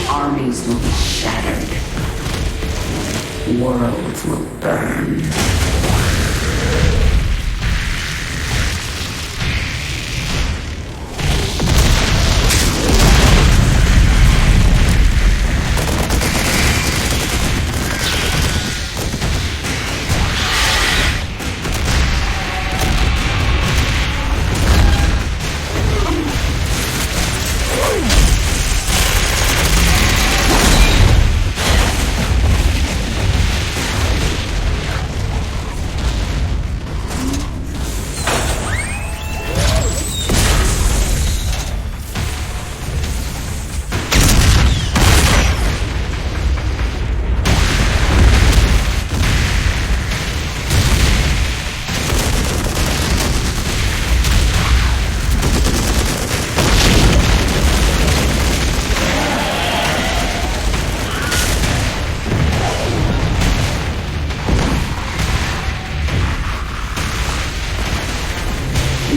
Armies will be shattered. Worlds will burn.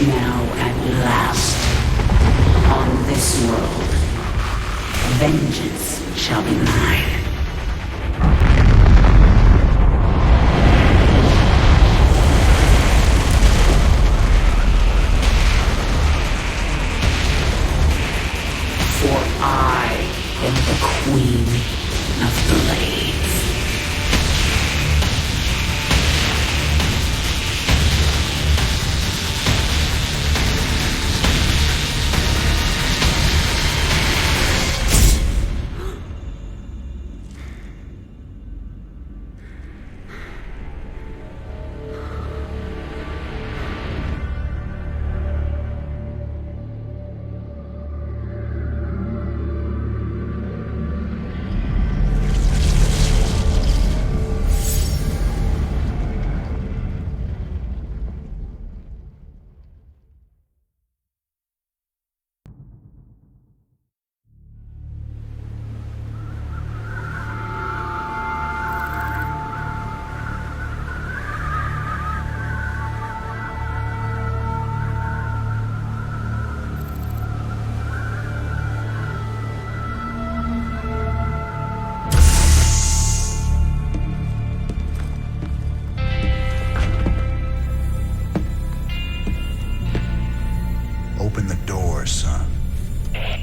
Now at last, on this world, vengeance shall be mine. For I am the Queen of Blades. Open the door, son.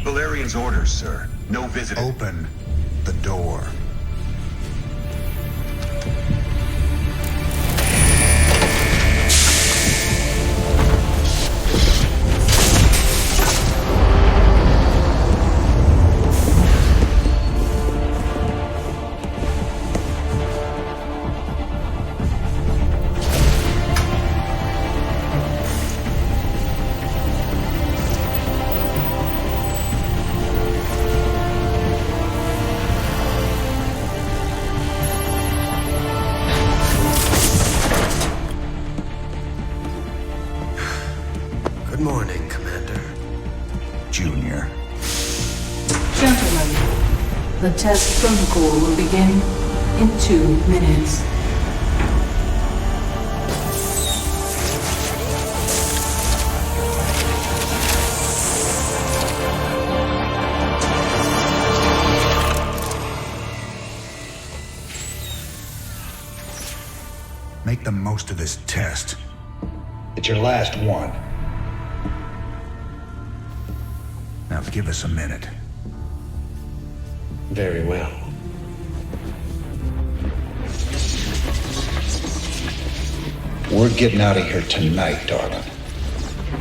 Valerian's orders, sir. No visitor. Open the door. Good morning, Commander. Junior. Gentlemen, the test protocol will begin in 2 minutes. Make the most of this test. It's your last one. Now give us a minute. Very well. We're getting out of here tonight, darling.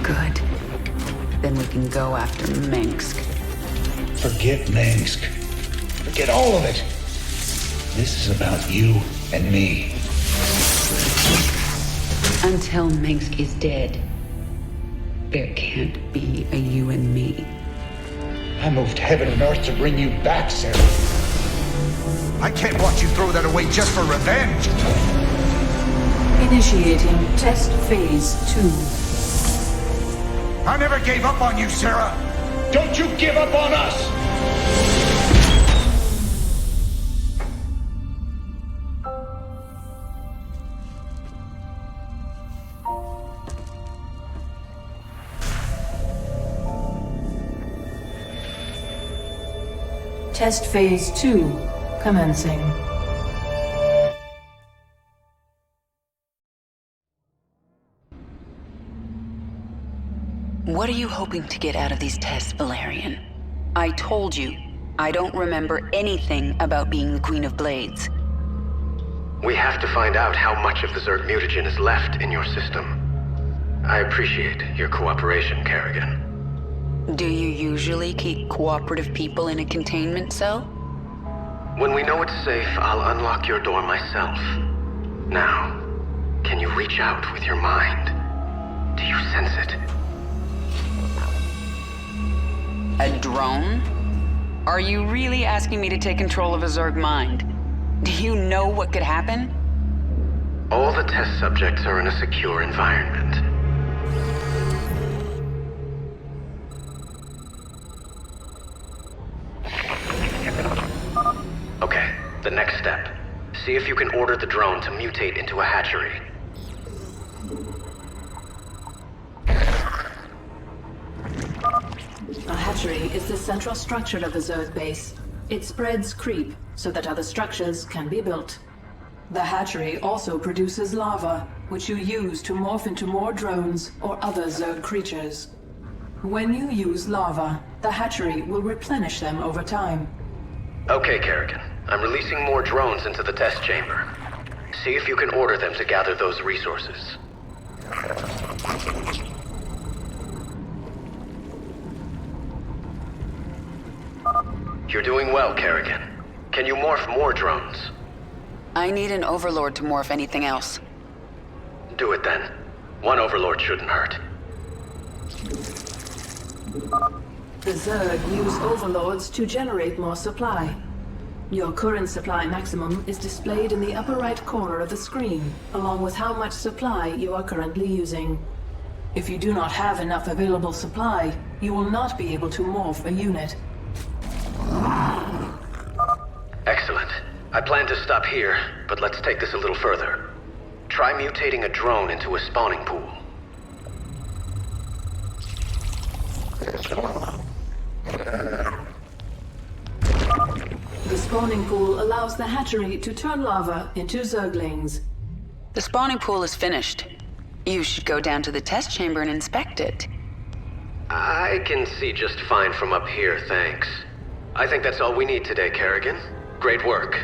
Good. Then we can go after Minsk. Forget Minsk. Forget all of it. This is about you and me. Until Minsk is dead, there can't be a you and me. I moved heaven and earth to bring you back, Sarah. I can't watch you throw that away just for revenge. Initiating test phase 2. I never gave up on you, Sarah. Don't you give up on us! Test Phase 2 commencing. What are you hoping to get out of these tests, Valerian? I told you, I don't remember anything about being the Queen of Blades. We have to find out how much of the Zerg mutagen is left in your system. I appreciate your cooperation, Kerrigan. Do you usually keep cooperative people in a containment cell? When we know it's safe, I'll unlock your door myself. Now, can you reach out with your mind? Do you sense it? A drone? Are you really asking me to take control of a Zerg mind? Do you know what could happen? All the test subjects are in a secure environment. Okay, the next step. See if you can order the drone to mutate into a hatchery. A hatchery is the central structure of the Zerg base. It spreads creep so that other structures can be built. The hatchery also produces lava, which you use to morph into more drones or other Zerg creatures. When you use lava, the hatchery will replenish them over time. Okay, Kerrigan. I'm releasing more drones into the test chamber. See if you can order them to gather those resources. You're doing well, Kerrigan. Can you morph more drones? I need an overlord to morph anything else. Do it then. One overlord shouldn't hurt. The Zerg use overlords to generate more supply. Your current supply maximum is displayed in the upper right corner of the screen, along with how much supply you are currently using. If you do not have enough available supply, you will not be able to morph a unit. Excellent. I plan to stop here, but let's take this a little further. Try mutating a drone into a spawning pool. The spawning pool allows the hatchery to turn lava into Zerglings. The spawning pool is finished. You should go down to the test chamber and inspect it. I can see just fine from up here, thanks. I think that's all we need today, Kerrigan. Great work.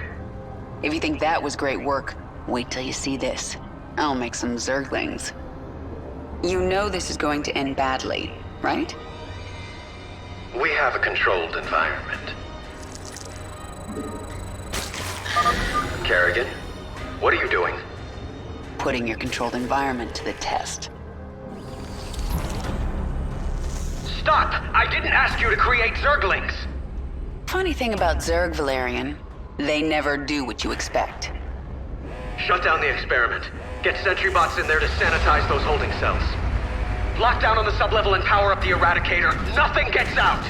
If you think that was great work, wait till you see this. I'll make some Zerglings. You know this is going to end badly, right? We have a controlled environment. Kerrigan, what are you doing? Putting your controlled environment to the test. Stop! I didn't ask you to create Zerglings! Funny thing about Zerg, Valerian, they never do what you expect. Shut down the experiment. Get sentry bots in there to sanitize those holding cells. Lock down on the sublevel and power up the Eradicator. Nothing gets out!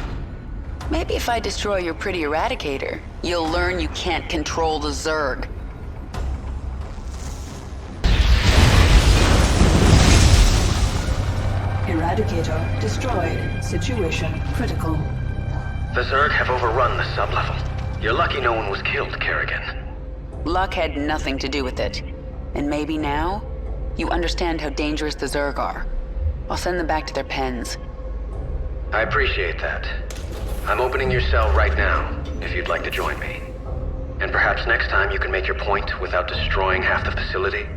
Maybe if I destroy your pretty Eradicator, you'll learn you can't control the Zerg. Eradicator destroyed. Situation critical. The Zerg have overrun the sublevel. You're lucky no one was killed, Kerrigan. Luck had nothing to do with it. And maybe now, you understand how dangerous the Zerg are. I'll send them back to their pens. I appreciate that. I'm opening your cell right now, if you'd like to join me. And perhaps next time you can make your point without destroying half the facility.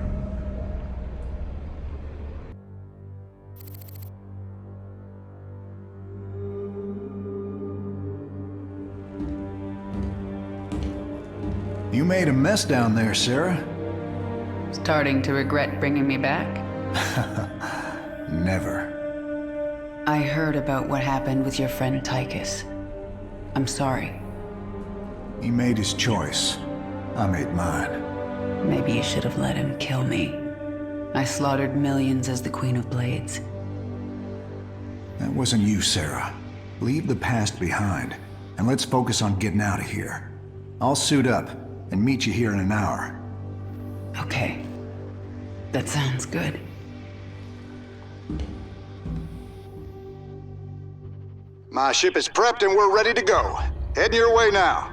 You made a mess down there, Sarah. Starting to regret bringing me back? Never. I heard about what happened with your friend Tychus. I'm sorry. He made his choice. I made mine. Maybe you should have let him kill me. I slaughtered millions as the Queen of Blades. That wasn't you, Sarah. Leave the past behind, and let's focus on getting out of here. I'll suit up and meet you here in an hour. Okay. That sounds good. My ship is prepped and we're ready to go. Heading your way now.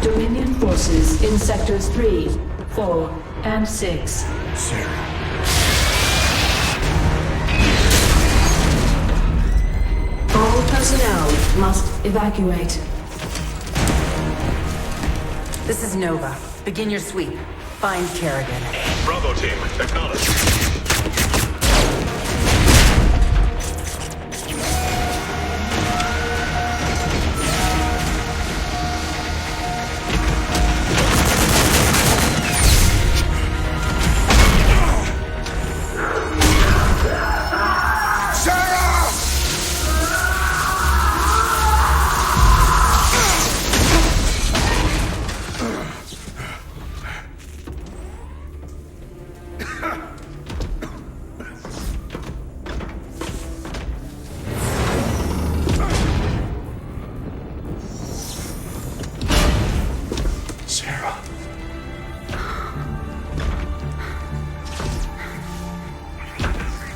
Dominion forces in sectors 3, 4, and 6. Sarah. All personnel must evacuate. This is Nova. Begin your sweep. Find Kerrigan. Bravo team, acknowledge.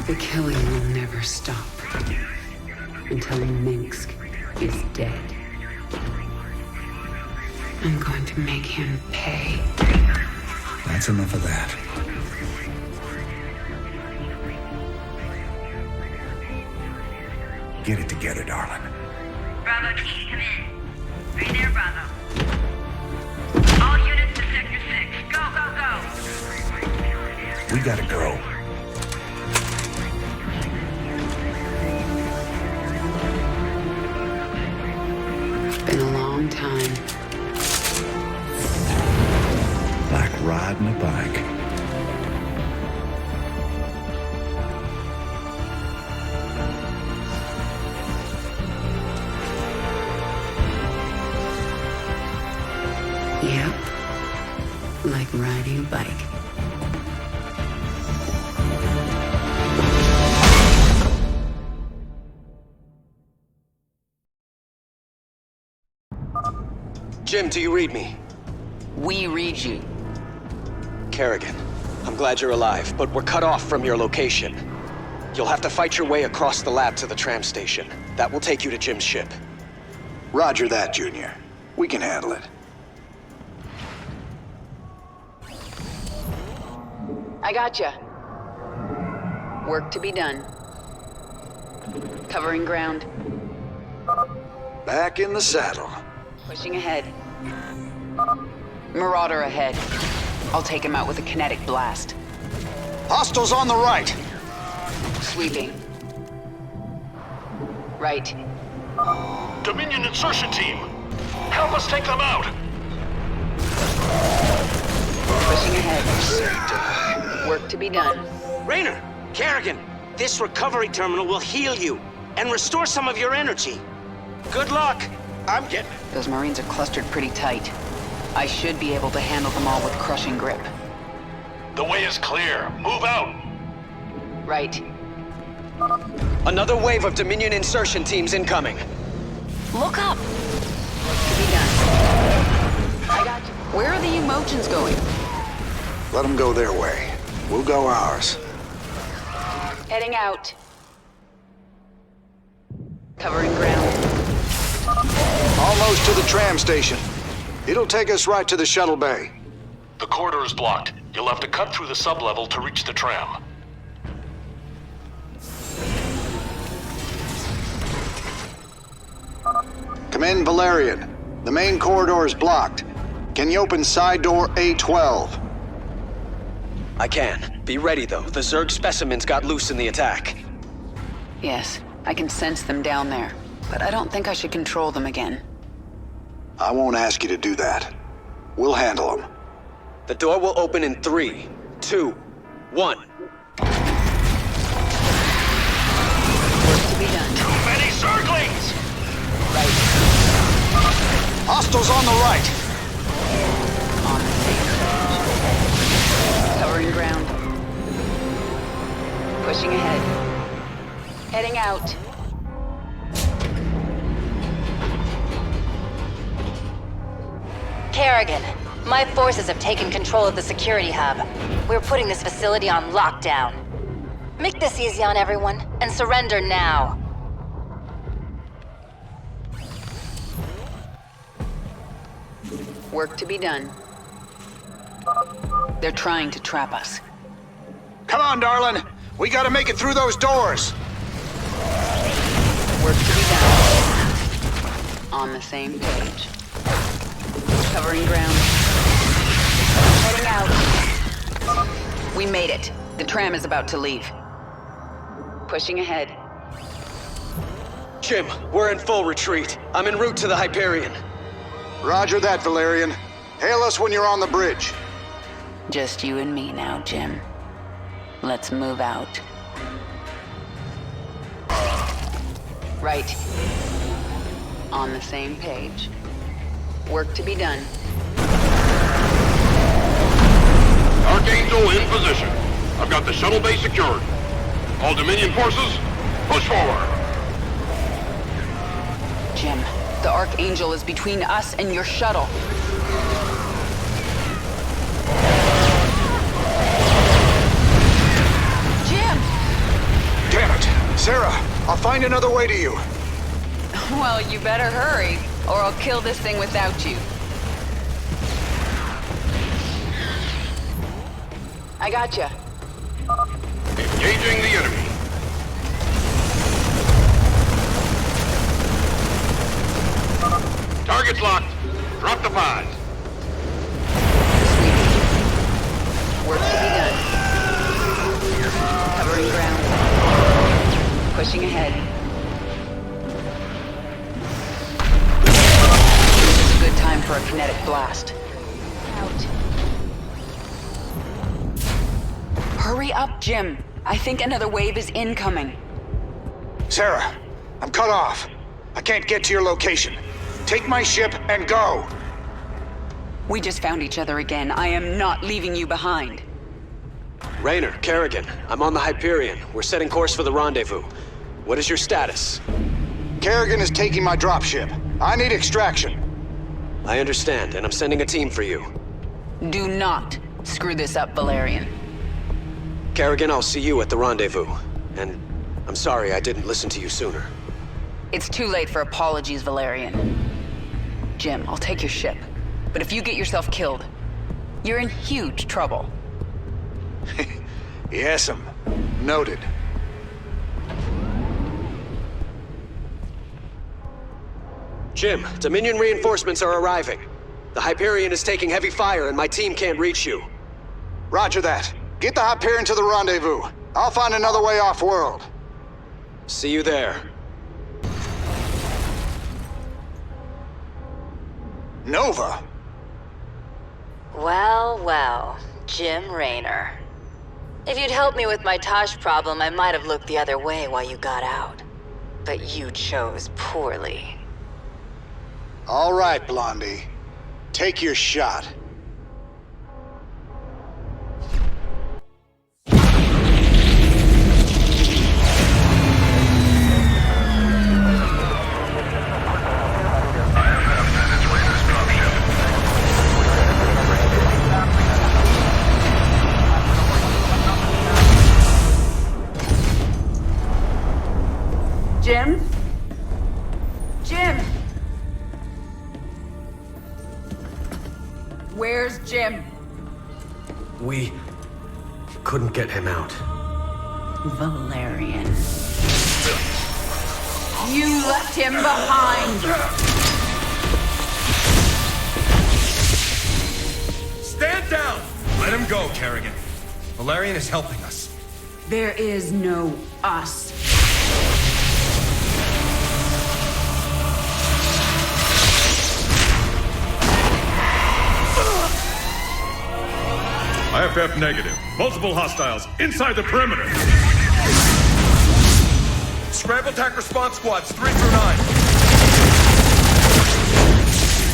The killing will never stop until Minsk is dead. I'm going to make him pay. That's enough of that. Get it together, darling. Bravo team, come in. Are you there, Bravo? All units to Sector 6. Go, go, go! We gotta go. Been a long time. Like riding a bike. Yep. Like riding a bike. Jim, do you read me? We read you. Kerrigan, I'm glad you're alive, but we're cut off from your location. You'll have to fight your way across the lab to the tram station. That will take you to Jim's ship. Roger that, Junior. We can handle it. I gotcha. Work to be done. Covering ground. Back in the saddle. Pushing ahead. Marauder ahead. I'll take him out with a kinetic blast. Hostiles on the right. Sweeping. Right. Dominion insertion team, help us take them out. Pushing ahead. Work to be done. Raynor, Kerrigan, this recovery terminal will heal you and restore some of your energy. Good luck. I'm getting it. Those Marines are clustered pretty tight. I should be able to handle them all with crushing grip. The way is clear. Move out. Right. Another wave of Dominion insertion teams incoming. Look up! Work to be done. I got you. Where are the emotions going? Let them go their way. We'll go ours. Heading out. Covering ground. Almost to the tram station. It'll take us right to the shuttle bay. The corridor is blocked. You'll have to cut through the sublevel to reach the tram. Come in, Valerian. The main corridor is blocked. Can you open side door A12? I can. Be ready, though. The Zerg specimens got loose in the attack. Yes, I can sense them down there, but I don't think I should control them again. I won't ask you to do that. We'll handle them. The door will open in 3, 2, 1. Work to be done. Too many Zerglings! Right. Hostiles on the right! On the same page. Covering ground. Pushing ahead. Heading out. Kerrigan, my forces have taken control of the security hub. We're putting this facility on lockdown. Make this easy on everyone, and surrender now. Work to be done. They're trying to trap us. Come on, darling! We gotta make it through those doors! Work to be done. On the same page. Covering ground. Heading out. We made it. The tram is about to leave. Pushing ahead. Jim, we're in full retreat. I'm en route to the Hyperion. Roger that, Valerian. Hail us when you're on the bridge. Just you and me now, Jim. Let's move out. Right. On the same page. Work to be done. Archangel in position. I've got the shuttle bay secured. All Dominion forces, push forward. Jim, the Archangel is between us and your shuttle. Jim! Damn it! Sarah, I'll find another way to you. Well, you better hurry, or I'll kill this thing without you. I gotcha. Engaging the enemy. Target's locked. Drop the pod. Work to be done. Covering ground. Pushing ahead. Good time for a kinetic blast. Out. Hurry up, Jim. I think another wave is incoming. Sarah, I'm cut off. I can't get to your location. Take my ship and go. We just found each other again. I am not leaving you behind. Raynor, Kerrigan, I'm on the Hyperion. We're setting course for the rendezvous. What is your status? Kerrigan is taking my dropship. I need extraction. I understand, and I'm sending a team for you. Do not screw this up, Valerian. Kerrigan, I'll see you at the rendezvous. And I'm sorry I didn't listen to you sooner. It's too late for apologies, Valerian. Jim, I'll take your ship. But if you get yourself killed, you're in huge trouble. Yes'm. Noted. Jim, Dominion reinforcements are arriving. The Hyperion is taking heavy fire and my team can't reach you. Roger that. Get the Hyperion to the rendezvous. I'll find another way off-world. See you there. Nova? Well, well, Jim Raynor. If you'd helped me with my Tosh problem, I might have looked the other way while you got out. But you chose poorly. All right, Blondie. Take your shot. Jim? Jim! Where's Jim? We couldn't get him out. Valerian. You left him behind! Stand down! Let him go, Kerrigan. Valerian is helping us. There is no us. IFF negative. Multiple hostiles inside the perimeter. Scramble attack response squads 3 through 9.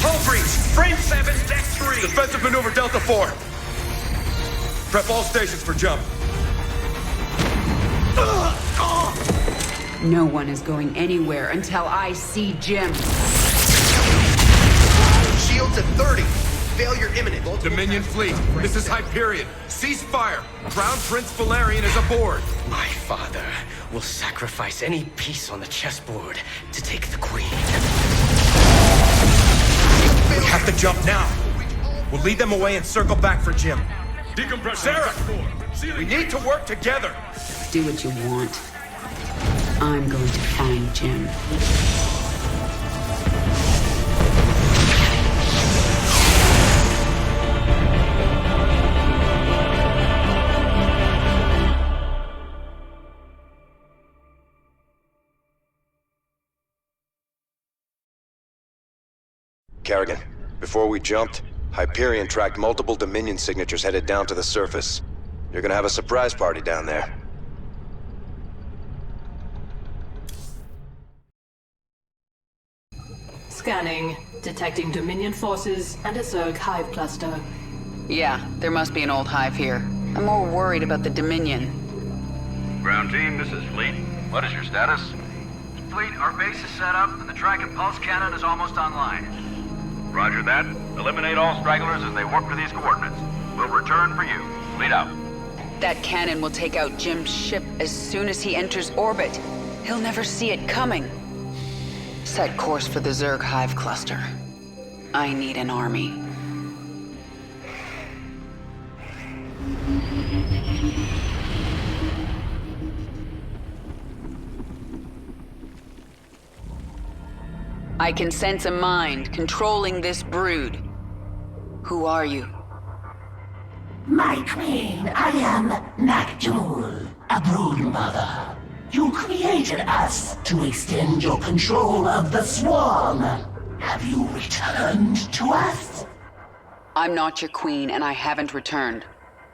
Hull breach. Frame 7, deck 3. Defensive maneuver Delta 4. Prep all stations for jump. No one is going anywhere until I see Jim. Shields at 30. Failure imminent. Dominion fleet. This is Hyperion. Cease fire. Crown Prince Valerian is aboard. My father will sacrifice any piece on the chessboard to take the queen. We have to jump now. We'll lead them away and circle back for Jim. Decompress. Sarah! We need to work together. Do what you want. I'm going to find Jim. Kerrigan, before we jumped, Hyperion tracked multiple Dominion signatures headed down to the surface. You're gonna have a surprise party down there. Scanning. Detecting Dominion forces and a Zerg hive cluster. Yeah, there must be an old hive here. I'm more worried about the Dominion. Ground team, this is Fleet. What is your status? Fleet, our base is set up and the track and pulse cannon is almost online. Roger that. Eliminate all stragglers as they warp to these coordinates. We'll return for you. Fleet out. That cannon will take out Jim's ship as soon as he enters orbit. He'll never see it coming. Set course for the Zerg hive cluster. I need an army. I can sense a mind controlling this brood. Who are you? My queen, I am Nakdul, a brood mother. You created us to extend your control of the swarm. Have you returned to us? I'm not your queen, and I haven't returned.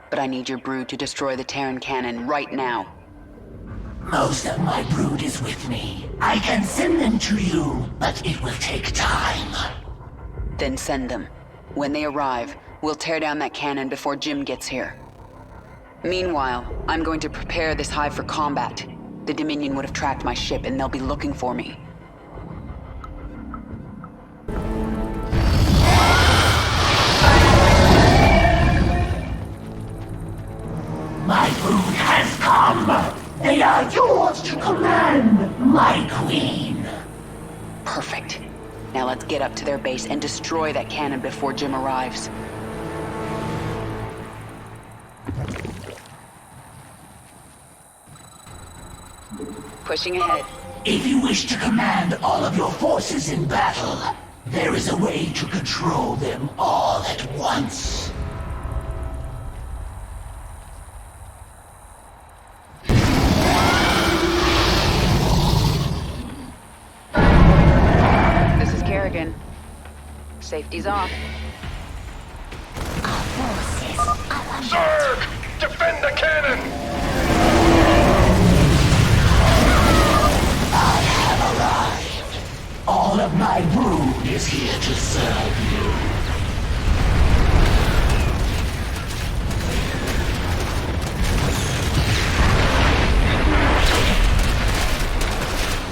But I need your brood to destroy the Terran cannon right now. Most of my brood is with me. I can send them to you, but it will take time. Then send them. When they arrive, we'll tear down that cannon before Jim gets here. Meanwhile, I'm going to prepare this hive for combat. The Dominion would have tracked my ship, and they'll be looking for me. My brood has come! They are yours to command, my queen! Perfect. Now let's get up to their base and destroy that cannon before Jim arrives. Pushing ahead. If you wish to command all of your forces in battle, there is a way to control them all at once. This is Kerrigan. Safety's off. Zerg! Defend the cannon! I have arrived. All of my brood is here to serve you.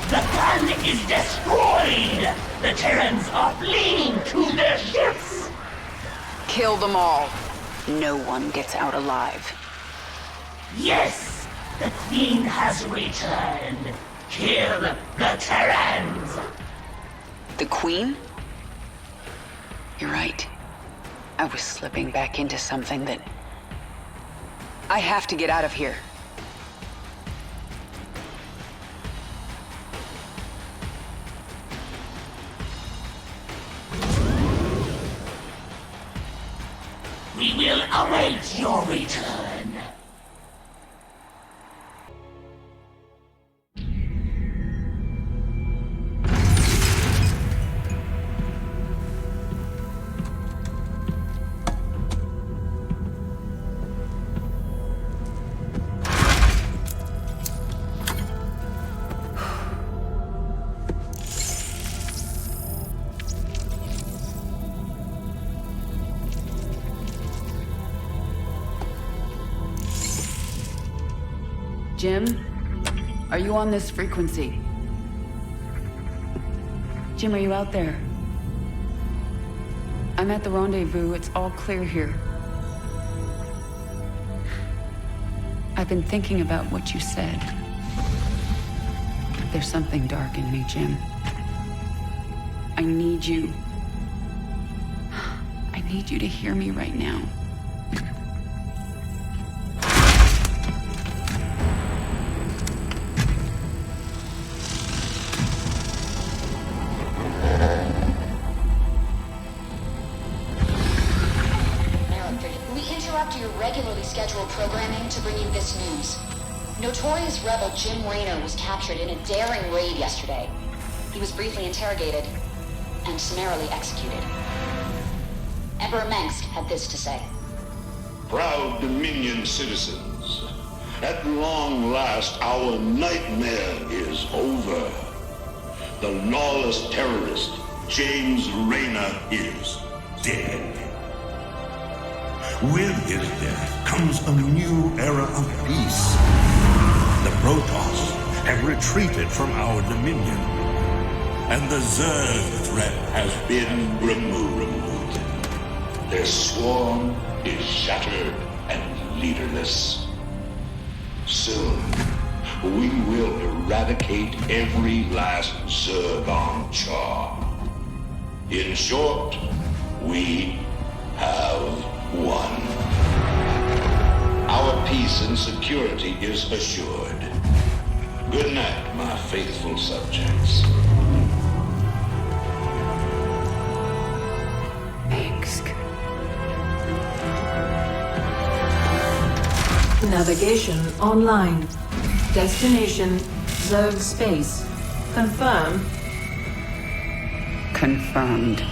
The gun is destroyed! The Terrans are fleeing to their ships! Kill them all. No one gets out alive. Yes! The Queen has returned! Kill the Terrans! The Queen? You're right. I was slipping back into something that... I have to get out of here. We will await your return. Jim? Are you on this frequency? Jim, are you out there? I'm at the rendezvous. It's all clear here. I've been thinking about what you said. There's something dark in me, Jim. I need you. I need you to hear me right now. Your regularly scheduled programming to bring you this news. Notorious rebel Jim Raynor was captured in a daring raid yesterday. He was briefly interrogated and summarily executed. Emperor Mengsk had this to say. Proud Dominion citizens, at long last our nightmare is over. The lawless terrorist James Raynor is dead. With his death comes a new era of peace. The Protoss have retreated from our dominion, and the Zerg threat has been removed. Their swarm is shattered and leaderless. Soon, we will eradicate every last Zerg on Char. In short, we have won. Our peace and security is assured. Good night, my faithful subjects. Mengsk. Navigation online. Destination Zerg space. Confirm. Confirmed.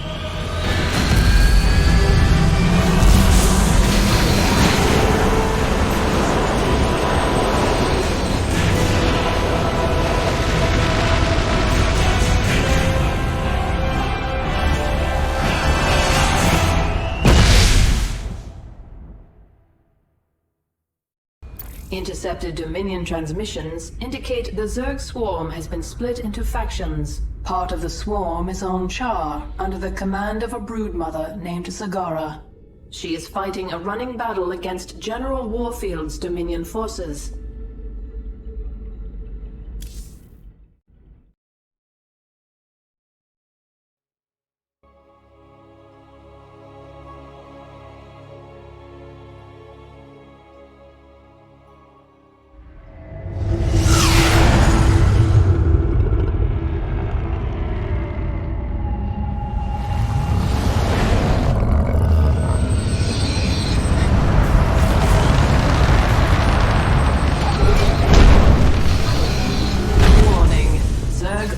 Intercepted Dominion transmissions indicate the Zerg swarm has been split into factions. Part of the swarm is on Char, under the command of a broodmother named Sagara. She is fighting a running battle against General Warfield's Dominion forces.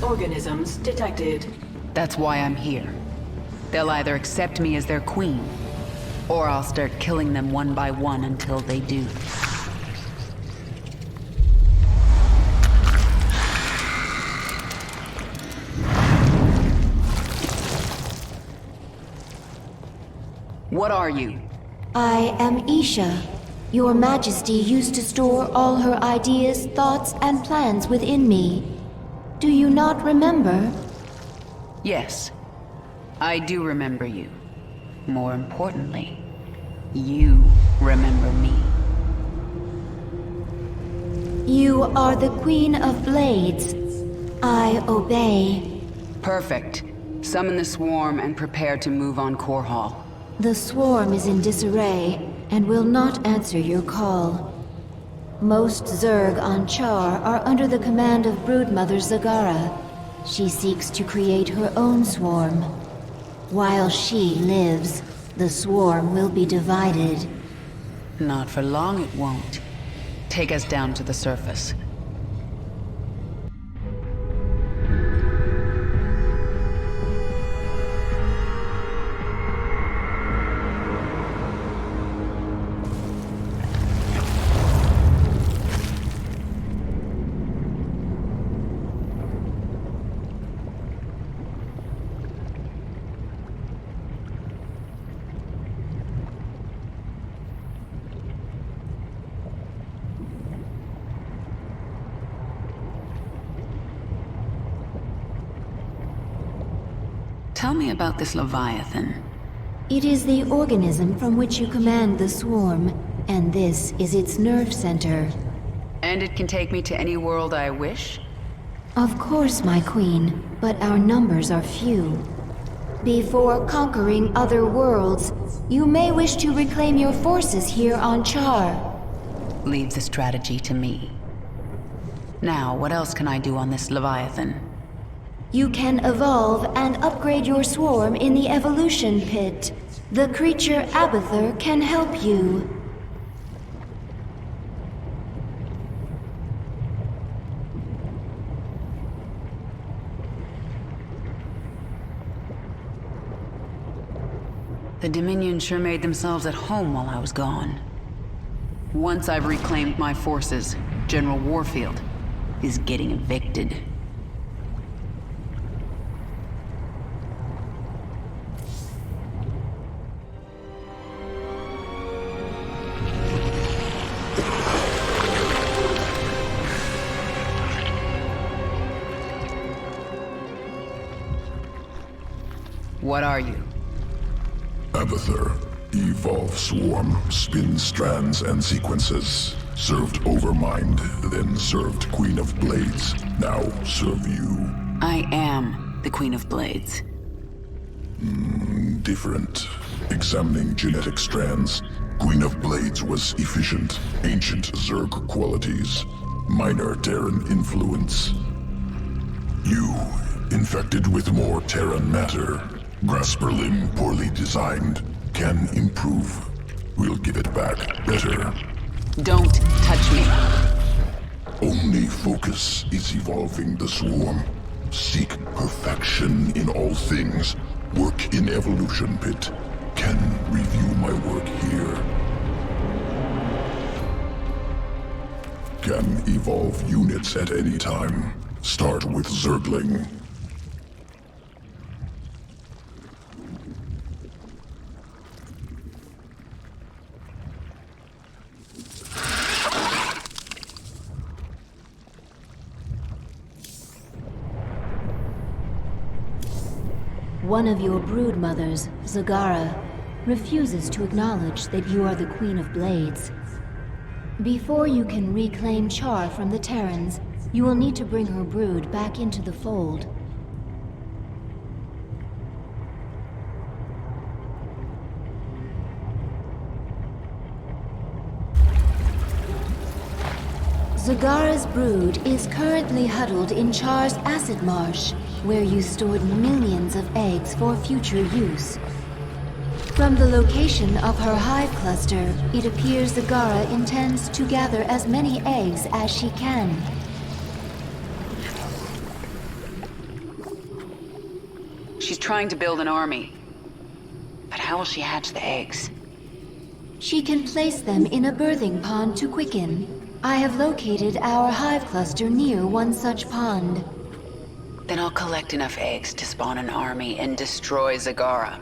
Organisms detected. That's why I'm here. They'll either accept me as their queen, or I'll start killing them one by one until they do. What are you? I am Isha. Your Majesty used to store all her ideas, thoughts, and plans within me. Do you not remember? Yes, I do remember you. More importantly, you remember me. You are the Queen of Blades. I obey. Perfect. Summon the swarm and prepare to move on Core Hall. The swarm is in disarray and will not answer your call. Most Zerg on Char are under the command of Broodmother Zagara. She seeks to create her own swarm. While she lives, the swarm will be divided. Not for long it won't. Take us down to the surface. Tell me about this Leviathan. It is the organism from which you command the swarm, and this is its nerve center. And it can take me to any world I wish? Of course, my queen, but our numbers are few. Before conquering other worlds, you may wish to reclaim your forces here on Char. Leave the strategy to me. Now, what else can I do on this Leviathan? You can evolve and upgrade your swarm in the evolution pit. The creature Abathur can help you. The Dominion sure made themselves at home while I was gone. Once I've reclaimed my forces, General Warfield is getting evicted. What are you? Abathur. Evolve swarm, spin strands and sequences. Served Overmind, then served Queen of Blades. Now serve you. I am the Queen of Blades. Different. Examining genetic strands, Queen of Blades was efficient, ancient Zerg qualities. Minor Terran influence. You, infected with more Terran matter. Grasper limb poorly designed. Can improve. We'll give it back better. Don't touch me. Only focus is evolving the swarm. Seek perfection in all things. Work in evolution pit. Can review my work here. Can evolve units at any time. Start with Zergling. One of your brood mothers, Zagara, refuses to acknowledge that you are the Queen of Blades. Before you can reclaim Char from the Terrans, you will need to bring her brood back into the fold. Zagara's brood is currently huddled in Char's acid marsh, where you stored millions of eggs for future use. From the location of her hive cluster, it appears Zagara intends to gather as many eggs as she can. She's trying to build an army. But how will she hatch the eggs? She can place them in a birthing pond to quicken. I have located our hive cluster near one such pond. Then I'll collect enough eggs to spawn an army and destroy Zagara.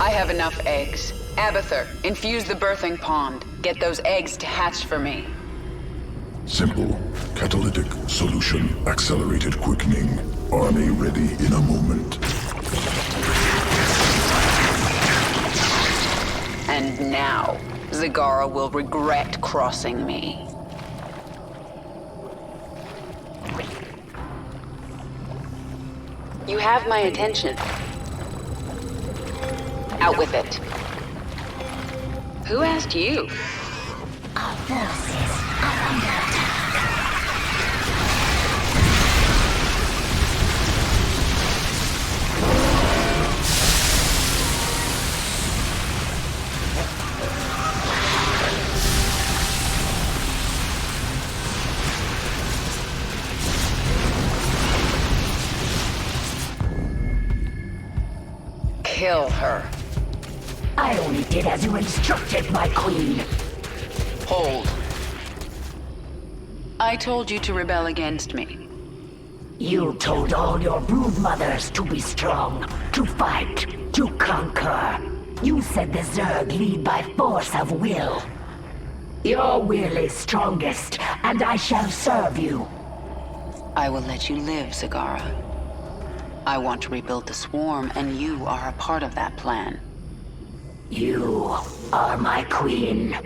I have enough eggs. Abathur, infuse the birthing pond. Get those eggs to hatch for me. Simple. Catalytic solution. Accelerated quickening. Army ready in a moment. And now, Zagara will regret crossing me. You have my attention. Out with it. Who asked you? Our forces are under attack. Kill her. I only did as you instructed, my queen. Hold. I told you to rebel against me. You told all your brood mothers to be strong, to fight, to conquer. You said the Zerg lead by force of will. Your will is strongest, and I shall serve you. I will let you live, Zagara. I want to rebuild the swarm, and you are a part of that plan. You are my queen.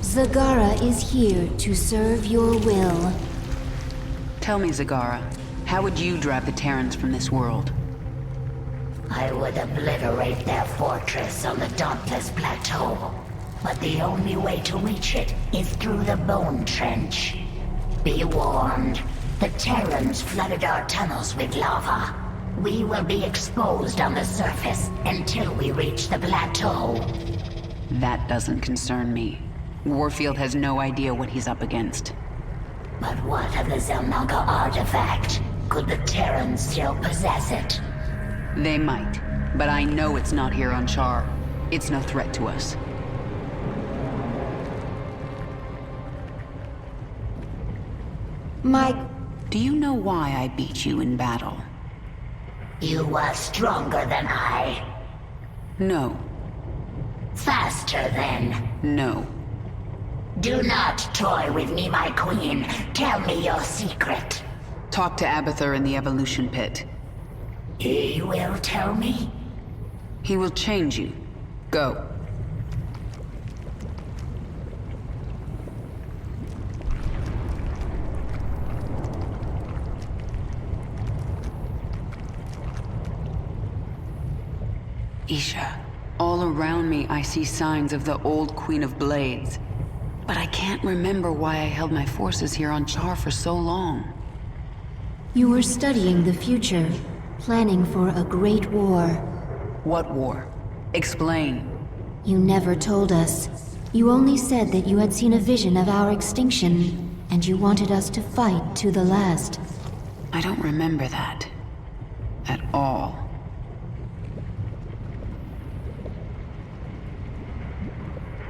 Zagara is here to serve your will. Tell me, Zagara, how would you drive the Terrans from this world? I would obliterate their fortress on the Dauntless Plateau. But the only way to reach it is through the Bone Trench. Be warned, the Terrans flooded our tunnels with lava. We will be exposed on the surface until we reach the plateau. That doesn't concern me. Warfield has no idea what he's up against. But what of the Zelnaga artifact? Could the Terrans still possess it? They might, but I know it's not here on Char. It's no threat to us. Mike, do you know why I beat you in battle? You were stronger than I. No. Faster then. No. Do not toy with me, my queen. Tell me your secret. Talk to Abathur in the evolution pit. He will tell me? He will change you. Go. Isha, all around me I see signs of the old Queen of Blades. But I can't remember why I held my forces here on Char for so long. you were studying the future, planning for a great war. What war? Explain. You never told us. You only said that you had seen a vision of our extinction, and you wanted us to fight to the last. I don't remember that. At all.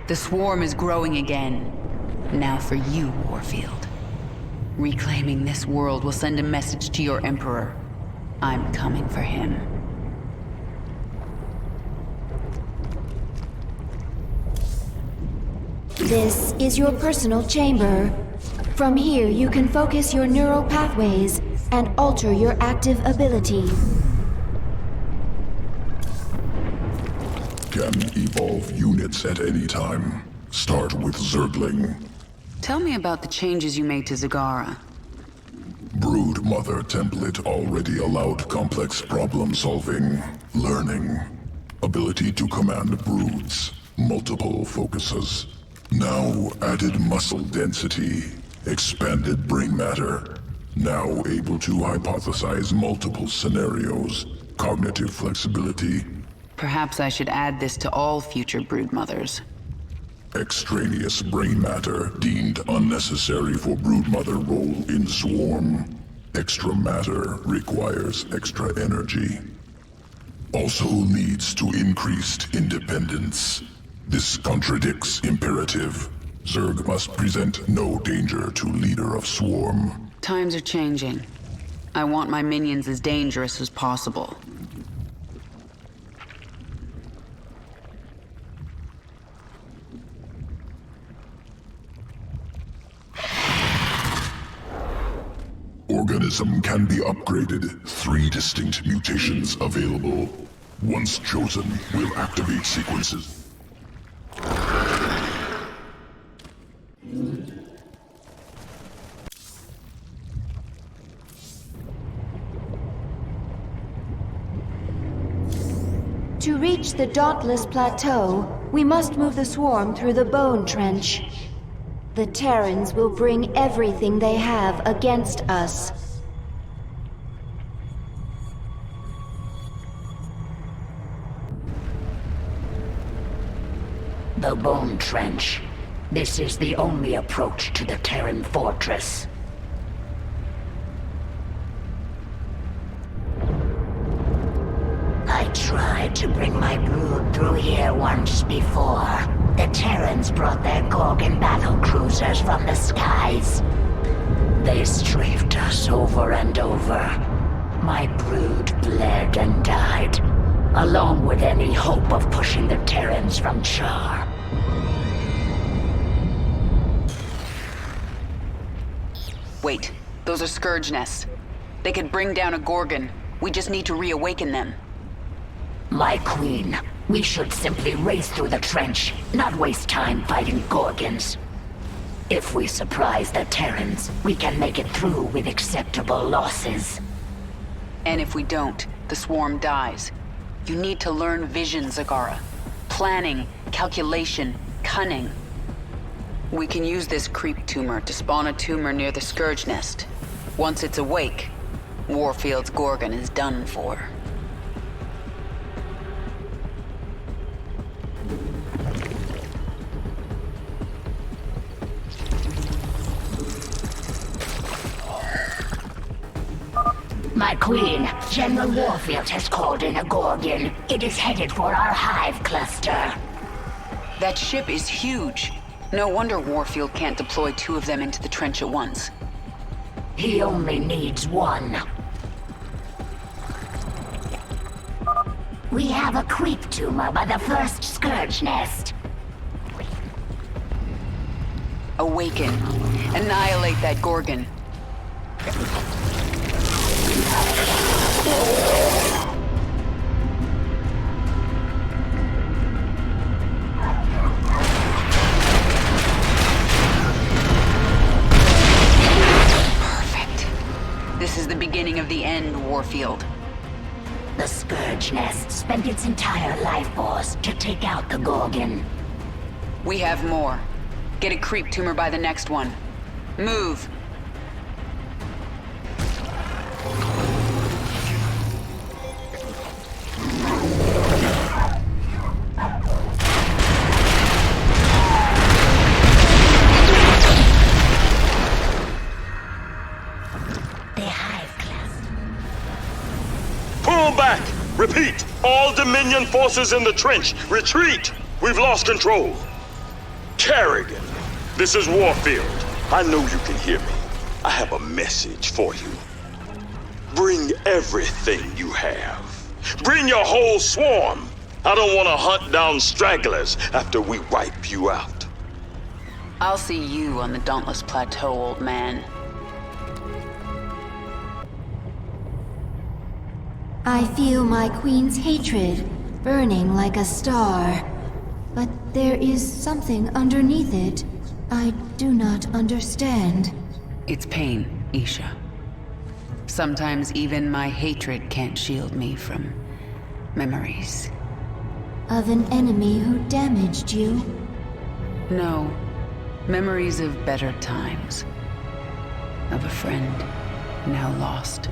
The swarm is growing again. Now for you, Warfield. Reclaiming this world will send a message to your Emperor. I'm coming for him. This is your personal chamber. From here, you can focus your neural pathways and alter your active ability. Can evolve units at any time. Start with Zergling. Tell me about the changes you made to Zagara. Brood Mother template already allowed complex problem solving, learning, ability to command broods, multiple focuses. Now added muscle density, expanded brain matter. Now able to hypothesize multiple scenarios, cognitive flexibility. Perhaps I should add this to all future brood mothers. Extraneous brain matter deemed unnecessary for broodmother role in swarm. Extra matter requires extra energy. Also leads to increased independence. This contradicts imperative. Zerg must present no danger to leader of swarm. Times are changing. I want my minions as dangerous as possible. Organism can be upgraded. 3 distinct mutations available. Once chosen, will activate sequences. To reach the Dauntless Plateau, we must move the swarm through the Bone Trench. The Terrans will bring everything they have against us. The Bone Trench. This is the only approach to the Terran fortress. I tried to bring my brood through here once before. The Terrans brought their Gorgon battlecruisers from the skies. They strafed us over and over. My brood bled and died. along with any hope of pushing the Terrans from Char. Wait, those are Scourge nests. They could bring down a Gorgon. We just need to reawaken them. My queen, we should simply race through the trench, not waste time fighting Gorgons. If we surprise the Terrans, we can make it through with acceptable losses. And if we don't, the swarm dies. You need to learn vision, Zagara. Planning, calculation, cunning. We can use this creep tumor to spawn a tumor near the Scourge nest. Once it's awake, Warfield's Gorgon is done for. My queen, General Warfield has called in a Gorgon. It is headed for our hive cluster. That ship is huge. No wonder Warfield can't deploy 2 of them into the trench at once. He only needs 1. We have a creep tumor by the first Scourge nest. Awaken. Annihilate that Gorgon. This is the beginning of the end, Warfield. The Scourge nest spent its entire life force to take out the Gorgon. We have more. Get a creep tumor by the next one. Move! Repeat! All Dominion forces in the trench! Retreat! We've lost control! Kerrigan, this is Warfield. I know you can hear me. I have a message for you. Bring everything you have. Bring your whole swarm! I don't want to hunt down stragglers after we wipe you out. I'll see you on the Dauntless Plateau, old man. I feel my queen's hatred burning like a star. But there is something underneath it I do not understand. It's pain, Isha. Sometimes even my hatred can't shield me from memories. Of an enemy who damaged you? No. Memories of better times. Of a friend now lost.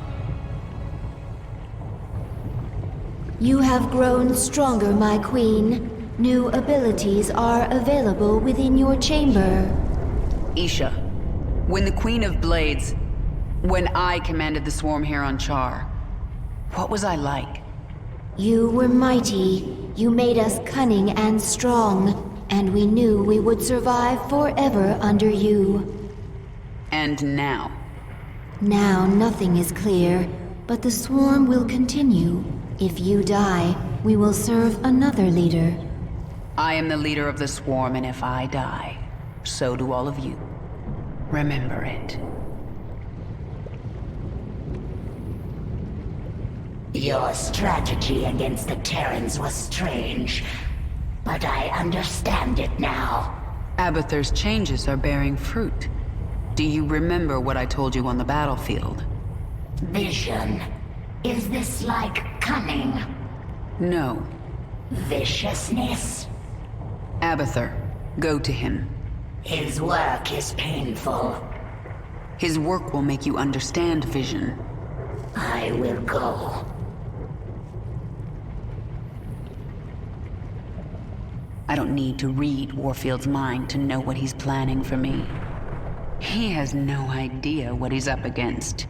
You have grown stronger, my queen. New abilities are available within your chamber. Isha, when the Queen of Blades... When I commanded the swarm here on Char, what was I like? You were mighty. You made us cunning and strong. And we knew we would survive forever under you. And now? Now nothing is clear, but the swarm will continue. If you die, we will serve another leader. I am the leader of the swarm, and if I die, so do all of you. Remember it. Your strategy against the Terrans was strange, but I understand it now. Abathur's changes are bearing fruit. Do you remember what I told you on the battlefield? Vision. Is this like cunning? No. Viciousness? Abathur, go to him. His work is painful. His work will make you understand vision. I will go. I don't need to read Warfield's mind to know what he's planning for me. He has no idea what he's up against.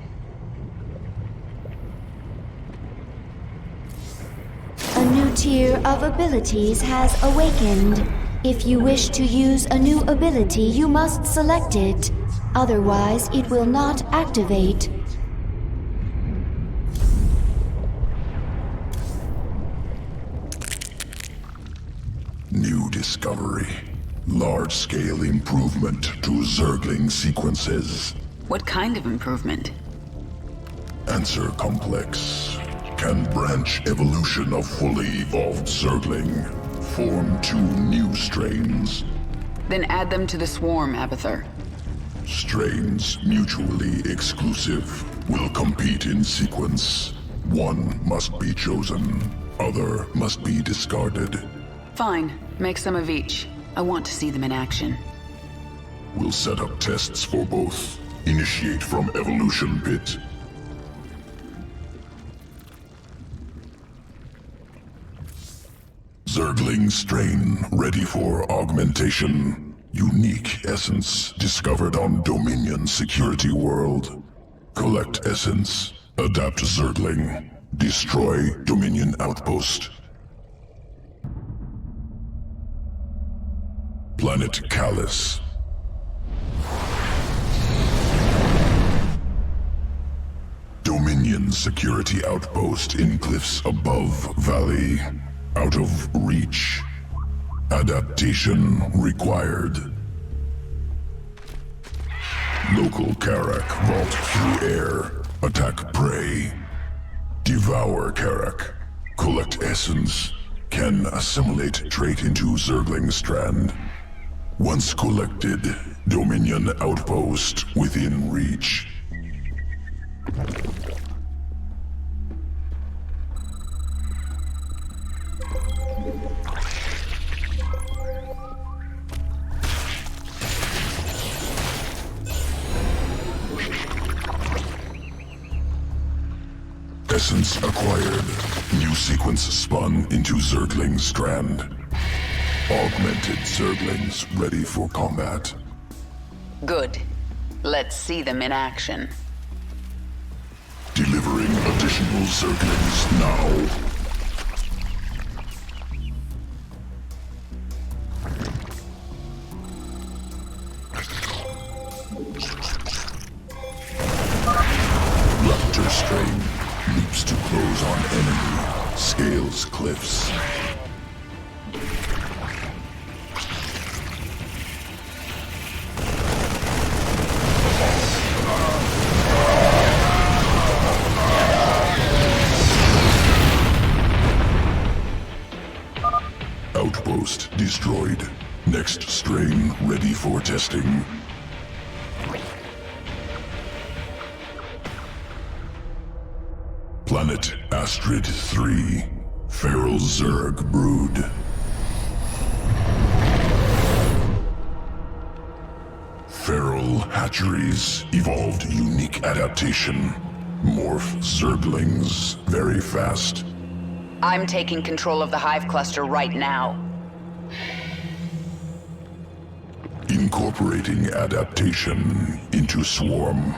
A new tier of abilities has awakened. If you wish to use a new ability, you must select it. Otherwise, it will not activate. discovery. Large-scale improvement to Zergling sequences. What kind of improvement? Answer complex. Can branch evolution of fully evolved Zergling. Form 2 new strains. Then add them to the swarm, Abathur. Strains mutually exclusive will compete in sequence. One must be chosen, other must be discarded. Fine. Make some of each. I want to see them in action. We'll set up tests for both. Initiate from evolution pit. Zergling strain ready for augmentation. Unique essence discovered on Dominion security world. Collect essence. Adapt Zergling. Destroy Dominion outpost. Planet Callus. Dominion security outpost in cliffs above valley. Out of reach. Adaptation required. Local Karak vault through air. Attack prey. Devour Karak. Collect essence. Can assimilate trait into Zergling strand. Once collected, Dominion outpost within reach. Essence acquired. New sequence spun into Zergling strand. Augmented Zerglings ready for combat. Good. Let's see them in action. Delivering additional Zerglings now. Raptor strain. Leaps to close on enemy. Scales cliffs. Outpost destroyed. Next strain ready for testing. Planet Astrid 3. Feral Zerg brood. Feral hatcheries evolved unique adaptation. Morph Zerglings very fast. I'm taking control of the hive cluster right now. Incorporating adaptation into swarm.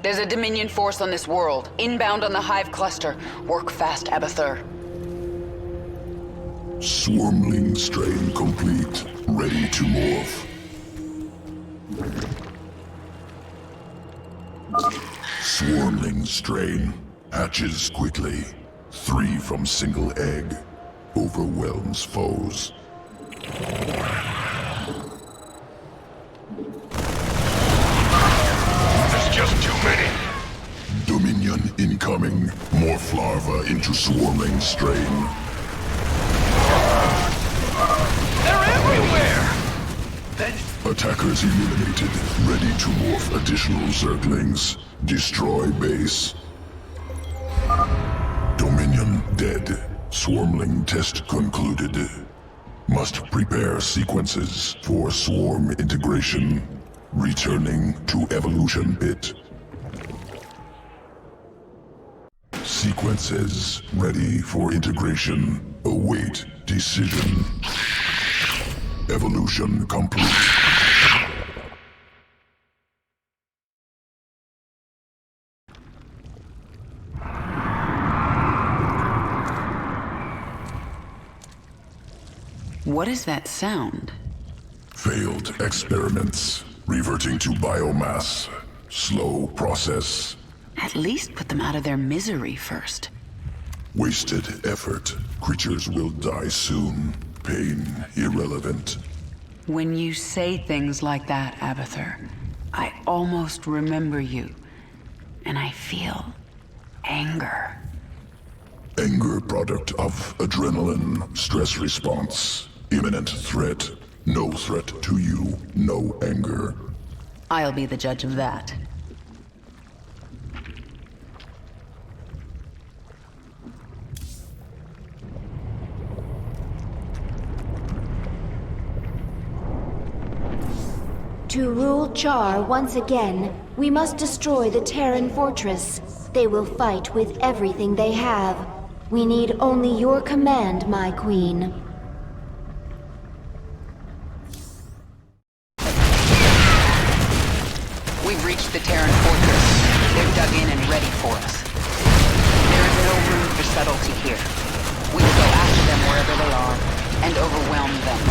There's a Dominion force on this world, inbound on the hive cluster. Work fast, Abathur. Swarmling strain complete. Ready to morph. Swarmling strain. Hatches quickly. 3 from single egg. Overwhelms foes. There's just too many. Dominion incoming. Morph larva into swarmling strain. They're everywhere! Attackers eliminated. Ready to morph additional Zerglings. Destroy base. Dominion dead. Swarmling test concluded. Must prepare sequences for swarm integration. Returning to evolution pit. Sequences ready for integration. Await decision. Evolution complete. What is that sound? Failed experiments. Reverting to biomass. Slow process. At least put them out of their misery first. Wasted effort. Creatures will die soon. pain irrelevant. When you say things like that, Abathur, I almost remember you. And I feel anger. Anger product of adrenaline, stress response, imminent threat. No threat to you, no anger. I'll be the judge of that. To rule Char once again, we must destroy the Terran fortress. They will fight with everything they have. We need only your command, my queen. We've reached the Terran fortress. They're dug in and ready for us. There is no room for subtlety here. We will go after them wherever they are, and overwhelm them.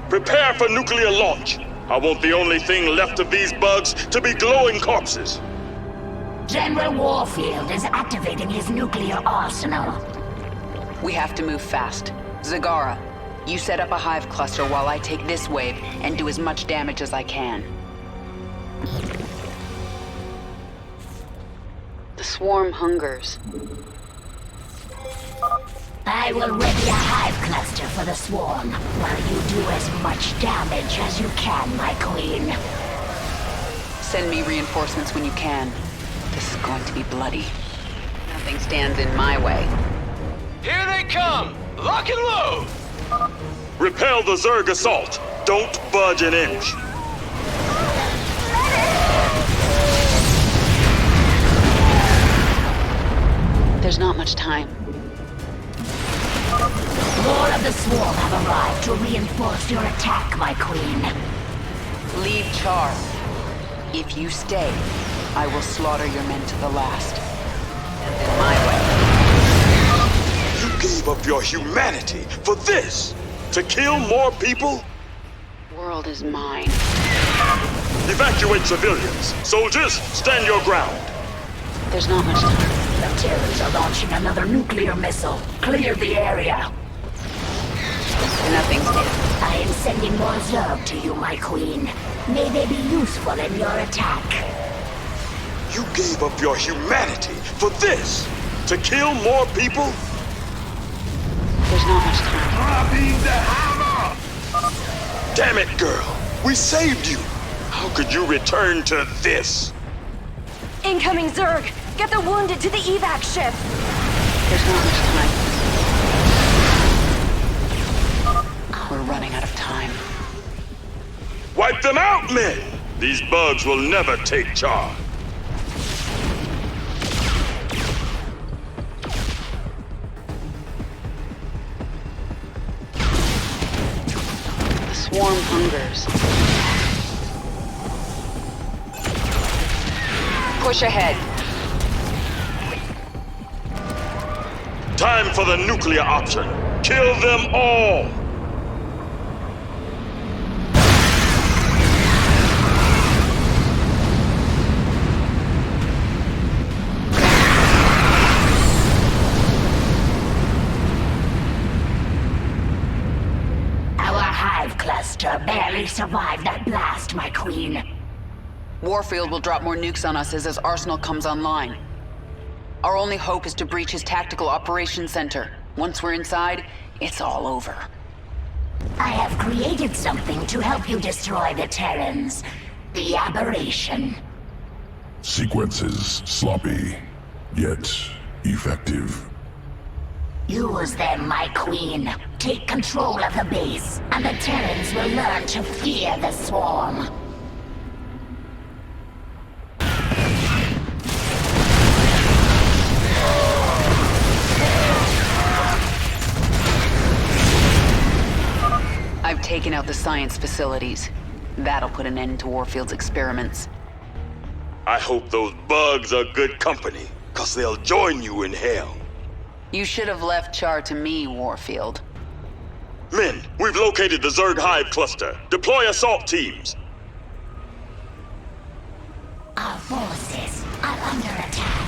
Prepare for nuclear launch. I want the only thing left of these bugs to be glowing corpses. General Warfield is activating his nuclear arsenal. We have to move fast. Zagara, you set up a hive cluster while I take this wave and do as much damage as I can. The swarm hungers. I will ready a hive cluster for the swarm, while you do as much damage as you can, my queen. Send me reinforcements when you can. This is going to be bloody. Nothing stands in my way. Here they come! Lock and load! Repel the Zerg assault. Don't budge an inch. There's not much time. More of the swarm have arrived to reinforce your attack, my queen. Leave Char. If you stay, I will slaughter your men to the last. And in my way. You gave up your humanity for this? To kill more people? The world is mine. Evacuate civilians. Soldiers, stand your ground. There's not much time. The Terrans are launching another nuclear missile. Clear the area. Nothing's dead. I am sending more Zerg to you, my queen. May they be useful in your attack. You gave up your humanity for this? To kill more people? There's not much time. Dropping the hammer! Damn it, girl. We saved you. How could you return to this? Incoming Zerg! Get the wounded to the evac ship! There's not much time. We're running out of time. Wipe them out, men! These bugs will never take charge. The swarm hungers. Push ahead. Time for the nuclear option. Kill them all! Our hive cluster barely survived that blast, my queen. Warfield will drop more nukes on us as his arsenal comes online. Our only hope is to breach his tactical operations center. Once we're inside, it's all over. I have created something to help you destroy the Terrans. The aberration. Sequences sloppy, yet effective. Use them, my queen. Take control of the base, and the Terrans will learn to fear the swarm. I've taken out the science facilities. That'll put an end to Warfield's experiments. I hope those bugs are good company, 'cause they'll join you in hell. You should have left Char to me, Warfield. Men, we've located the Zerg Hive cluster. Deploy assault teams. Our forces are under attack.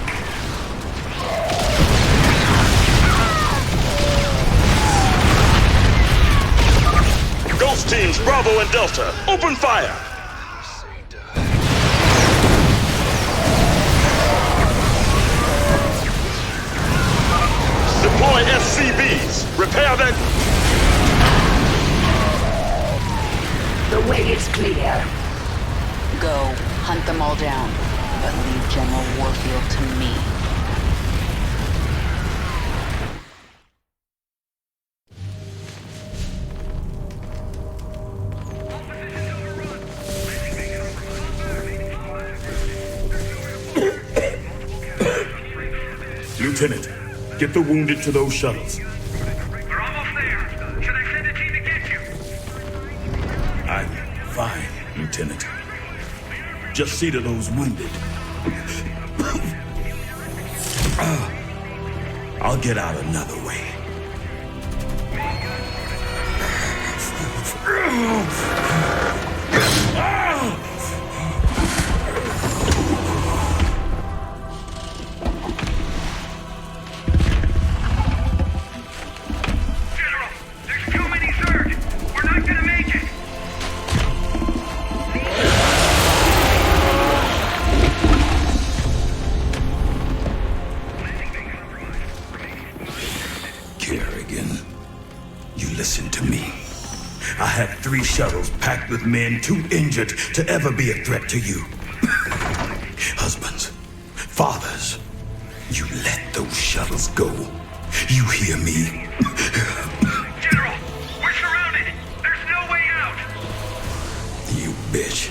Pulse teams Bravo and Delta, open fire! Deploy SCVs. Repair that. The way is clear. Go, hunt them all down, but leave General Warfield to me. Lieutenant, get the wounded to those shuttles. We're almost there. Should I send a team to get you? I'm fine, Lieutenant. Just see to those wounded. I'll get out another way. I had 3 shuttles packed with men too injured to ever be a threat to you. Husbands, fathers, you let those shuttles go. You hear me? General, we're surrounded. There's no way out. You bitch.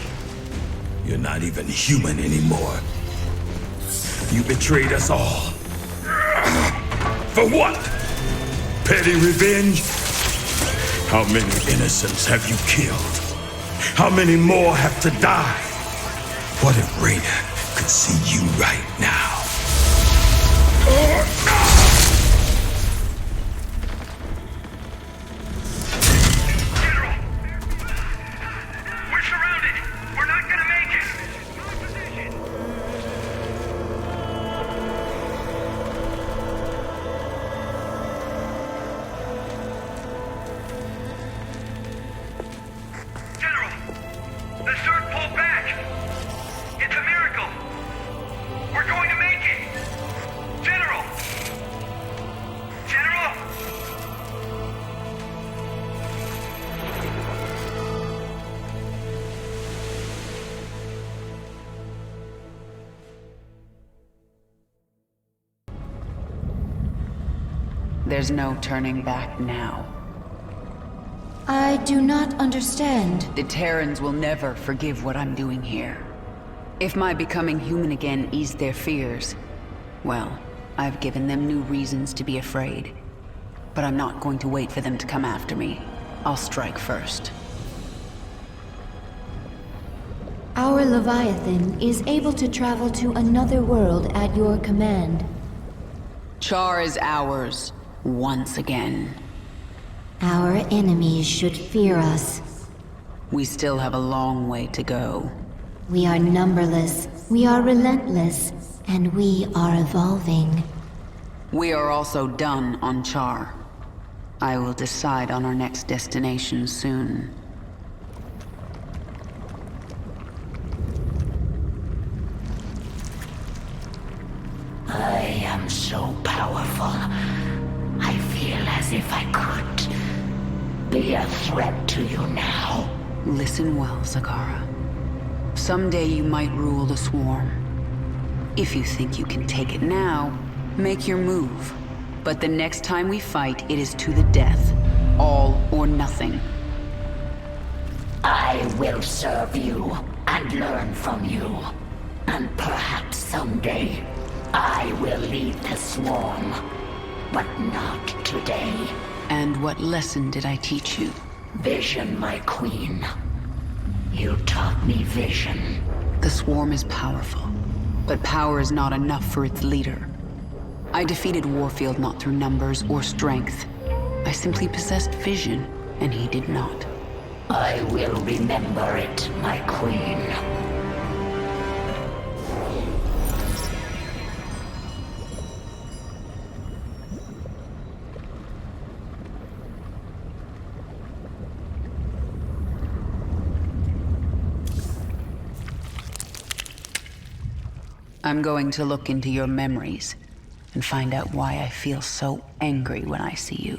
You're not even human anymore. You betrayed us all. For what? Petty revenge? How many innocents have you killed? How many more have to die? What if Raina could see you right now? General! We're surrounded! We're not gonna make it! General! The Zerg pulled back! It's a miracle! We're going to make it! General! General! There's no turning back now. I do not understand. The Terrans will never forgive what I'm doing here. If my becoming human again eased their fears, well, I've given them new reasons to be afraid. But I'm not going to wait for them to come after me. I'll strike first. Our Leviathan is able to travel to another world at your command. Char is ours, once again. Our enemies should fear us. We still have a long way to go. We are numberless, we are relentless, and we are evolving. We are also done on Char. I will decide on our next destination soon. I am so powerful. I feel as if I could be a threat to you now. Listen well, Zakara. Someday you might rule the swarm. If you think you can take it now, make your move. But the next time we fight, it is to the death. All or nothing. I will serve you and learn from you. And perhaps someday, I will lead the swarm. But not today. And what lesson did I teach you? Vision, my queen. You taught me vision. The swarm is powerful, but power is not enough for its leader. I defeated Warfield not through numbers or strength. I simply possessed vision, and he did not. I will remember it, my queen. I'm going to look into your memories and find out why I feel so angry when I see you.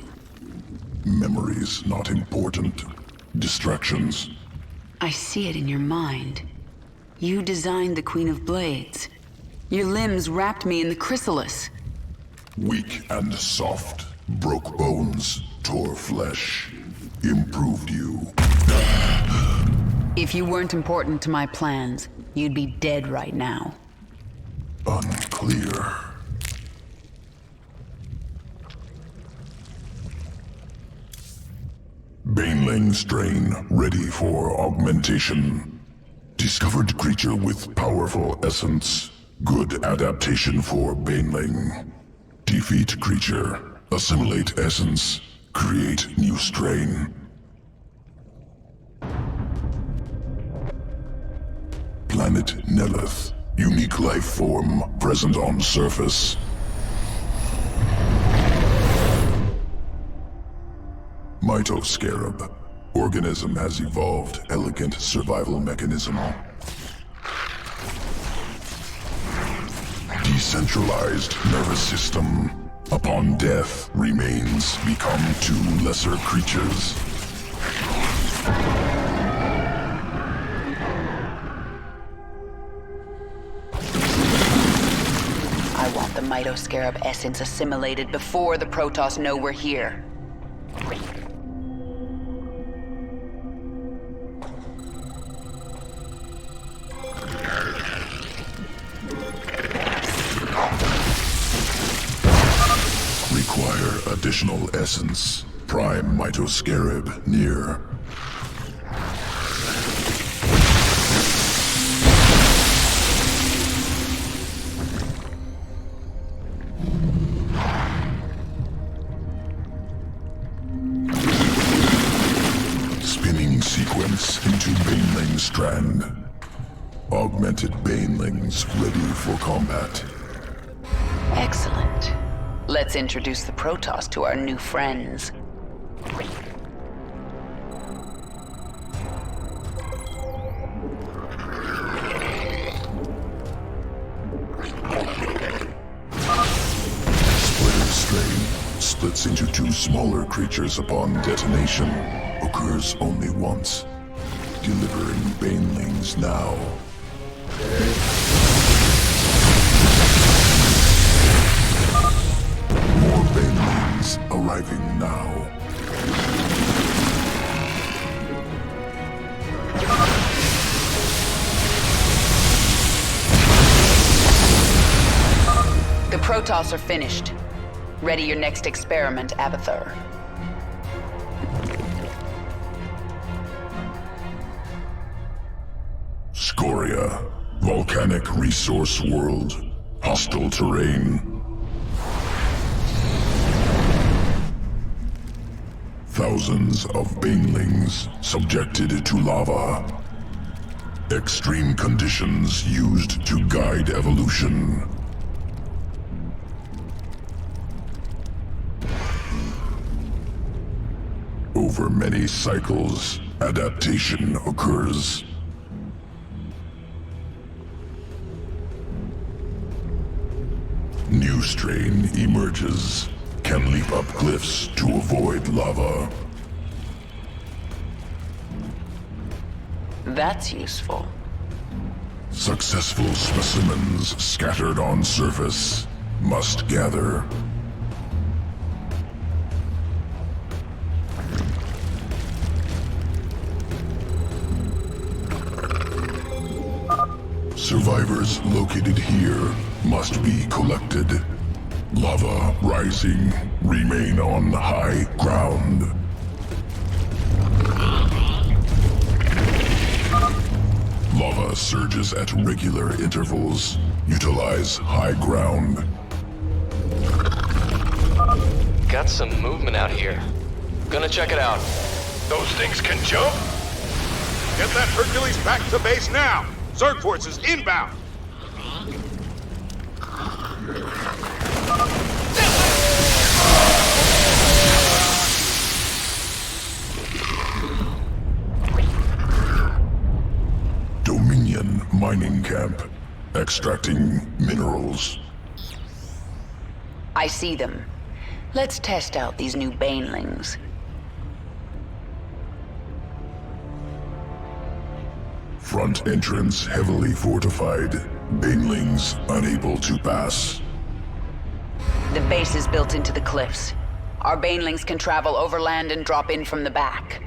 Memories not important. Distractions. I see it in your mind. You designed the Queen of Blades. Your limbs wrapped me in the chrysalis. Weak and soft. Broke bones. Tore flesh. Improved you. If you weren't important to my plans, you'd be dead right now. Unclear. Baneling strain ready for augmentation. Discovered creature with powerful essence. Good adaptation for Baneling. Defeat creature. Assimilate essence. Create new strain. Planet Nelith. Unique life form present on surface. Mitoscarab. Organism has evolved elegant survival mechanism. Decentralized nervous system. Upon death, remains become two lesser creatures. I want the Mitoscarab essence assimilated before the Protoss know we're here. Require additional essence. Prime Mitoscarab near. Spinning sequence into Baneling strand. Augmented Banelings ready for combat. Excellent. Let's introduce the Protoss to our new friends. Splitter strain splits into two smaller creatures upon detonation. Occurs only once. Delivering Banelings now. More Banelings arriving now. The Protoss are finished. Ready your next experiment, Abathur. Scoria. Volcanic resource world. Hostile terrain. Thousands of Banelings subjected to lava. Extreme conditions used to guide evolution. Over many cycles, adaptation occurs. New strain emerges. Can leap up cliffs to avoid lava. That's useful. Successful specimens scattered on surface must gather. Survivors located here must be collected. Lava rising, remain on high ground. Lava surges at regular intervals. Utilize high ground. Got some movement out here. Gonna check it out. Those things can jump? Get that Hercules back to base now! Zerg forces inbound! Dominion mining camp. Extracting minerals. I see them. Let's test out these new banelings. Front entrance heavily fortified. Banelings unable to pass. The base is built into the cliffs. Our banelings can travel overland and drop in from the back.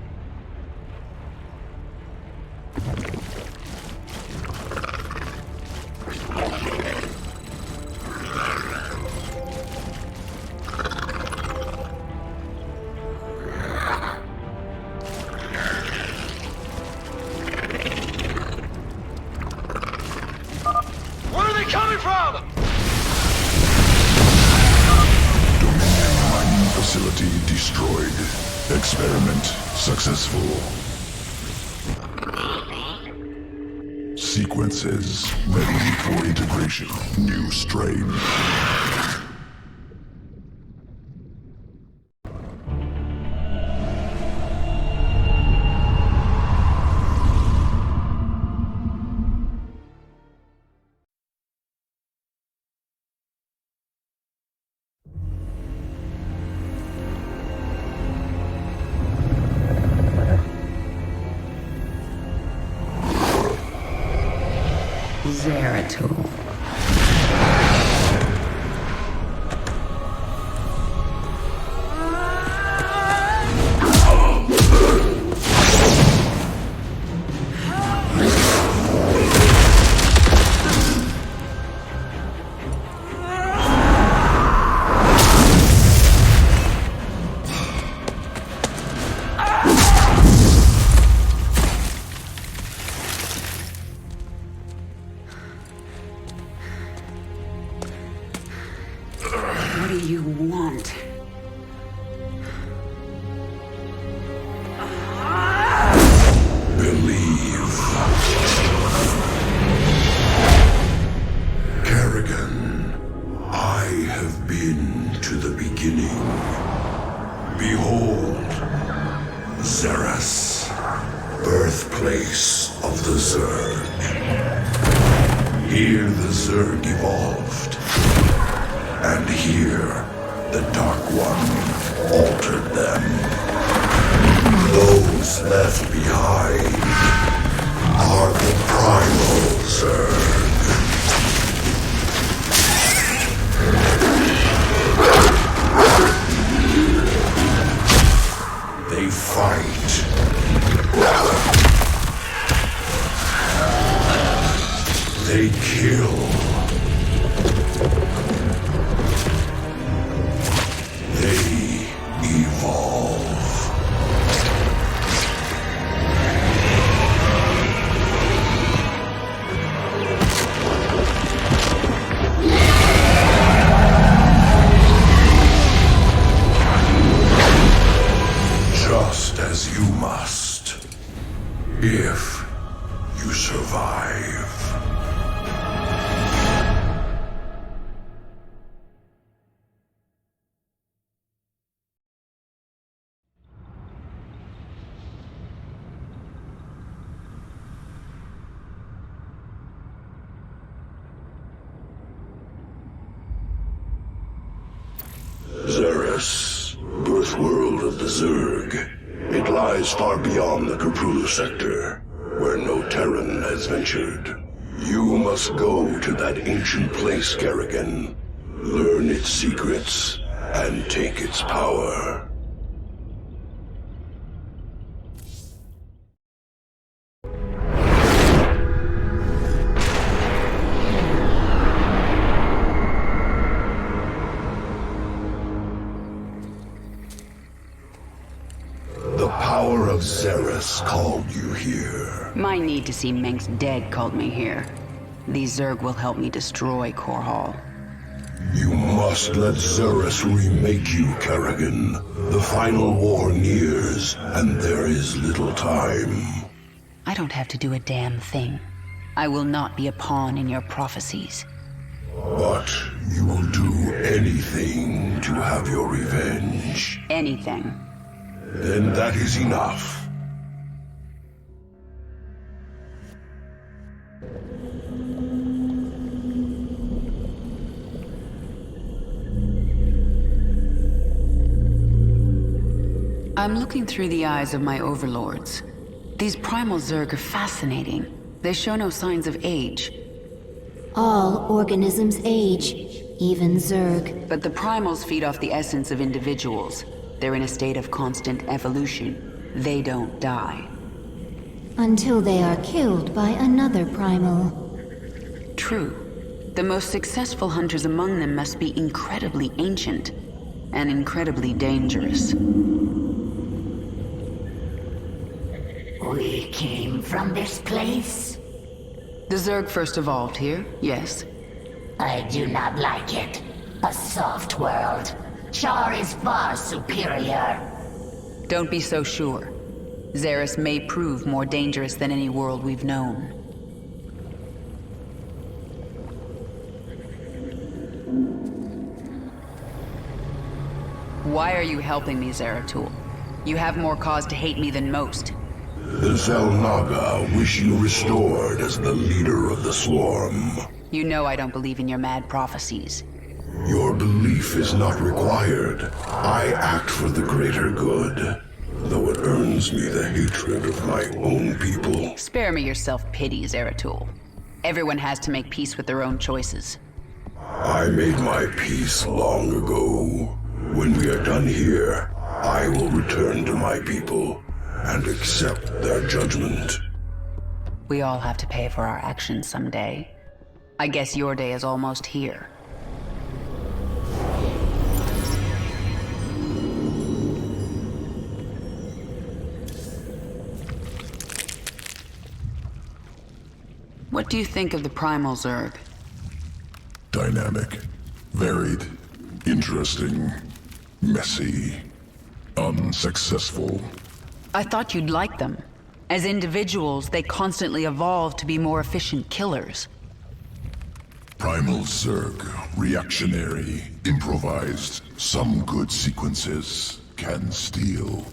Where are they coming from? Dominion mining facility destroyed. Experiment successful. Sequences ready for integration. New strain. Zeratul. What do you want? Believe. Kerrigan, I have been to the beginning. Behold, Xeris, birthplace of the Zerg. Here the Zerg evolved. And here, the Dark One altered them. Those left behind are the Primal Zerg. They fight. They kill. They evolve. Just as you must, if you survive. Xeris, birth world of the Zerg. It lies far beyond the Kapru sector, where no Terran has ventured. You must go to that ancient place, Kerrigan. Learn its secrets, and take its power. The power of Xeris called you here. My need to see Mengsk dead called me here. These Zerg will help me destroy Core Hall. You must let Xeris remake you, Kerrigan. The final war nears, and there is little time. I don't have to do a damn thing. I will not be a pawn in your prophecies. But you will do anything to have your revenge. Anything. Then that is enough. I'm looking through the eyes of my overlords. These primal Zerg are fascinating. They show no signs of age. All organisms age, even Zerg. But the primals feed off the essence of individuals. They're in a state of constant evolution. They don't die. Until they are killed by another primal. True. The most successful hunters among them must be incredibly ancient and incredibly dangerous. We came from this place? The Zerg first evolved here, yes. I do not like it. A soft world. Char is far superior. Don't be so sure. Xeris may prove more dangerous than any world we've known. Why are you helping me, Zeratul? You have more cause to hate me than most. The Zelnaga wish you restored as the leader of the swarm. You know I don't believe in your mad prophecies. Your belief is not required. I act for the greater good, though it earns me the hatred of my own people. Spare me your self-pity, Zeratul. Everyone has to make peace with their own choices. I made my peace long ago. When we are done here, I will return to my people and accept their judgment. We all have to pay for our actions someday. I guess your day is almost here. What do you think of the primal Zerg? Dynamic, varied, interesting, messy, unsuccessful. I thought you'd like them. As individuals, they constantly evolve to be more efficient killers. Primal Zerg, reactionary, improvised, some good sequences can steal.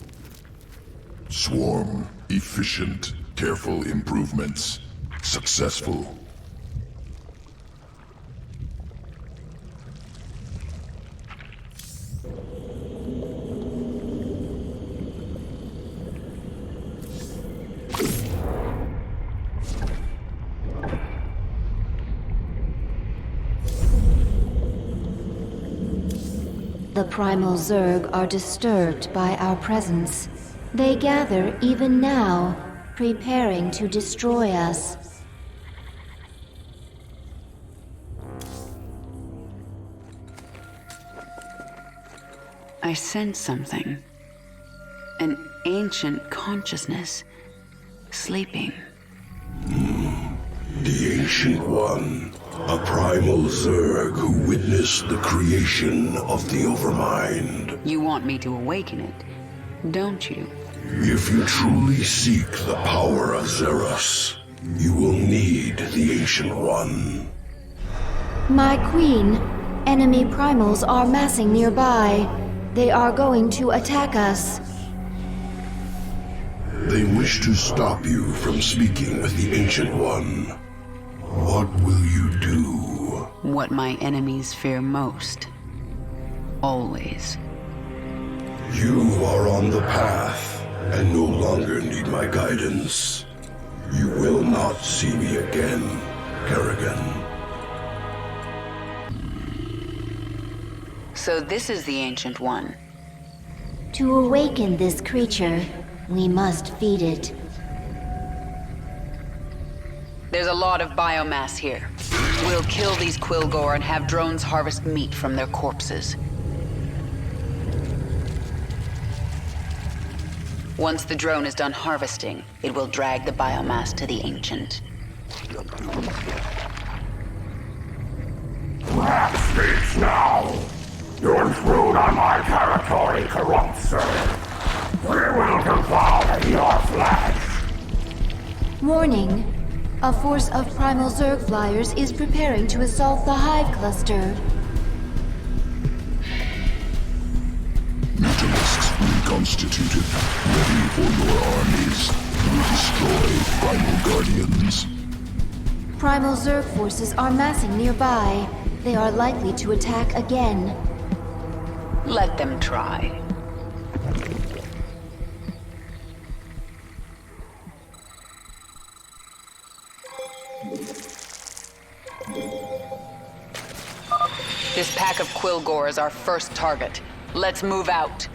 Swarm, efficient, careful improvements, successful. The primal Zerg are disturbed by our presence. They gather even now, preparing to destroy us. I sense something. An ancient consciousness. Sleeping. The Ancient One. A primal Zerg who witnessed the creation of the Overmind. You want me to awaken it, don't you? If you truly seek the power of Xeris, you will need the Ancient One. My queen, enemy primals are massing nearby. They are going to attack us. They wish to stop you from speaking with the Ancient One. What will you do? What my enemies fear most. Always. You are on the path, and no longer need my guidance. You will not see me again, Kerrigan. So this is the Ancient One. To awaken this creature, we must feed it. There's a lot of biomass here. We'll kill these Quilgore and have drones harvest meat from their corpses. Once the drone is done harvesting, it will drag the biomass to the Ancient. Rat speaks now! You intrude on my territory, corrupt sir! We will devour your flesh! Warning. A force of primal Zerg flyers is preparing to assault the Hive cluster. Mutalisks reconstituted, ready for your armies. You destroy primal guardians. Primal Zerg forces are massing nearby. They are likely to attack again. Let them try. This pack of Quillgore is our first target. Let's move out.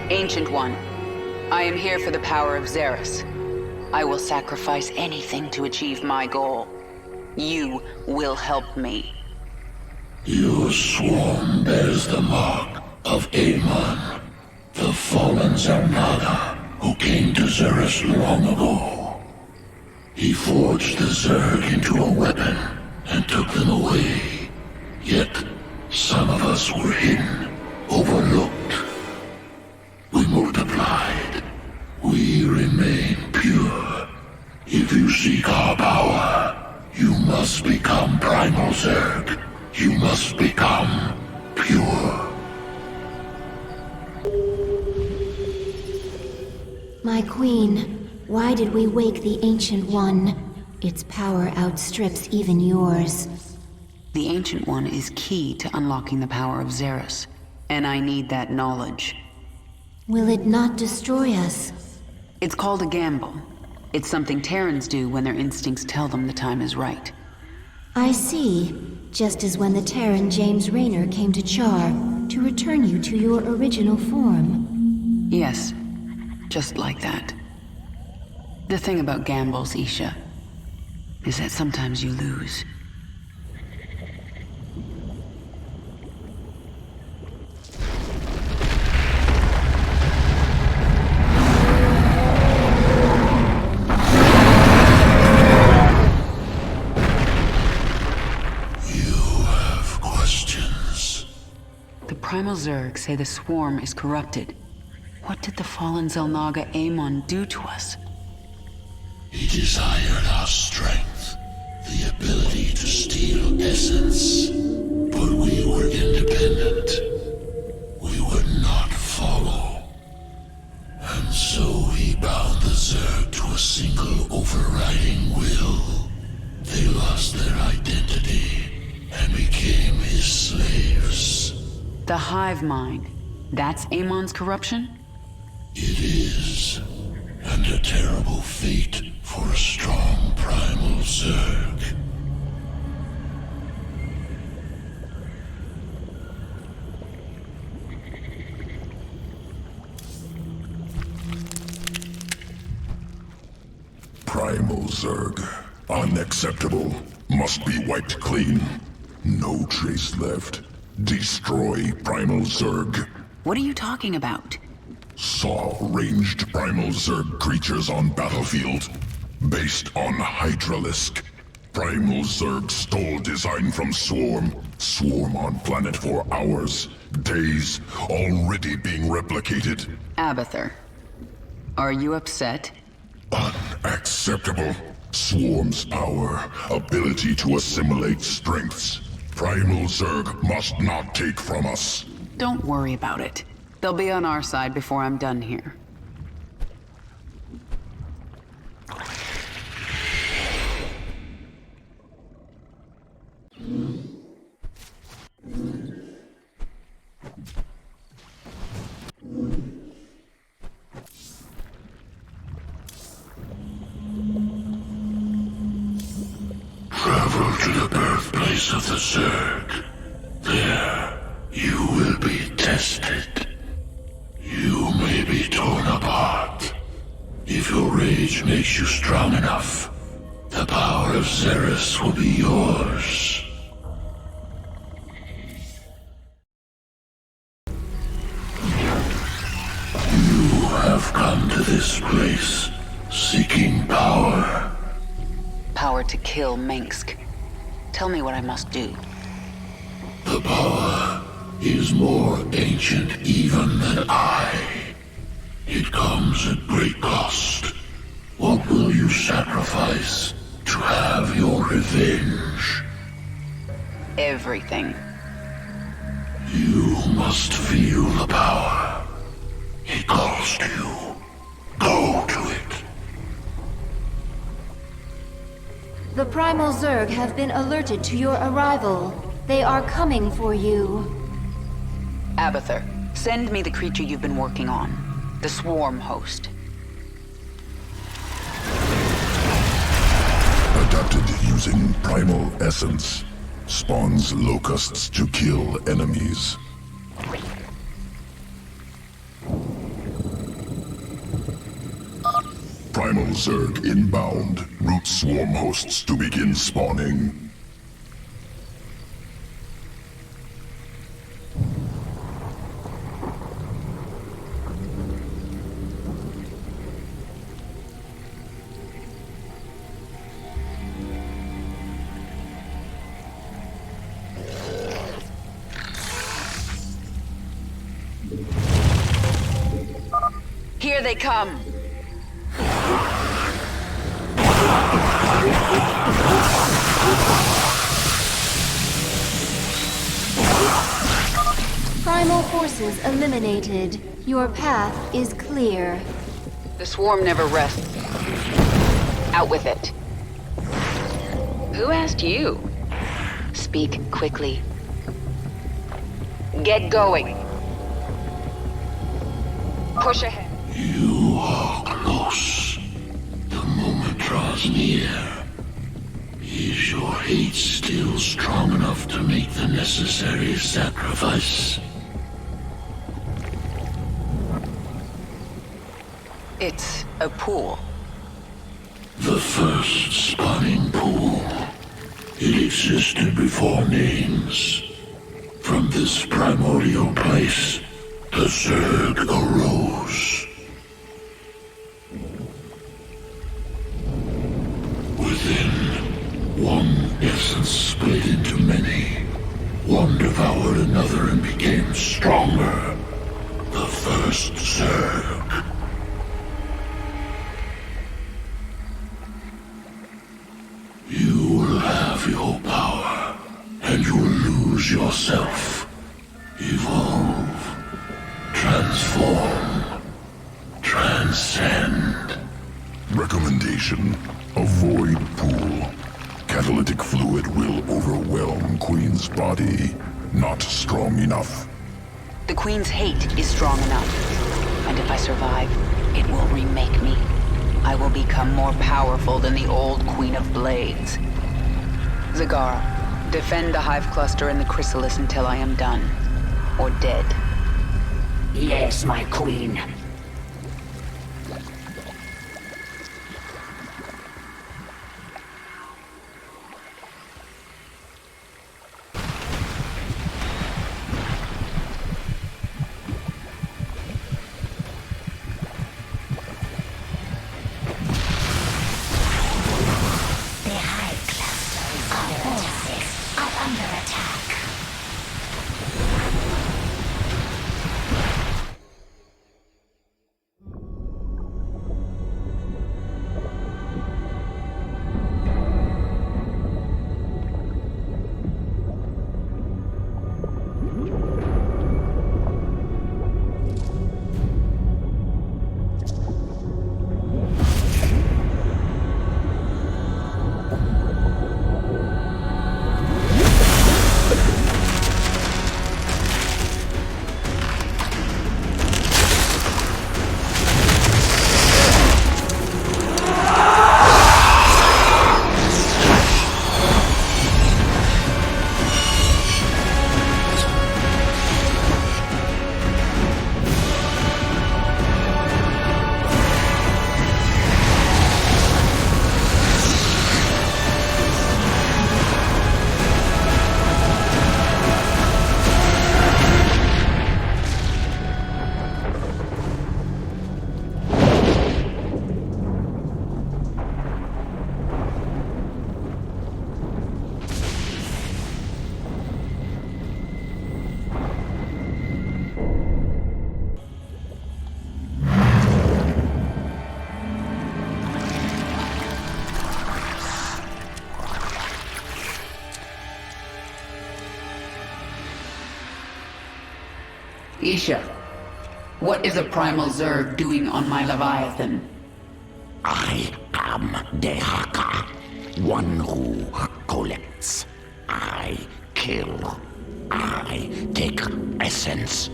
Ancient One, I am here for the power of Xeris. I will sacrifice anything to achieve my goal. You will help me. Your swarm bears the mark of Amon, the fallen Zarnaga, who came to Xeris long ago. He forged the Zerg into a weapon and took them away. Yet, some of us were hidden, overlooked. We multiplied. We remain pure. If you seek our power, you must become Primal Zerg. You must become pure. My queen, why did we wake the Ancient One? Its power outstrips even yours. The Ancient One is key to unlocking the power of Xeris, and I need that knowledge. Will it not destroy us? It's called a gamble. It's something Terrans do when their instincts tell them the time is right. I see. Just as when the Terran James Raynor came to Char to return you to your original form. Yes, just like that. The thing about gambles, Isha, is that sometimes you lose. Primal Zerg say the swarm is corrupted. What did the fallen Zelnaga Amon do to us? He desired our strength, the ability to steal essence. But we were independent. We would not follow. And so he bound the Zerg to a single overriding will. They lost their identity and became his slaves. The hive mind. That's Amon's corruption? It is. And a terrible fate for a strong primal Zerg. Primal Zerg. Unacceptable. Must be wiped clean. No trace left. Destroy Primal Zerg. What are you talking about? Saw ranged Primal Zerg creatures on battlefield. Based on Hydralisk. Primal Zerg stole design from Swarm. Swarm on planet for hours, days, already being replicated. Abathur, are you upset? Unacceptable. Swarm's power, ability to assimilate strengths. Primal Zerg must not take from us. Don't worry about it. They'll be on our side before I'm done here. Travel to the birthplace of the Zerg. There, you will be tested. You may be torn apart. If your rage makes you strong enough, the power of Xeris will be yours. You have come to this place, seeking power. Power to kill Mengsk. Tell me what I must do. The power is more ancient even than I. It It comes at great cost. What will you sacrifice to have your revenge? Everything. You must feel the power. It calls to you. Go to it. The Primal Zerg have been alerted to your arrival. They are coming for you. Abathur, send me the creature you've been working on. The swarm host. Adapted using primal essence. Spawns locusts to kill enemies. Primal Zerg inbound. Route swarm hosts to begin spawning. Here they come. Primal forces eliminated. Your path is clear. The swarm never rests. Out with it. Who asked you? Speak quickly. Get going. Push ahead. You are close. The moment draws near. Is your hate still strong enough to make the necessary sacrifice? It's a pool. The first spawning pool. It existed before names. From this primordial place, the Zerg arose. Within, one essence split into many. One devoured another and became stronger. The first Zerg. You will have your power, and you will lose yourself. Evolve. Transform. Transcend. Recommendation: avoid pool. Catalytic fluid will overwhelm Queen's body. Not strong enough. The Queen's hate is strong enough. And if I survive, it will remake me. I will become more powerful than the old Queen of Blades. Zagara, defend the Hive Cluster and the Chrysalis until I am done. Or dead. Yes, my queen. Isha, what is a primal Zerg doing on my Leviathan? I am Dehaka, one who collects. I kill. I take essence.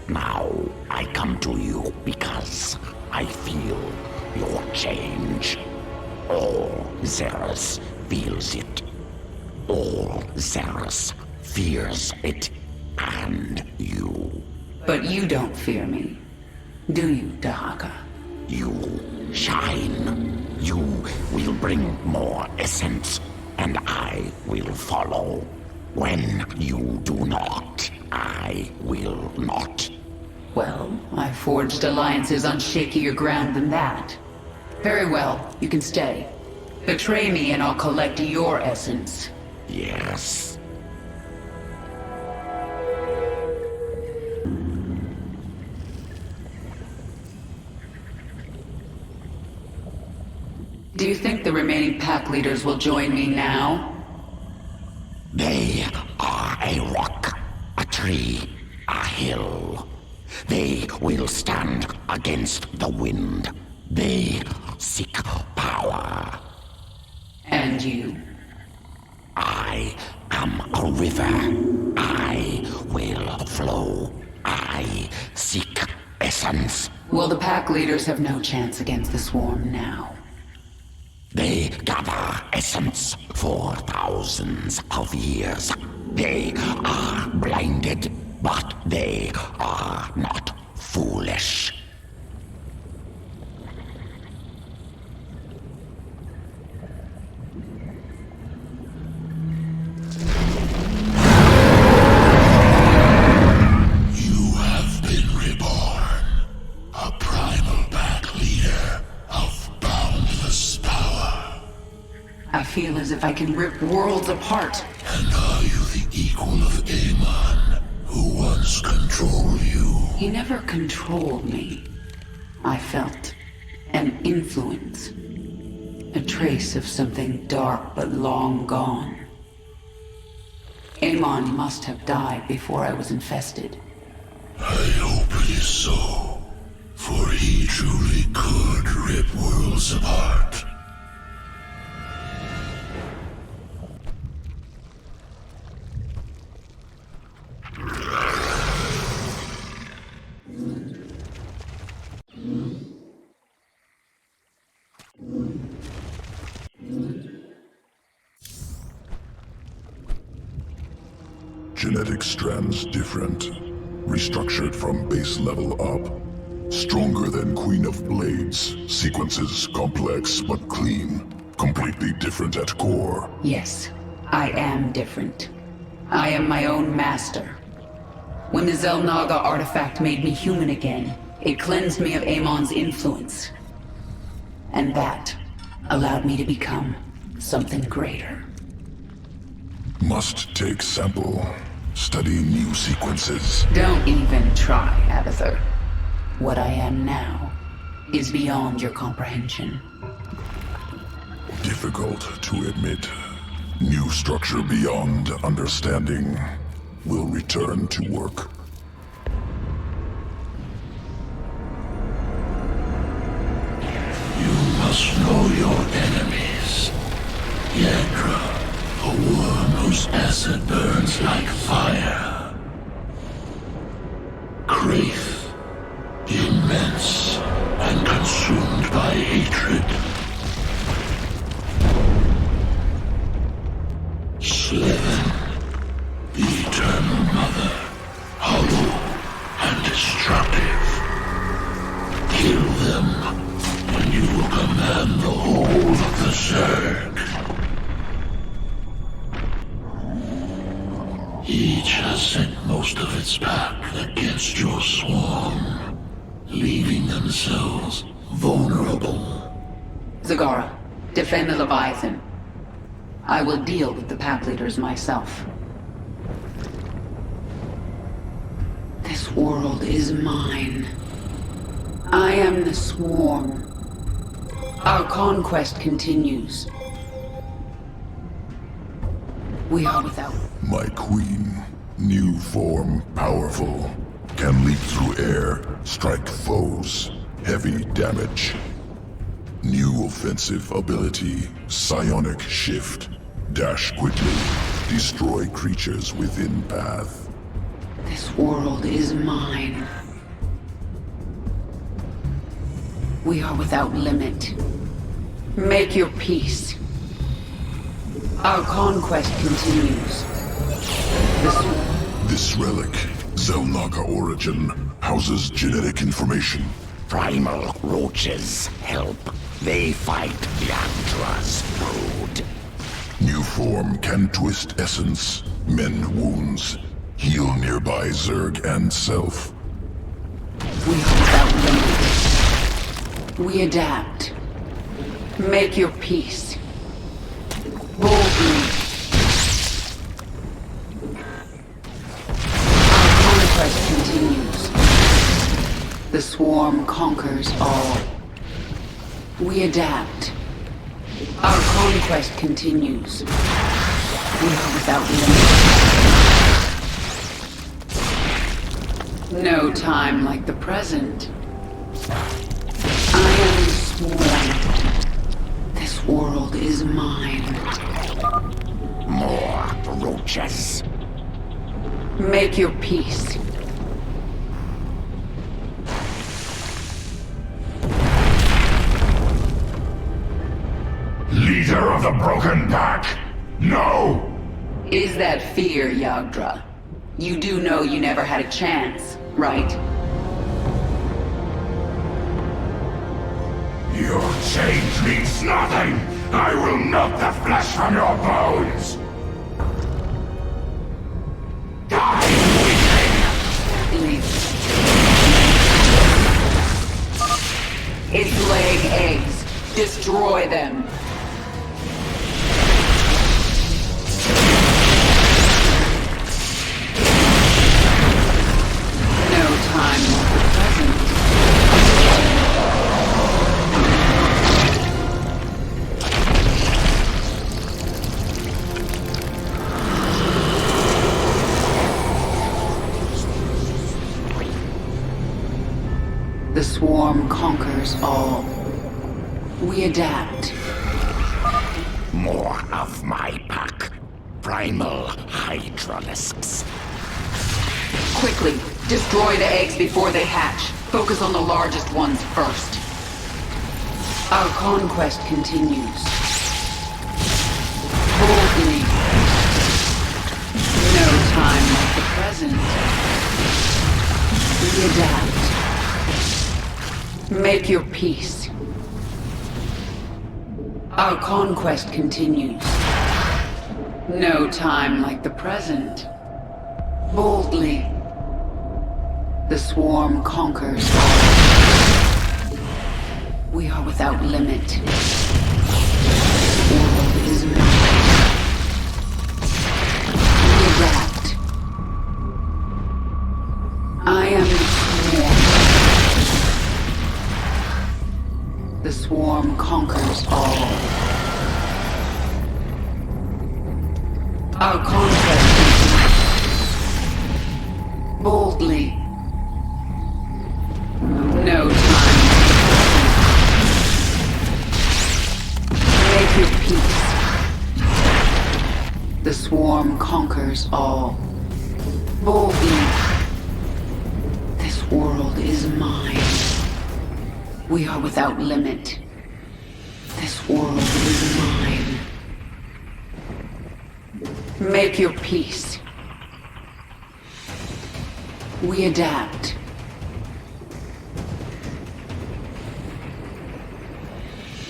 Now I come to you because I feel your change. All Xeris feels it. All Xeris fears it. And you. But you don't fear me, do you, Dahaka? You shine. You will bring more essence, and I will follow. When you do not, I will not. Well, I've forged alliances on shakier ground than that. Very well, you can stay. Betray me and I'll collect your essence. Yes. Do you think the remaining pack leaders will join me now? They are a rock, a tree, a hill. They will stand against the wind. They seek power. And you? I am a river. I will flow. I seek essence. Well, the pack leaders have no chance against the swarm now. They gather essence for thousands of years. They are blinded, but they are not foolish. You have been reborn, a primal pack leader of boundless power. I feel as if I can rip worlds apart. And are you the equal of Amon, who once controlled you? He never controlled me. I felt an influence. A trace of something dark but long gone. Amon must have died before I was infested. I hope it is so, for he truly could rip worlds apart. Genetic strands different. Restructured from base level up. Stronger than Queen of Blades. Sequences complex but clean. Completely different at core. Yes, I am different. I am my own master. When the Zelnaga artifact made me human again, it cleansed me of Amon's influence. And that allowed me to become something greater. Must take sample. Study new sequences. Don't even try, Abathur. What I am now is beyond your comprehension. Difficult to admit. New structure beyond understanding. Will return to work. You must know your enemies. Yadra, a worm whose acid burns like fire. Kraith, immense and consumed by hatred. Slithen, the Eternal Mother, hollow and destructive. Kill them, and you will command the whole of the Zerg. Each has sent most of its pack against your swarm, leaving themselves vulnerable. Zagara, defend the Leviathan. I will deal with the pack leaders myself. This world is mine. I am the swarm. Our conquest continues. We are without. My queen. New form, powerful. can leap through air, strike foes. Heavy damage. New offensive ability, Psionic Shift. Dash quickly. Destroy creatures within path. This world is mine. We are without limit. Make your peace. Our conquest continues. This relic, Zelnaga origin, houses genetic information. Primal roaches help. They fight Yagdra's brood. New form can twist essence, mend wounds, heal nearby Zerg and self. We are without limit. We adapt. Make your peace. Boldly. Our conquest continues. The swarm conquers all. We adapt. Our conquest continues. We are without limit. No time like the present. I am sworn. This world is mine. More roaches. Make your peace. Leader of the Broken Pack? No! Is that fear, Yagdra? You do know you never had a chance, right? Your change means nothing! I will melt the flesh from your bones! Die, weakling! It's laying eggs. Destroy them. No time like the present. The swarm conquers all. We adapt. More of my pack. Primal hydralisks. Quickly, destroy the eggs before they hatch. Focus on the largest ones first. Our conquest continues. Boldly. No time like the present. We adapt. Make your peace. Our conquest continues. No time like the present. Boldly. The swarm conquers all. We are without limit. The world is mine. We adapt. I am the swarm. The swarm conquers all. Our conquest continues. Boldly. No time. Make your peace. The swarm conquers all. Boldly. This world is mine. We are without limit. This world is mine. Make your peace. We adapt.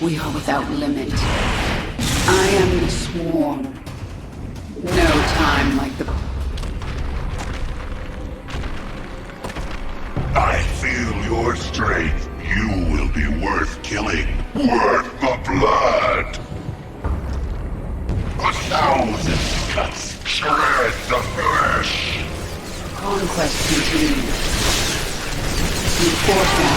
We are without limit. I am the swarm. No time like the... I feel your strength. You will be worth killing. Worth the blood. 1,000 cuts shred the flesh. Conquest continues. Reinforcement.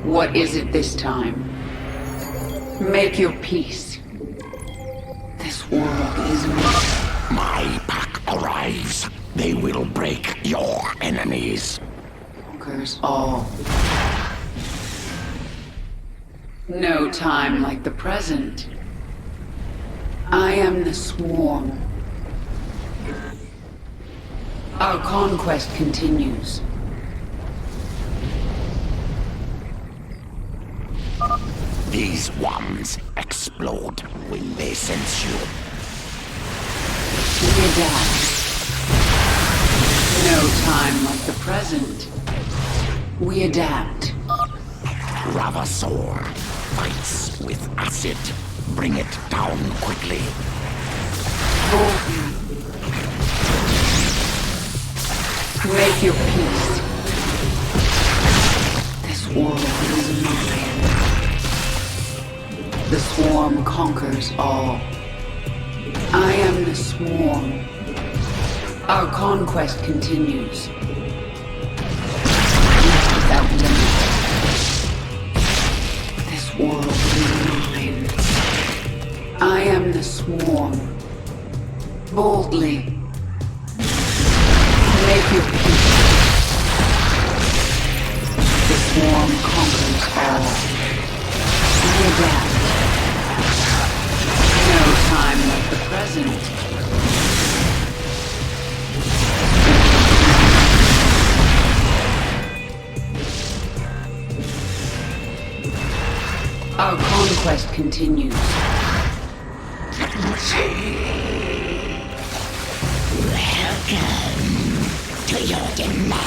What is it this time? Make your peace. This world is mine. My pack arrives. They will break your enemies. Conquers all. No time like the present. I am the swarm. Our conquest continues. These ones explode when they sense you. We adapt. No time like the present. We adapt. Ravasaur fights with acid. Bring it down quickly. Make your peace. This world is mine. The swarm conquers all. I am the swarm. Our conquest continues. Without limit. This world is mine. I am the swarm. Boldly. Make your peace. The swarm conquers all. I adapt. No time like the present. Our conquest continues. Welcome to your demise.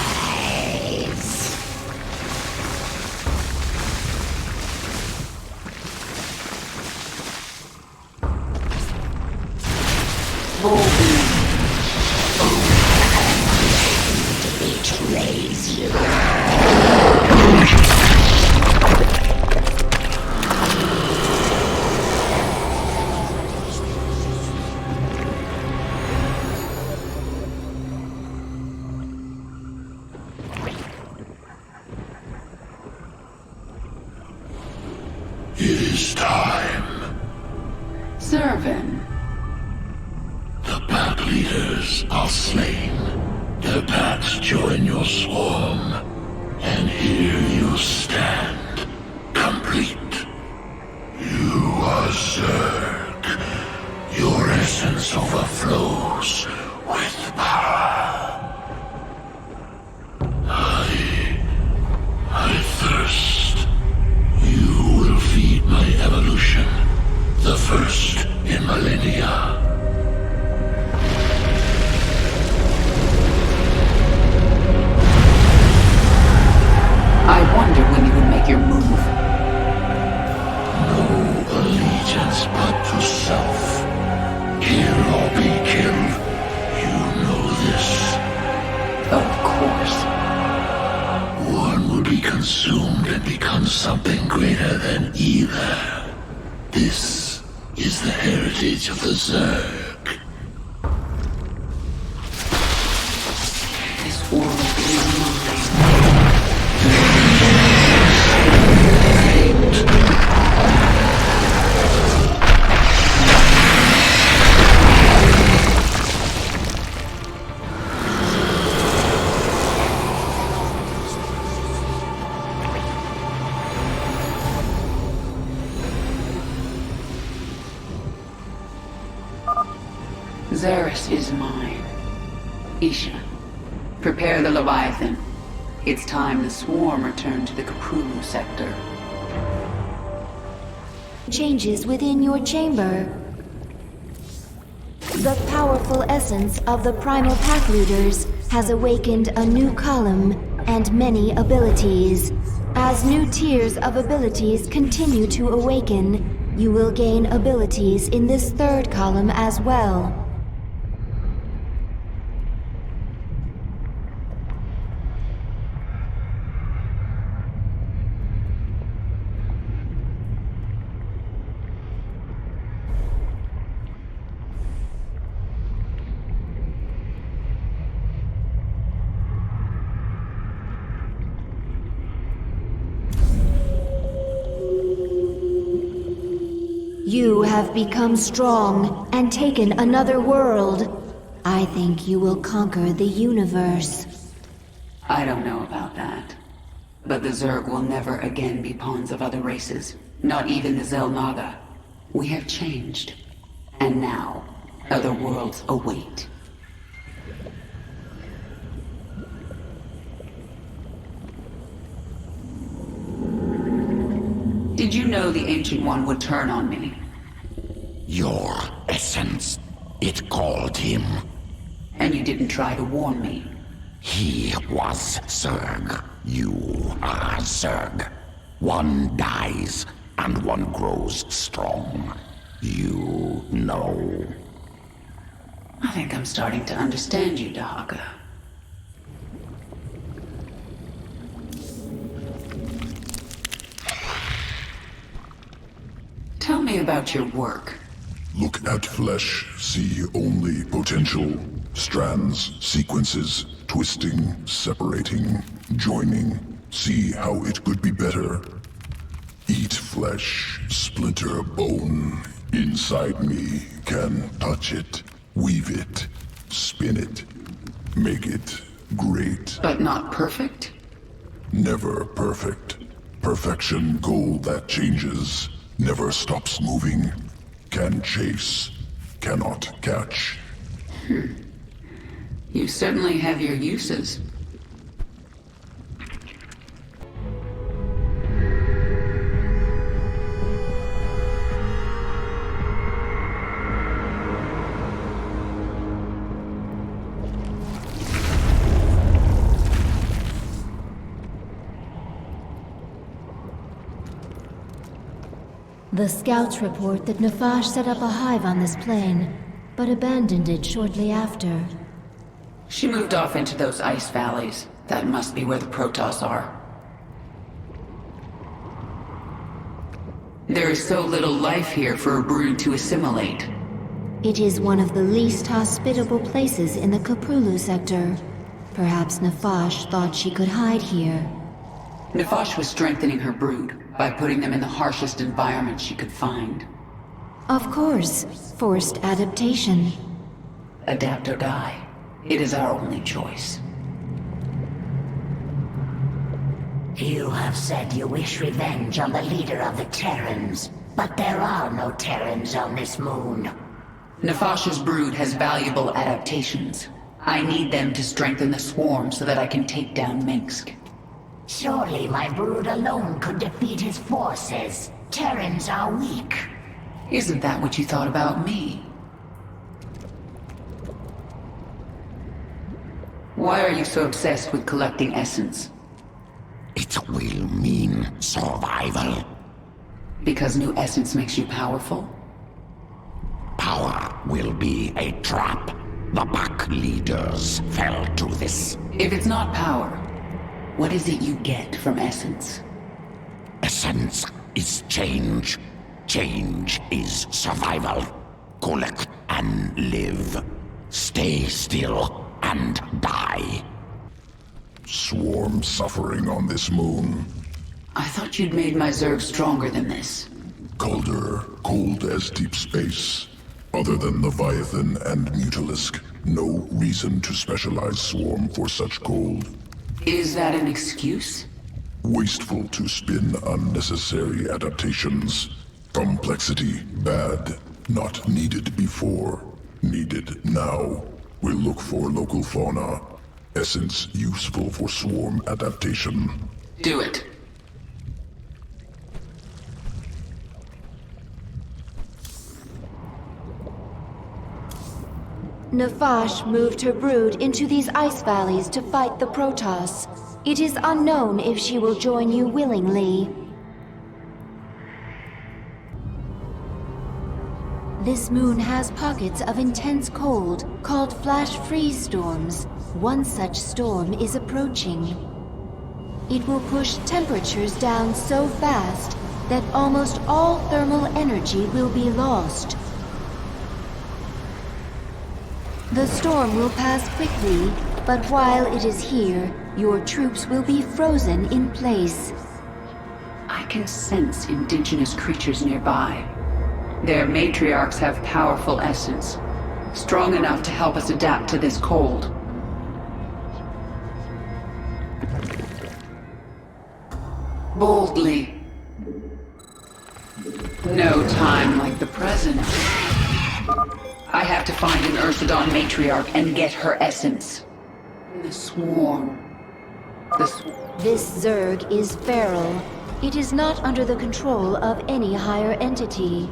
Betrays you. It is time. Servant. The pack leaders are slain. Their packs join your swarm. And here you stand, complete. You are Zerg. Your essence overflows with power. I thirst. You will feed my evolution, the first in millennia. I wondered when you would make your move. No allegiance but to self. Kill or be killed. You know this. Of course. One will be consumed and become something greater than either. This is the heritage of the Zerg. This world is mine. Xeris is mine. Isha, prepare the Leviathan. It's time the swarm return to the Kapru sector. Changes within your chamber. The powerful essence of the primal pack leaders has awakened a new column and many abilities. As new tiers of abilities continue to awaken, you will gain abilities in this third column as well. You have become strong and taken another world. I think you will conquer the universe. I don't know about that. But the Zerg will never again be pawns of other races. Not even the Xel'Naga. We have changed. And now, other worlds await. Did you know the Ancient One would turn on me? Your essence. It called him. And you didn't try to warn me. He was Zerg. You are Zerg. One dies, and one grows strong. You know. I think I'm starting to understand you, Dahaka. Tell me about your work. Look at flesh, see only potential. Strands, sequences, twisting, separating, joining. See how it could be better. Eat flesh, splinter bone. Inside me can touch it, weave it, spin it, make it great. But not perfect? Never perfect. Perfection goal that changes, never stops moving. Can chase, cannot catch. You certainly have your uses. The scouts report that Nafash set up a hive on this plane, but abandoned it shortly after. She moved off into those ice valleys. That must be where the Protoss are. There is so little life here for a brood to assimilate. It is one of the least hospitable places in the Kaprulu sector. Perhaps Nafash thought she could hide here. Nafash was strengthening her brood by putting them in the harshest environment she could find. Of course. Forced adaptation. Adapt or die. It is our only choice. You have said you wish revenge on the leader of the Terrans, but there are no Terrans on this moon. Nafash's brood has valuable adaptations. I need them to strengthen the swarm so that I can take down Minsk. Surely my brood alone could defeat his forces. Terrans are weak. Isn't that what you thought about me? Why are you so obsessed with collecting essence? It will mean survival. Because new essence makes you powerful? Power will be a trap. The pack leaders fell to this. If it's not power, what is it you get from essence? Essence is change. Change is survival. Collect and live. Stay still and die. Swarm suffering on this moon. I thought you'd made my Zerg stronger than this. Colder, cold as deep space. Other than Leviathan and Mutalisk, no reason to specialize Swarm for such cold. Is that an excuse? Wasteful to spin unnecessary adaptations. Complexity, bad. Not needed before. Needed now. We'll look for local fauna. Essence useful for swarm adaptation. Do it. Nafash moved her brood into these ice valleys to fight the Protoss. It is unknown if she will join you willingly. This moon has pockets of intense cold, called flash freeze storms. One such storm is approaching. It will push temperatures down so fast that almost all thermal energy will be lost. The storm will pass quickly, but while it is here, your troops will be frozen in place. I can sense indigenous creatures nearby. Their matriarchs have powerful essence, strong enough to help us adapt to this cold. Boldly. No time like the present. I have to find an Ursidon matriarch and get her essence. The swarm. This Zerg is feral. It is not under the control of any higher entity.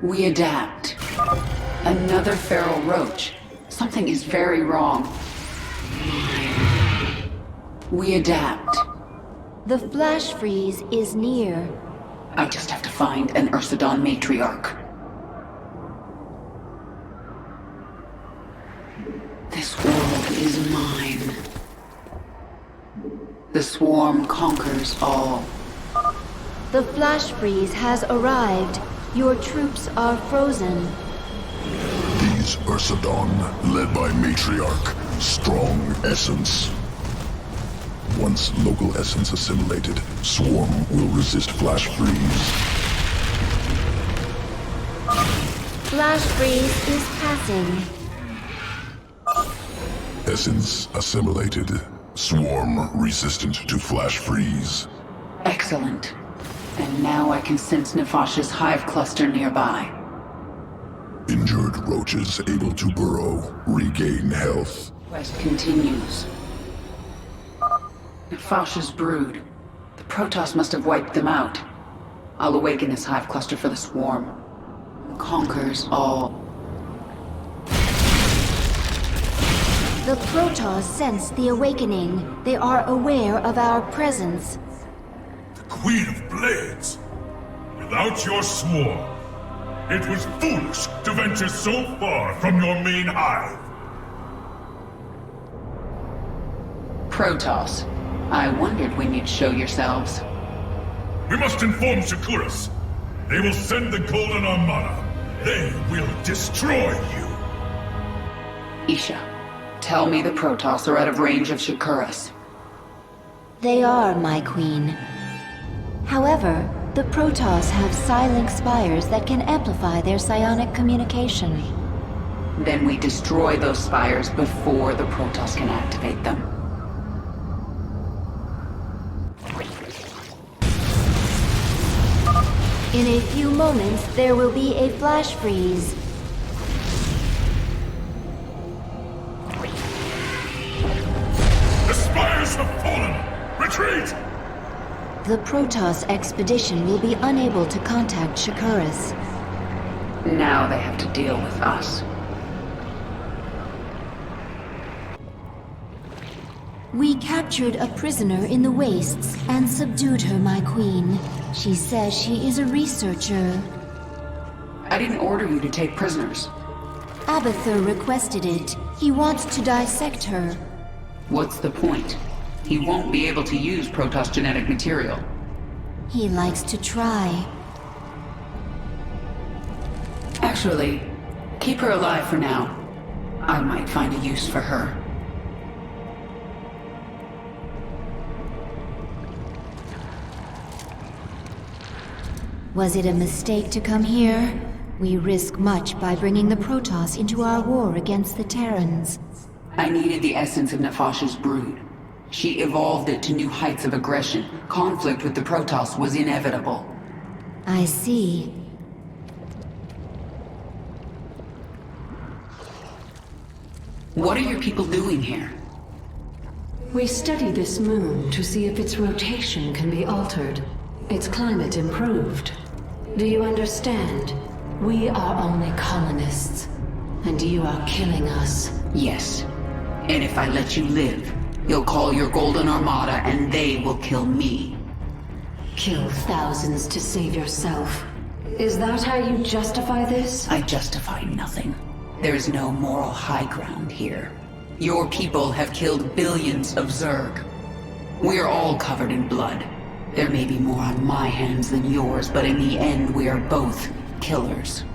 We adapt. Another feral roach. Something is very wrong. We adapt. The flash freeze is near. I just have to find an Ursidon matriarch. This world is mine. The swarm conquers all. The flash freeze has arrived. Your troops are frozen. These Ursidon, led by Matriarch, strong essence. Once local essence assimilated, Swarm will resist flash freeze. Flash freeze is passing. Essence assimilated. Swarm resistant to flash freeze. Excellent. And now I can sense Nefash's hive cluster nearby. Injured roaches able to burrow, regain health. Quest continues. Nefash's brood. The Protoss must have wiped them out. I'll awaken this hive cluster for the swarm. Conquers all. The Protoss sense the awakening. They are aware of our presence. Queen of Blades! Without your swarm, it was foolish to venture so far from your main hive. Protoss, I wondered when you'd show yourselves. We must inform Shakuras. They will send the Golden Armada. They will destroy you. Isha, tell me the Protoss are out of range of Shakuras. They are, my queen. However, the Protoss have psi-link spires that can amplify their psionic communication. Then we destroy those spires before the Protoss can activate them. In a few moments, there will be a flash freeze. The spires have fallen! Retreat! The Protoss expedition will be unable to contact Shakuras. Now they have to deal with us. We captured a prisoner in the wastes and subdued her, my queen. She says she is a researcher. I didn't order you to take prisoners. Abathur requested it. He wants to dissect her. What's the point? He won't be able to use Protoss genetic material. He likes to try. Actually, keep her alive for now. I might find a use for her. Was it a mistake to come here? We risk much by bringing the Protoss into our war against the Terrans. I needed the essence of Nefash's brood. She evolved it to new heights of aggression. Conflict with the Protoss was inevitable. I see. What are your people doing here? We study this moon to see if its rotation can be altered, its climate improved. Do you understand? We are only colonists, and you are killing us. Yes. And if I let you live, you'll call your Golden Armada and they will kill me. Kill thousands to save yourself. Is that how you justify this? I justify nothing. There is no moral high ground here. Your people have killed billions of Zerg. We are all covered in blood. There may be more on my hands than yours, but in the end we are both killers.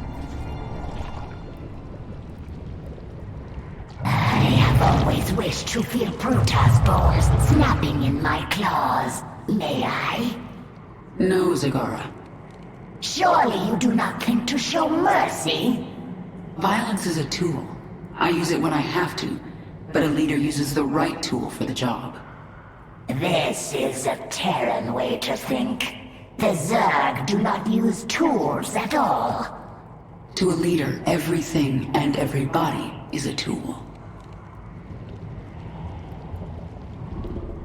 I have always wished to feel Protoss boars snapping in my claws. May I? No, Zagara. Surely you do not think to show mercy? Violence is a tool. I use it when I have to, but a leader uses the right tool for the job. This is a Terran way to think. The Zerg do not use tools at all. To a leader, everything and everybody is a tool.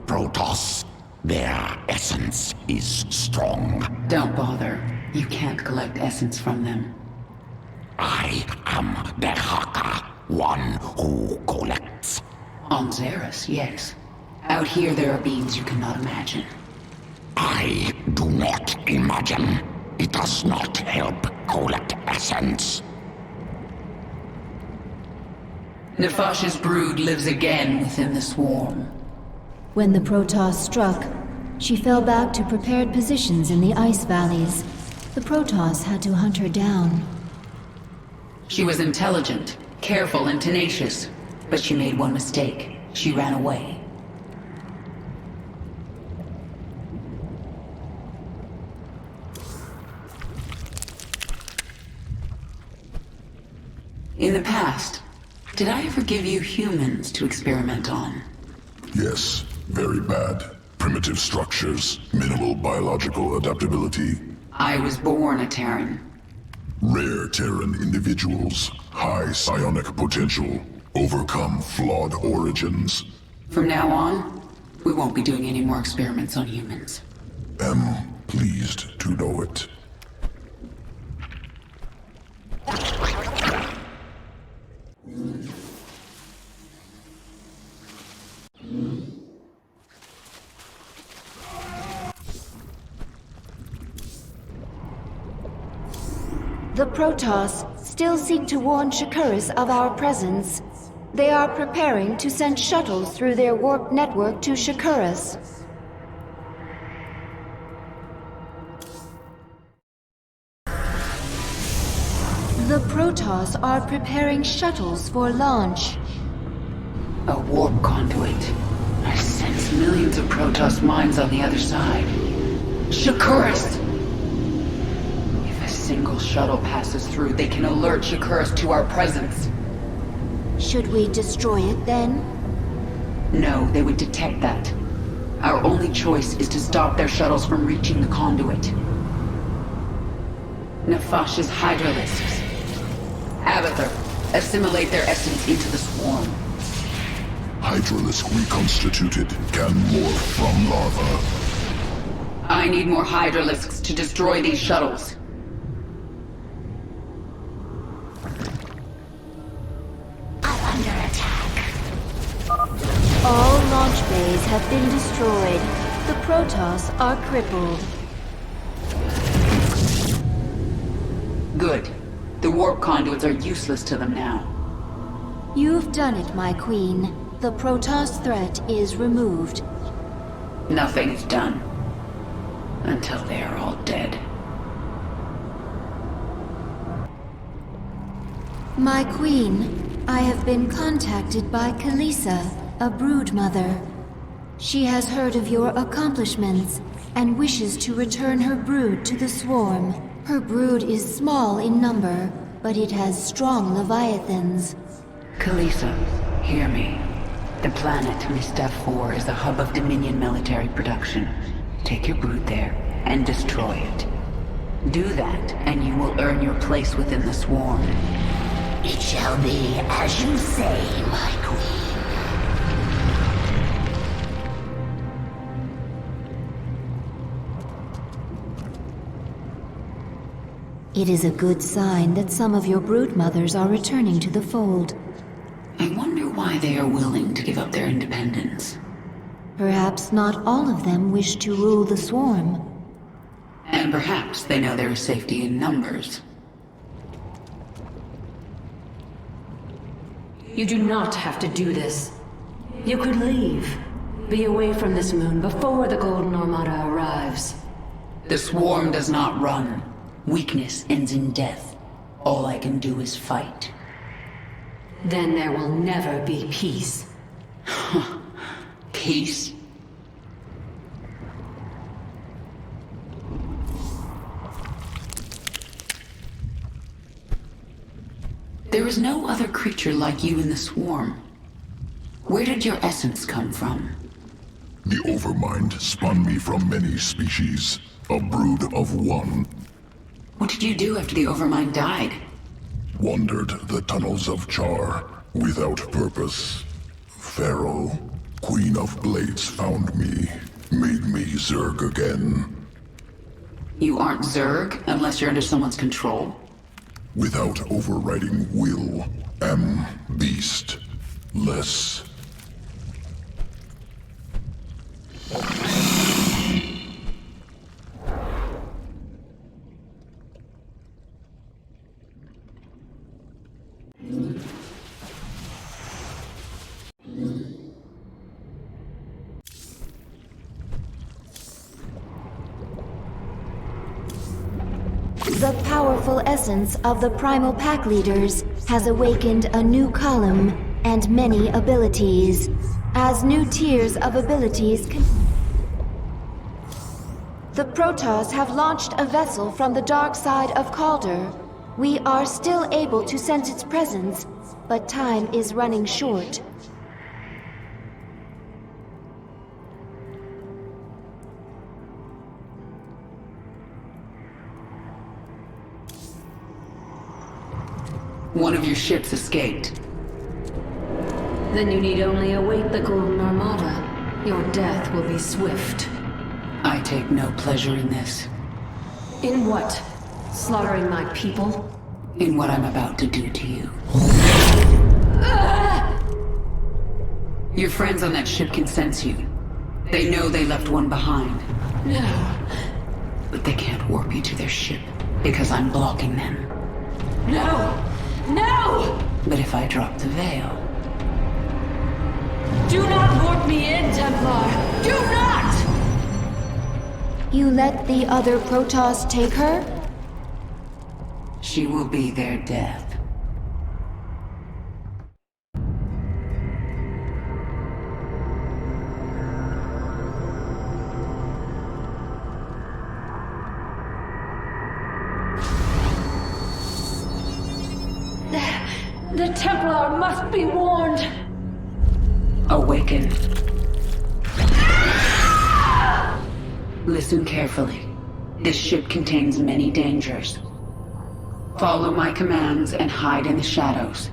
Protoss, their essence is strong. Don't bother. You can't collect essence from them. I am the Haka, one who collects. On Xeris, yes. Out here there are beings you cannot imagine. I do not imagine. It does not help collect essence. Nefash's brood lives again within the swarm. When the Protoss struck, she fell back to prepared positions in the ice valleys. The Protoss had to hunt her down. She was intelligent, careful, and tenacious, but she made one mistake. She ran away. In the past, did I ever give you humans to experiment on? Yes, very bad. Primitive structures, minimal biological adaptability. I was born a Terran. Rare Terran individuals, high psionic potential, overcome flawed origins. From now on, we won't be doing any more experiments on humans. Am pleased to know it. The Protoss still seek to warn Shakuras of our presence. They are preparing to send shuttles through their warp network to Shakuras. The Protoss are preparing shuttles for launch. A warp conduit. I sense millions of Protoss minds on the other side. Shakuras! If a single shuttle passes through, they can alert Shakuras to our presence. Should we destroy it then? No, they would detect that. Our only choice is to stop their shuttles from reaching the conduit. Nefash's Hydralisks. Abathur, assimilate their essence into the swarm. Hydralisk reconstituted can morph from larva. I need more Hydralisks to destroy these shuttles. All launch bays have been destroyed. The Protoss are crippled. Good. The warp conduits are useless to them now. You've done it, my queen. The Protoss threat is removed. Nothing is done. Until they are all dead. My queen, I have been contacted by Kalisa, a brood mother. She has heard of your accomplishments and wishes to return her brood to the swarm. Her brood is small in number, but it has strong leviathans. Kalisa, hear me. The planet Mistav 4 is a hub of Dominion military production. Take your brood there and destroy it. Do that, and you will earn your place within the swarm. It shall be as you say, my queen. It is a good sign that some of your brood mothers are returning to the fold. I wonder why they are willing to give up their independence. Perhaps not all of them wish to rule the swarm. And perhaps they know there is safety in numbers. You do not have to do this. You could leave. Be away from this moon before the Golden Armada arrives. The swarm does not run. Weakness ends in death. All I can do is fight. Then there will never be peace. Peace? There is no other creature like you in the swarm. Where did your essence come from? The Overmind spun me from many species, a brood of one. What did you do after the Overmind died? Wandered the tunnels of Char, without purpose. Pharaoh, Queen of Blades, found me, made me Zerg again. You aren't Zerg unless you're under someone's control. Without overriding will, am beast. Less. The powerful essence of the primal pack leaders has awakened a new column and many abilities. As new tiers of abilities the Protoss have launched a vessel from the dark side of Calder. We are still able to sense its presence, but time is running short. One of your ships escaped. Then you need only await the Golden Armada. Your death will be swift. I take no pleasure in this. In what? Slaughtering my people? In what I'm about to do to you. Your friends on that ship can sense you. They know they left one behind. No. But they can't warp you to their ship, because I'm blocking them. No! No! But if I drop the veil... Do not warp me in, Templar! Do not! You let the other Protoss take her? She will be their death. The Templar must be warned! Awaken. Listen carefully. This ship contains many dangers. Follow my commands and hide in the shadows.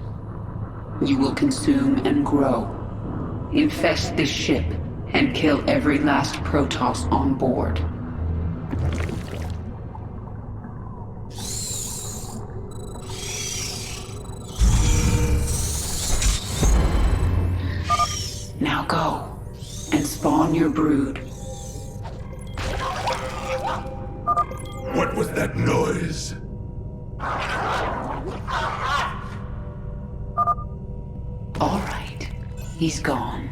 You will consume and grow. Infest this ship and kill every last Protoss on board. Now go, and spawn your brood. What was that noise? All right, he's gone.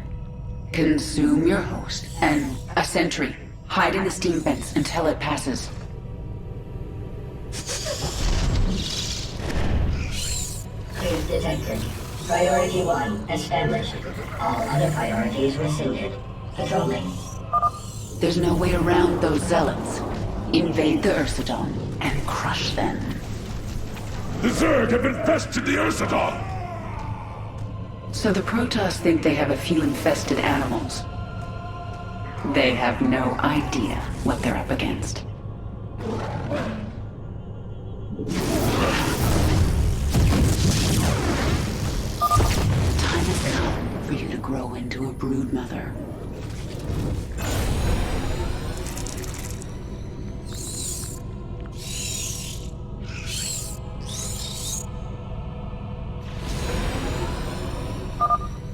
Consume your host, and a sentry. Hide in the steam vents until it passes. Clues detected. Priority 1 established. All other priorities rescinded. Patrolling. There's no way around those zealots. Invade the Ursidon and crush them. The Zerg have infested the Ursidon! So the Protoss think they have a few infested animals. They have no idea what they're up against. Time has come for you to grow into a broodmother.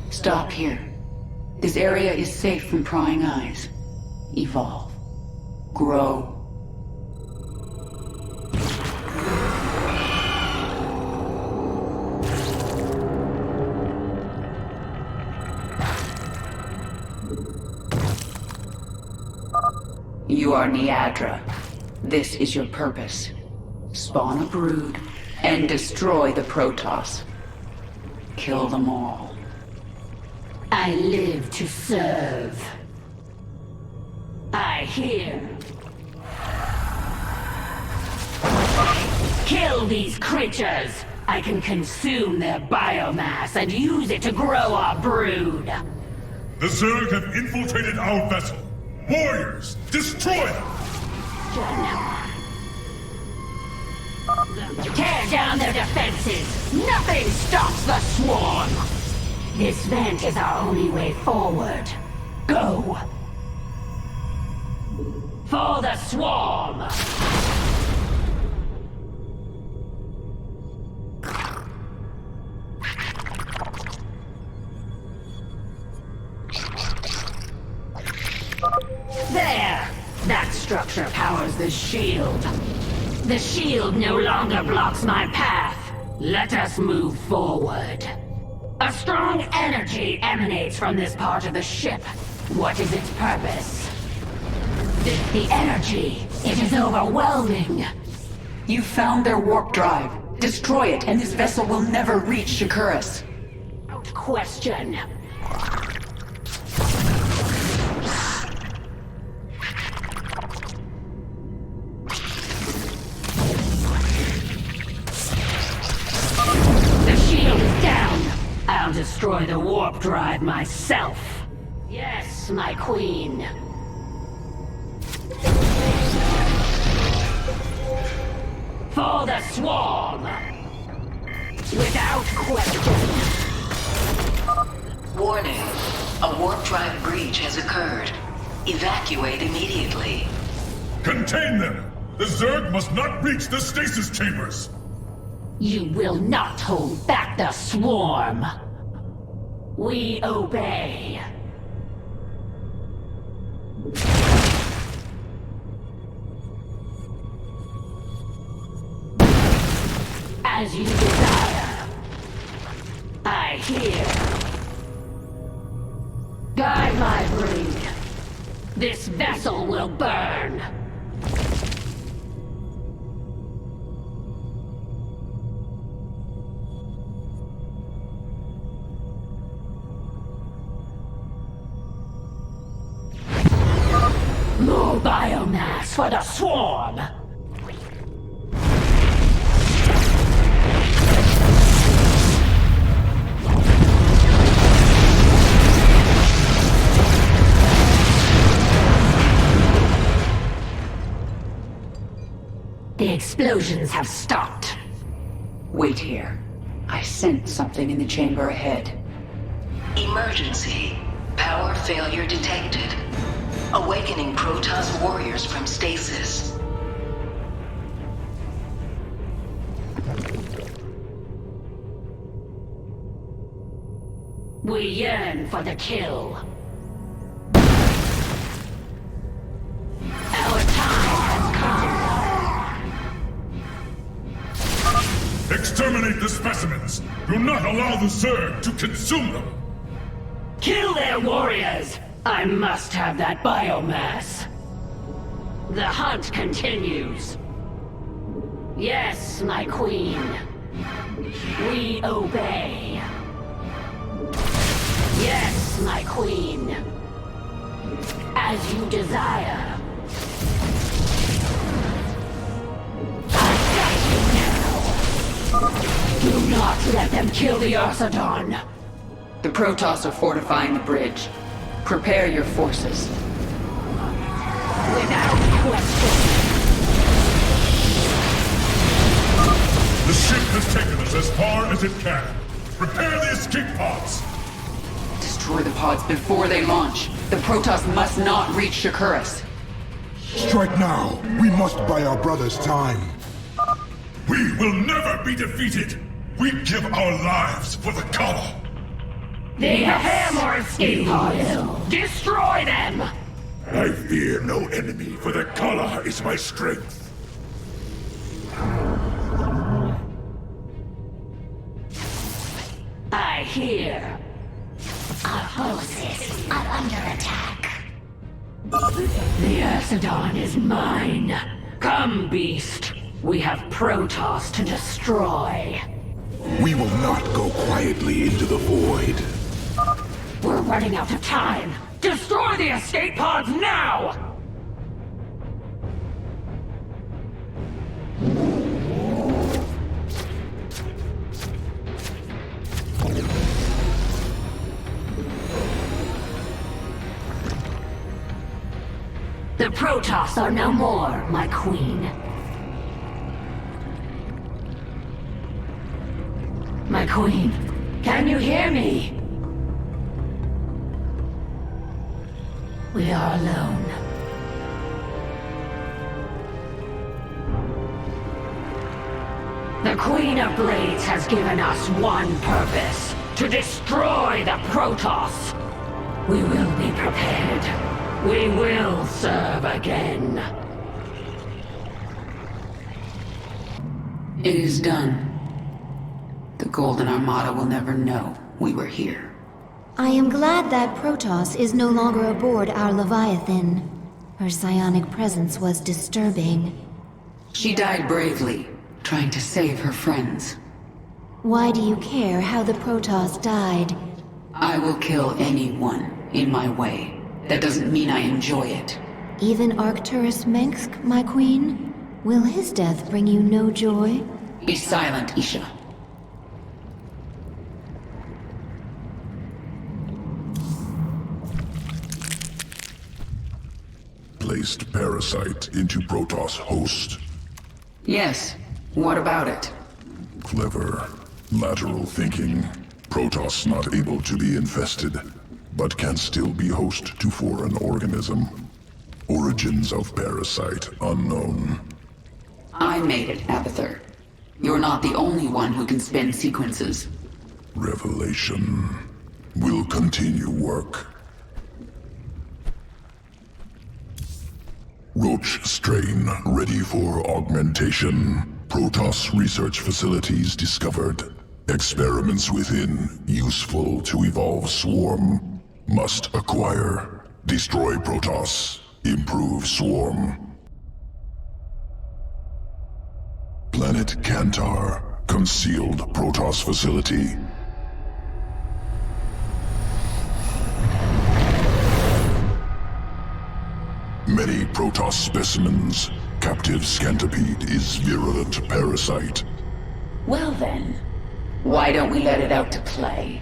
Stop here. This area is safe from prying eyes. Evolve. Grow. You are Niadra. This is your purpose. Spawn a brood and destroy the Protoss. Kill them all. I live to serve. I hear. Kill these creatures! I can consume their biomass and use it to grow our brood. The Zerg have infiltrated our vessel. Warriors, destroy them! Tear down their defenses! Nothing stops the swarm! This vent is our only way forward. Go! For the swarm! There! That structure powers the shield. The shield no longer blocks my path. Let us move forward. A strong energy emanates from this part of the ship. What is its purpose? The energy. It is overwhelming. You found their warp drive. Destroy it, and this vessel will never reach Shakuras. Without question. The shield is down. I'll destroy the warp drive myself. Yes, my queen. For the swarm! Without question. Warning. A warp drive breach has occurred. Evacuate immediately. Contain them! The Zerg must not reach the stasis chambers! You will not hold back the swarm. We obey. As you desire. I hear. Guide my brood. This vessel will burn. More biomass for the swarm! The explosions have stopped. Wait here. I sense something in the chamber ahead. Emergency. Power failure detected. Awakening Protoss warriors from stasis. We yearn for the kill. Our time has come. Exterminate the specimens! Do not allow the Zerg to consume them! Kill their warriors! I must have that biomass. The hunt continues. Yes, my queen. We obey. Yes, my queen. As you desire. I got you now. Do not let them kill the Arsadon. The Protoss are fortifying the bridge. Prepare your forces. Without question. The ship has taken us as far as it can. Prepare the escape pods! Destroy the pods before they launch. The Protoss must not reach Shakuras. Strike now! We must buy our brothers time. We will never be defeated! We give our lives for the Kala! They have more escape pods. Destroy them! I fear no enemy, for the Kala is my strength. I hear. Our forces are under attack. The Arsadon is mine. Come, beast. We have Protoss to destroy. We will not go quietly into the void. We're running out of time. Destroy the escape pods now! Protoss are no more, my queen. My queen, can you hear me? We are alone. The Queen of Blades has given us one purpose: to destroy the Protoss. We will be prepared. We will serve again. It is done. The Golden Armada will never know we were here. I am glad that Protoss is no longer aboard our Leviathan. Her psionic presence was disturbing. She died bravely, trying to save her friends. Why do you care how the Protoss died? I will kill anyone in my way. That doesn't mean I enjoy it. Even Arcturus Mengsk, my queen? Will his death bring you no joy? Be silent, Isha. Placed parasite into Protoss host. Yes. What about it? Clever. Lateral thinking. Protoss not able to be infested, but can still be host to foreign organism. Origins of parasite unknown. I made it, Abathur. You're not the only one who can spin sequences. Revelation. Will continue work. Roach strain ready for augmentation. Protoss research facilities discovered. Experiments within useful to evolve swarm. Must acquire. Destroy Protoss. Improve swarm. Planet Kantar. Concealed Protoss facility. Many Protoss specimens. Captive Scantipede is virulent parasite. Well then, why don't we let it out to play?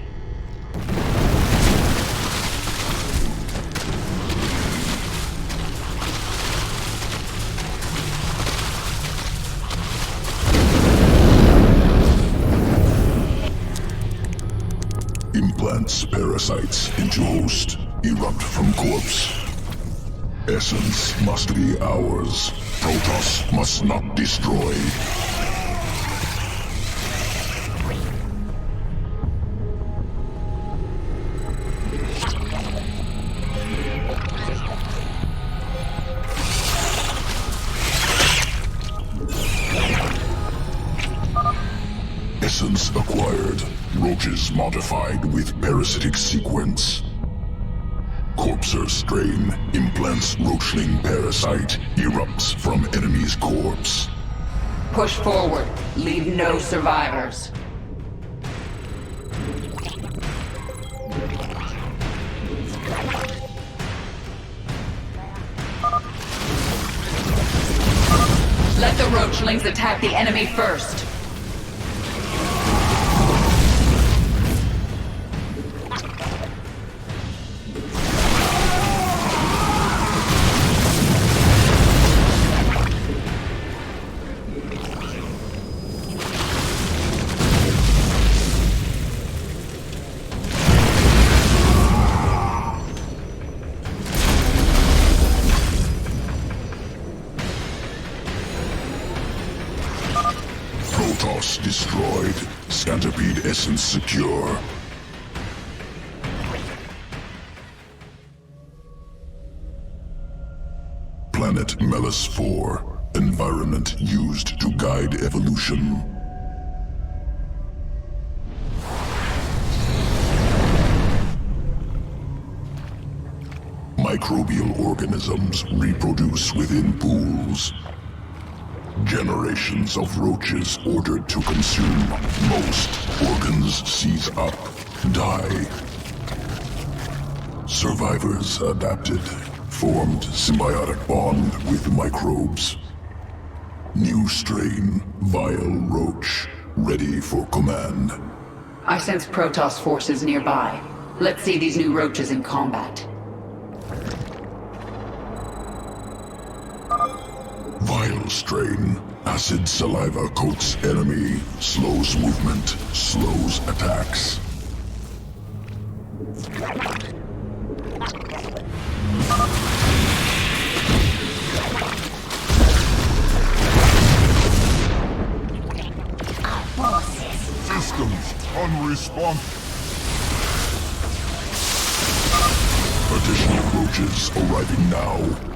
Implants parasites into host. Erupt from corpse. Essence must be ours. Protoss must not destroy. Essence acquired. Roaches modified with parasitic sequence. Corpser strain implants roachling parasite, erupts from enemy's corpse. Push forward. Leave no survivors. Let the roachlings attack the enemy first. Protoss destroyed. Scantipede essence secure. Planet Melis 4. Environment used to guide evolution. Microbial organisms reproduce within pools. Generations of roaches ordered to consume. Most organs seize up, die. Survivors adapted, formed symbiotic bond with microbes. New strain, vile roach, ready for command. I sense Protoss forces nearby. Let's see these new roaches in combat. Vile strain. Acid saliva coats enemy, slows movement, slows attacks. Systems unresponsive. Additional roaches arriving now.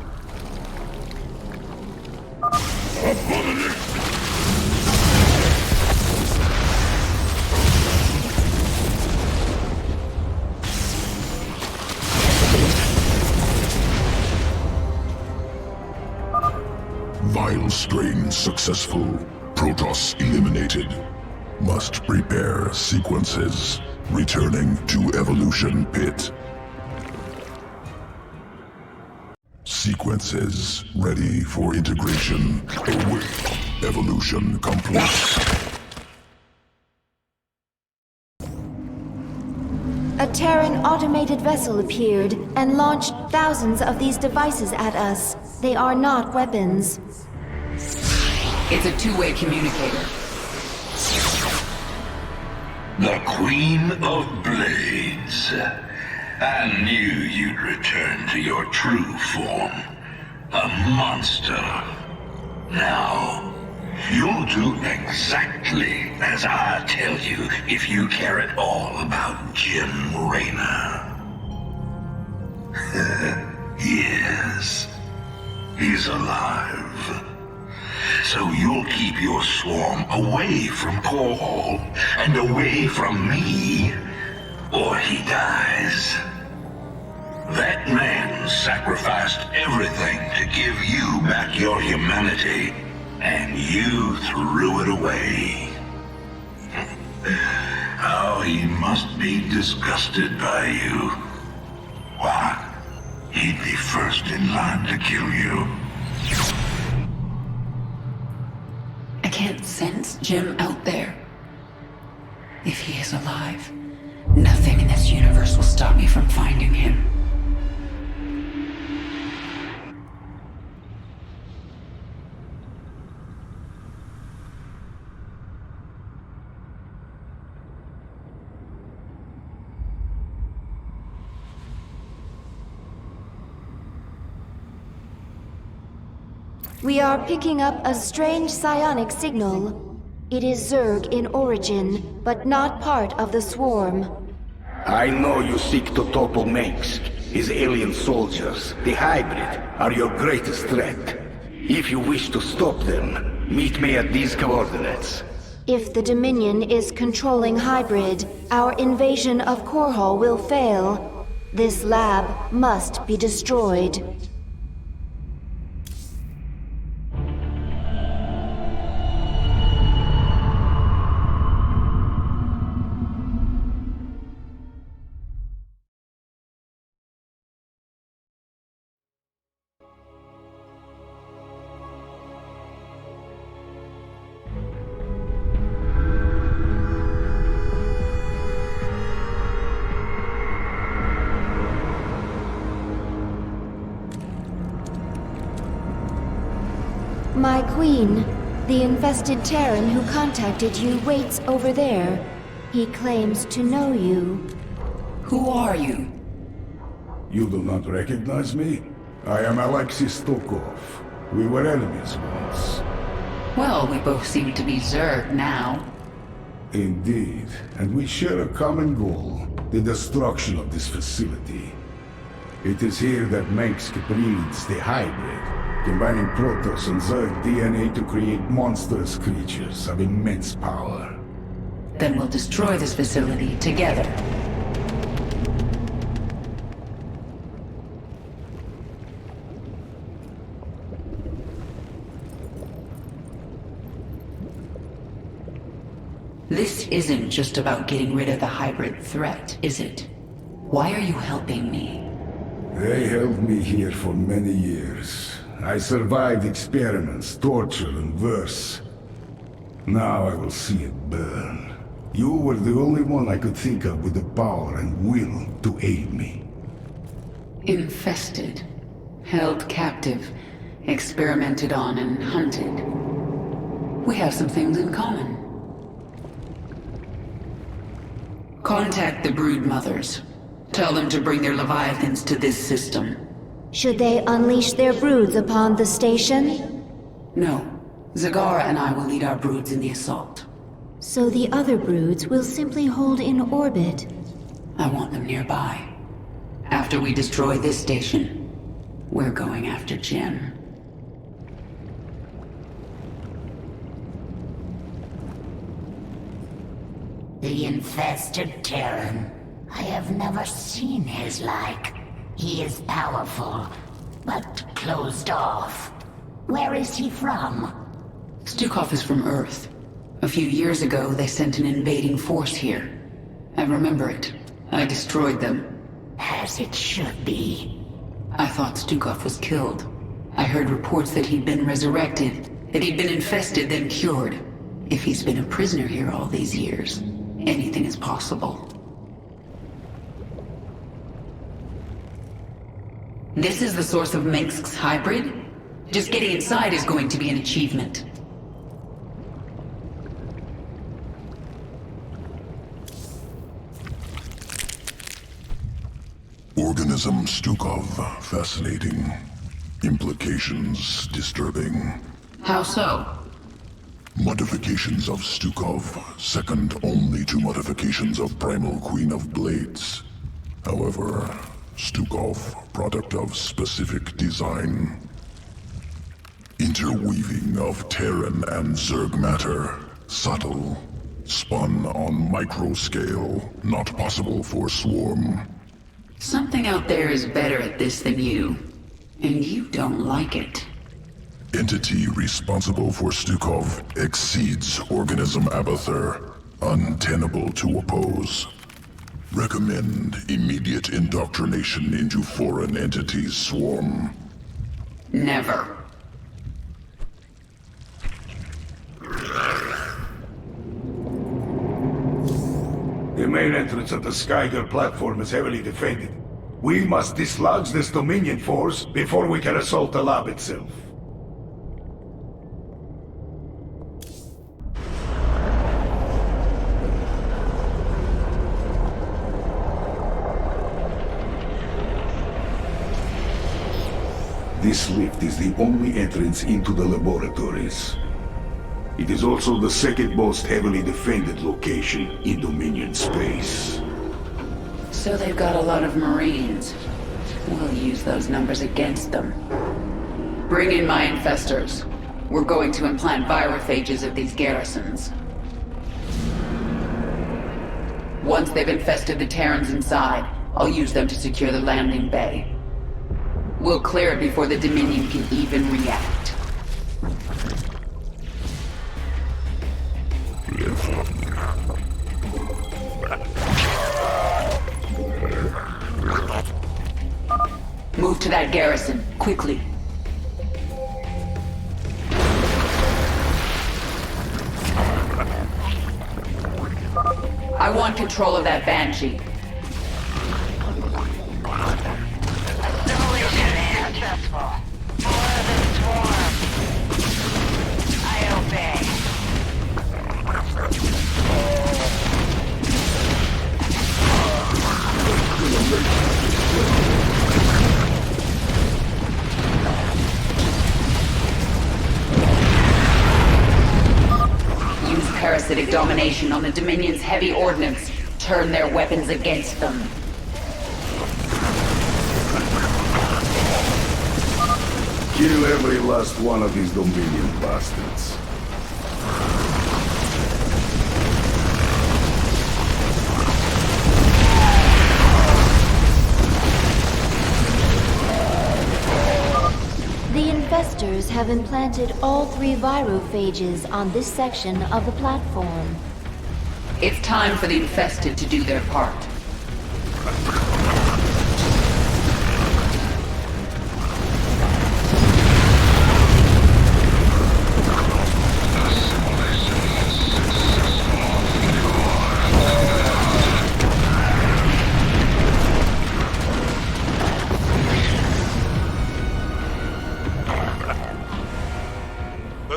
Vile strain successful. Protoss eliminated. Must prepare sequences. Returning to evolution pit. Sequences ready for integration. Await. Evolution complete. A Terran automated vessel appeared and launched thousands of these devices at us. They are not weapons. It's a two-way communicator. The Queen of Blades. I knew you'd return to your true form. A monster. Now, you'll do exactly as I tell you if you care at all about Jim Raynor. Yes, he's alive. So you'll keep your swarm away from Core and away from me, or he dies. That man sacrificed everything to give you back your humanity, and you threw it away. Oh, he must be disgusted by you. Why, he'd be first in line to kill you. I can't sense Jim out there. If he is alive, nothing in this universe will stop me from finding him. We are picking up a strange psionic signal. It is Zerg in origin, but not part of the swarm. I know you seek to topple Mengsk. His alien soldiers, the hybrid, are your greatest threat. If you wish to stop them, meet me at these coordinates. If the Dominion is controlling hybrid, our invasion of Korhal will fail. This lab must be destroyed. My queen, the infested Terran who contacted you waits over there. He claims to know you. Who are you? You do not recognize me? I am Alexis Stokov. We were enemies once. Well, we both seem to be Zerg now. Indeed, and we share a common goal, the destruction of this facility. It is here that Mengsk breeds the hybrid, combining Protoss and Zerg DNA to create monstrous creatures of immense power. Then we'll destroy this facility together. This isn't just about getting rid of the hybrid threat, is it? Why are you helping me? They held me here for many years. I survived experiments, torture, and worse. Now I will see it burn. You were the only one I could think of with the power and will to aid me. Infested. Held captive. experimented on, and hunted. We have some things in common. Contact the brood mothers. Tell them to bring their leviathans to this system. Should they unleash their broods upon the station? No. Zagara and I will lead our broods in the assault. So the other broods will simply hold in orbit. I want them nearby. After we destroy this station, we're going after Jim. The infested Terran. I have never seen his like. He is powerful, but closed off. Where is he from? Stukov is from Earth. A few years ago, they sent an invading force here. I remember it. I destroyed them. As it should be. I thought Stukov was killed. I heard reports that he'd been resurrected, that he'd been infested, then cured. If he's been a prisoner here all these years, anything is possible. This is the source of Mengsk's hybrid? Just getting inside is going to be an achievement. Organism Stukov, fascinating. Implications disturbing. How so? Modifications of Stukov, second only to modifications of Primal Queen of Blades. However, Stukov, product of specific design. Interweaving of Terran and Zerg matter. Subtle. Spun on micro scale. Not possible for Swarm. Something out there is better at this than you. And you don't like it. Entity responsible for Stukov exceeds Organism Abathur. Untenable to oppose. Recommend immediate indoctrination into foreign entities Swarm. Never. The main entrance of the Skyger platform is heavily defended. We must dislodge this Dominion force before we can assault the lab itself. This lift is the only entrance into the laboratories. It is also the second most heavily defended location in Dominion space. So they've got a lot of Marines. We'll use those numbers against them. Bring in my infestors. We're going to implant virophages at these garrisons. Once they've infested the Terrans inside, I'll use them to secure the landing bay. We'll clear it before the Dominion can even react. Move to that garrison, quickly. I want control of that Banshee. Successful. More than swarm. I obey. Use parasitic domination on the Dominion's heavy ordnance. Turn their weapons against them. Kill every last one of these Dominion bastards. The infestors have implanted all 3 virophages on this section of the platform. It's time for the infested to do their part.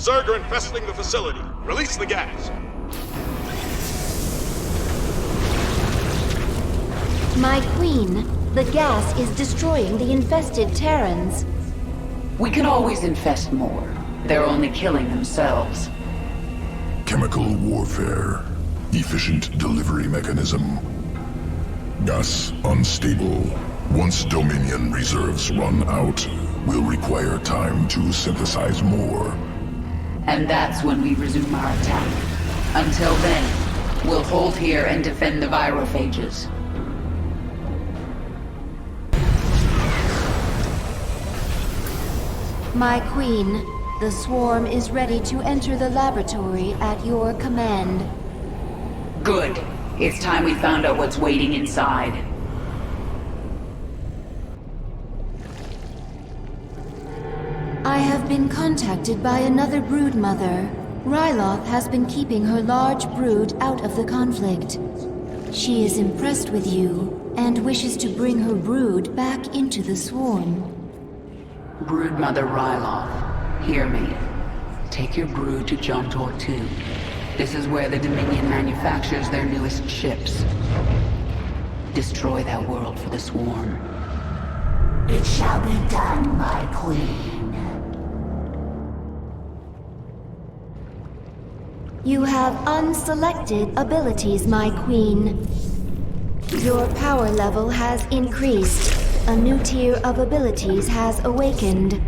Zerg are infesting the facility. Release the gas. My queen, the gas is destroying the infested Terrans. We can always infest more. They're only killing themselves. Chemical warfare. Efficient delivery mechanism. Gas unstable. Once Dominion reserves run out, we'll require time to synthesize more. And that's when we resume our attack. Until then, we'll hold here and defend the virophages. My queen, the swarm is ready to enter the laboratory at your command. Good. It's time we found out what's waiting inside. I have been contacted by another brood mother. Ryloth has been keeping her large brood out of the conflict. She is impressed with you and wishes to bring her brood back into the swarm. Broodmother Ryloth, hear me. Take your brood to Jontor 2. This is where the Dominion manufactures their newest ships. Destroy that world for the swarm. It shall be done, my queen. You have unselected abilities, my queen. Your power level has increased. A new tier of abilities has awakened.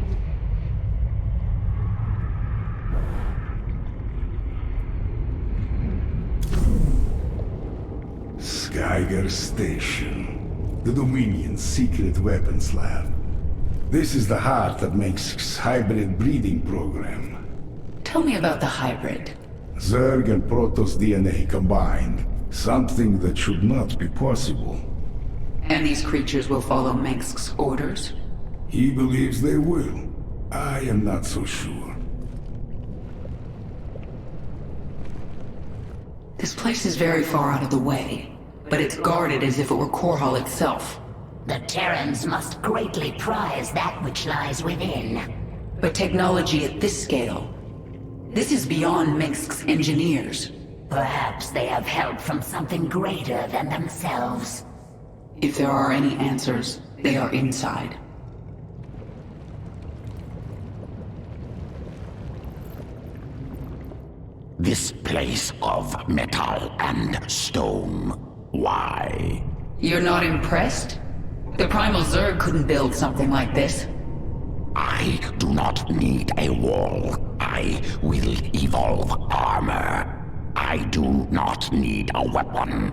Skyger Station, the Dominion's secret weapons lab. This is the heart of Mengsk's hybrid breeding program. Tell me about the hybrid. Zerg and Protoss DNA combined. Something that should not be possible. And these creatures will follow Mengsk's orders? He believes they will. I am not so sure. This place is very far out of the way, but it's guarded as if it were Korhal itself. The Terrans must greatly prize that which lies within. But technology at this scale, this is beyond Mengsk's engineers. Perhaps they have help from something greater than themselves. If there are any answers, they are inside. This place of metal and stone. Why? You're not impressed? The Primal Zerg couldn't build something like this. I do not need a wall. I will evolve armor. I do not need a weapon.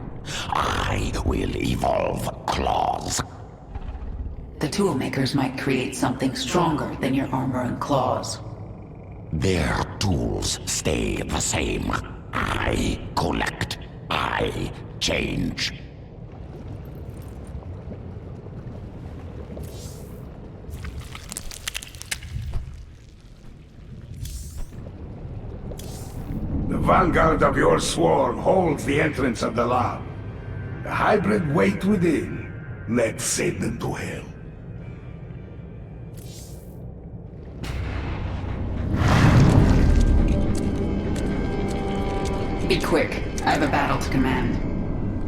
I will evolve claws. The tool makers might create something stronger than your armor and claws. Their tools stay the same. I collect. I change. The vanguard of your swarm holds the entrance of the lab. The hybrid wait within. Let's send them to hell. Be quick. I have a battle to command.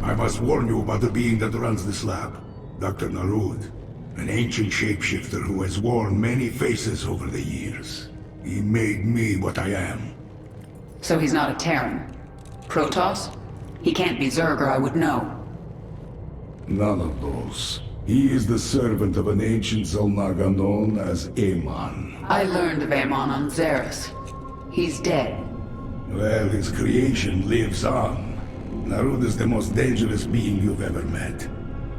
I must warn you about the being that runs this lab. Dr. Narud. An ancient shapeshifter who has worn many faces over the years. He made me what I am. So he's not a Terran. Protoss? He can't be Zerg or I would know. None of those. He is the servant of an ancient Zalnaga known as Amon. I learned of Amon on Xeris. He's dead. Well, his creation lives on. Narud is the most dangerous being you've ever met.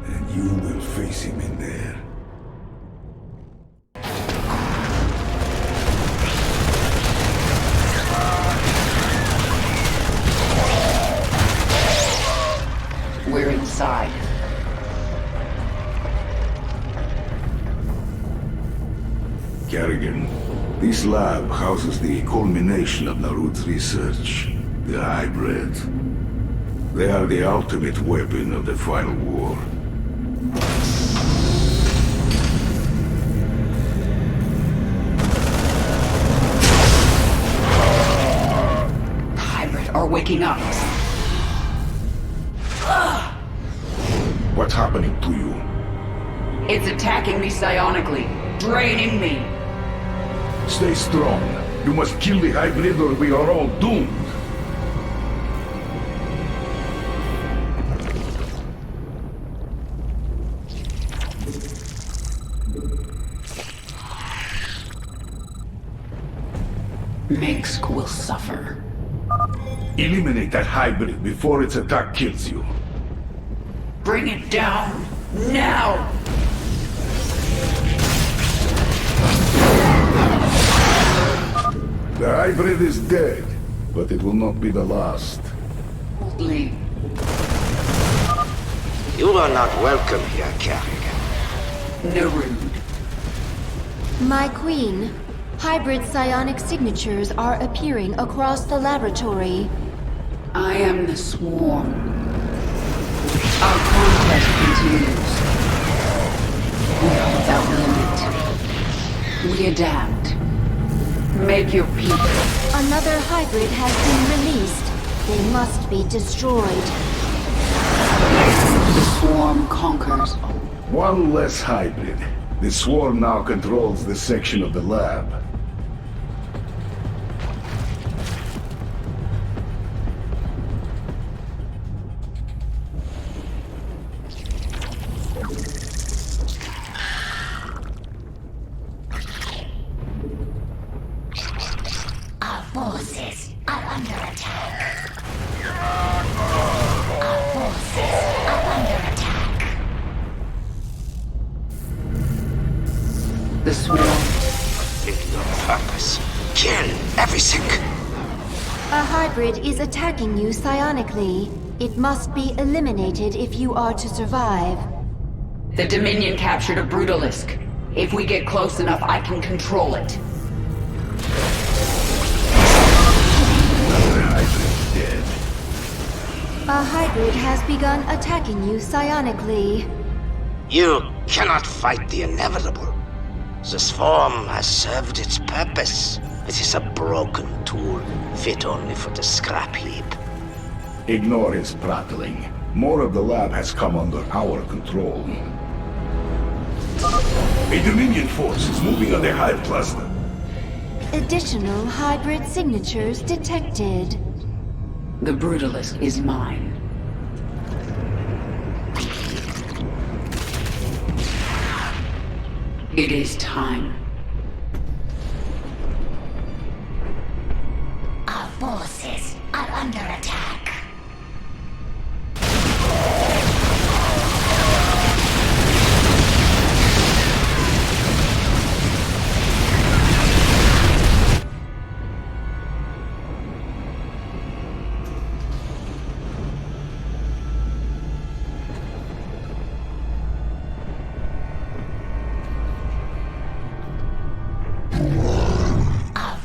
And you will face him in there. We're inside. Kerrigan, this lab houses the culmination of Narud's research. The hybrid. They are the ultimate weapon of the final war. waking up. What's happening to you? It's attacking me psionically, draining me. Stay strong. You must kill the hybrid or we are all doomed. Minsk will suffer. Eliminate that hybrid before its attack kills you. Bring it down, now! The hybrid is dead, but it will not be the last. Leave. You are not welcome here, Kerrigan. Narud. My queen, hybrid psionic signatures are appearing across the laboratory. I am the swarm. Our contest continues. We are without limit. We adapt. Make your peace. Another hybrid has been released. They must be destroyed. The swarm conquers. One less hybrid. The swarm now controls this section of the lab. Our forces are under attack. Our forces are under attack. The swarm. In your purpose, kill everything. A hybrid is attacking you psionically. It must be eliminated if you are to survive. The Dominion captured a Brutalisk. If we get close enough, I can control it. A hybrid has begun attacking you psionically. You cannot fight the inevitable. This form has served its purpose. It is a broken tool, fit only for the scrap heap. Ignore his prattling. More of the lab has come under our control. A Dominion force is moving on the Hive cluster. Additional hybrid signatures detected. The Brutalisk is mine. It is time. Our forces are under attack.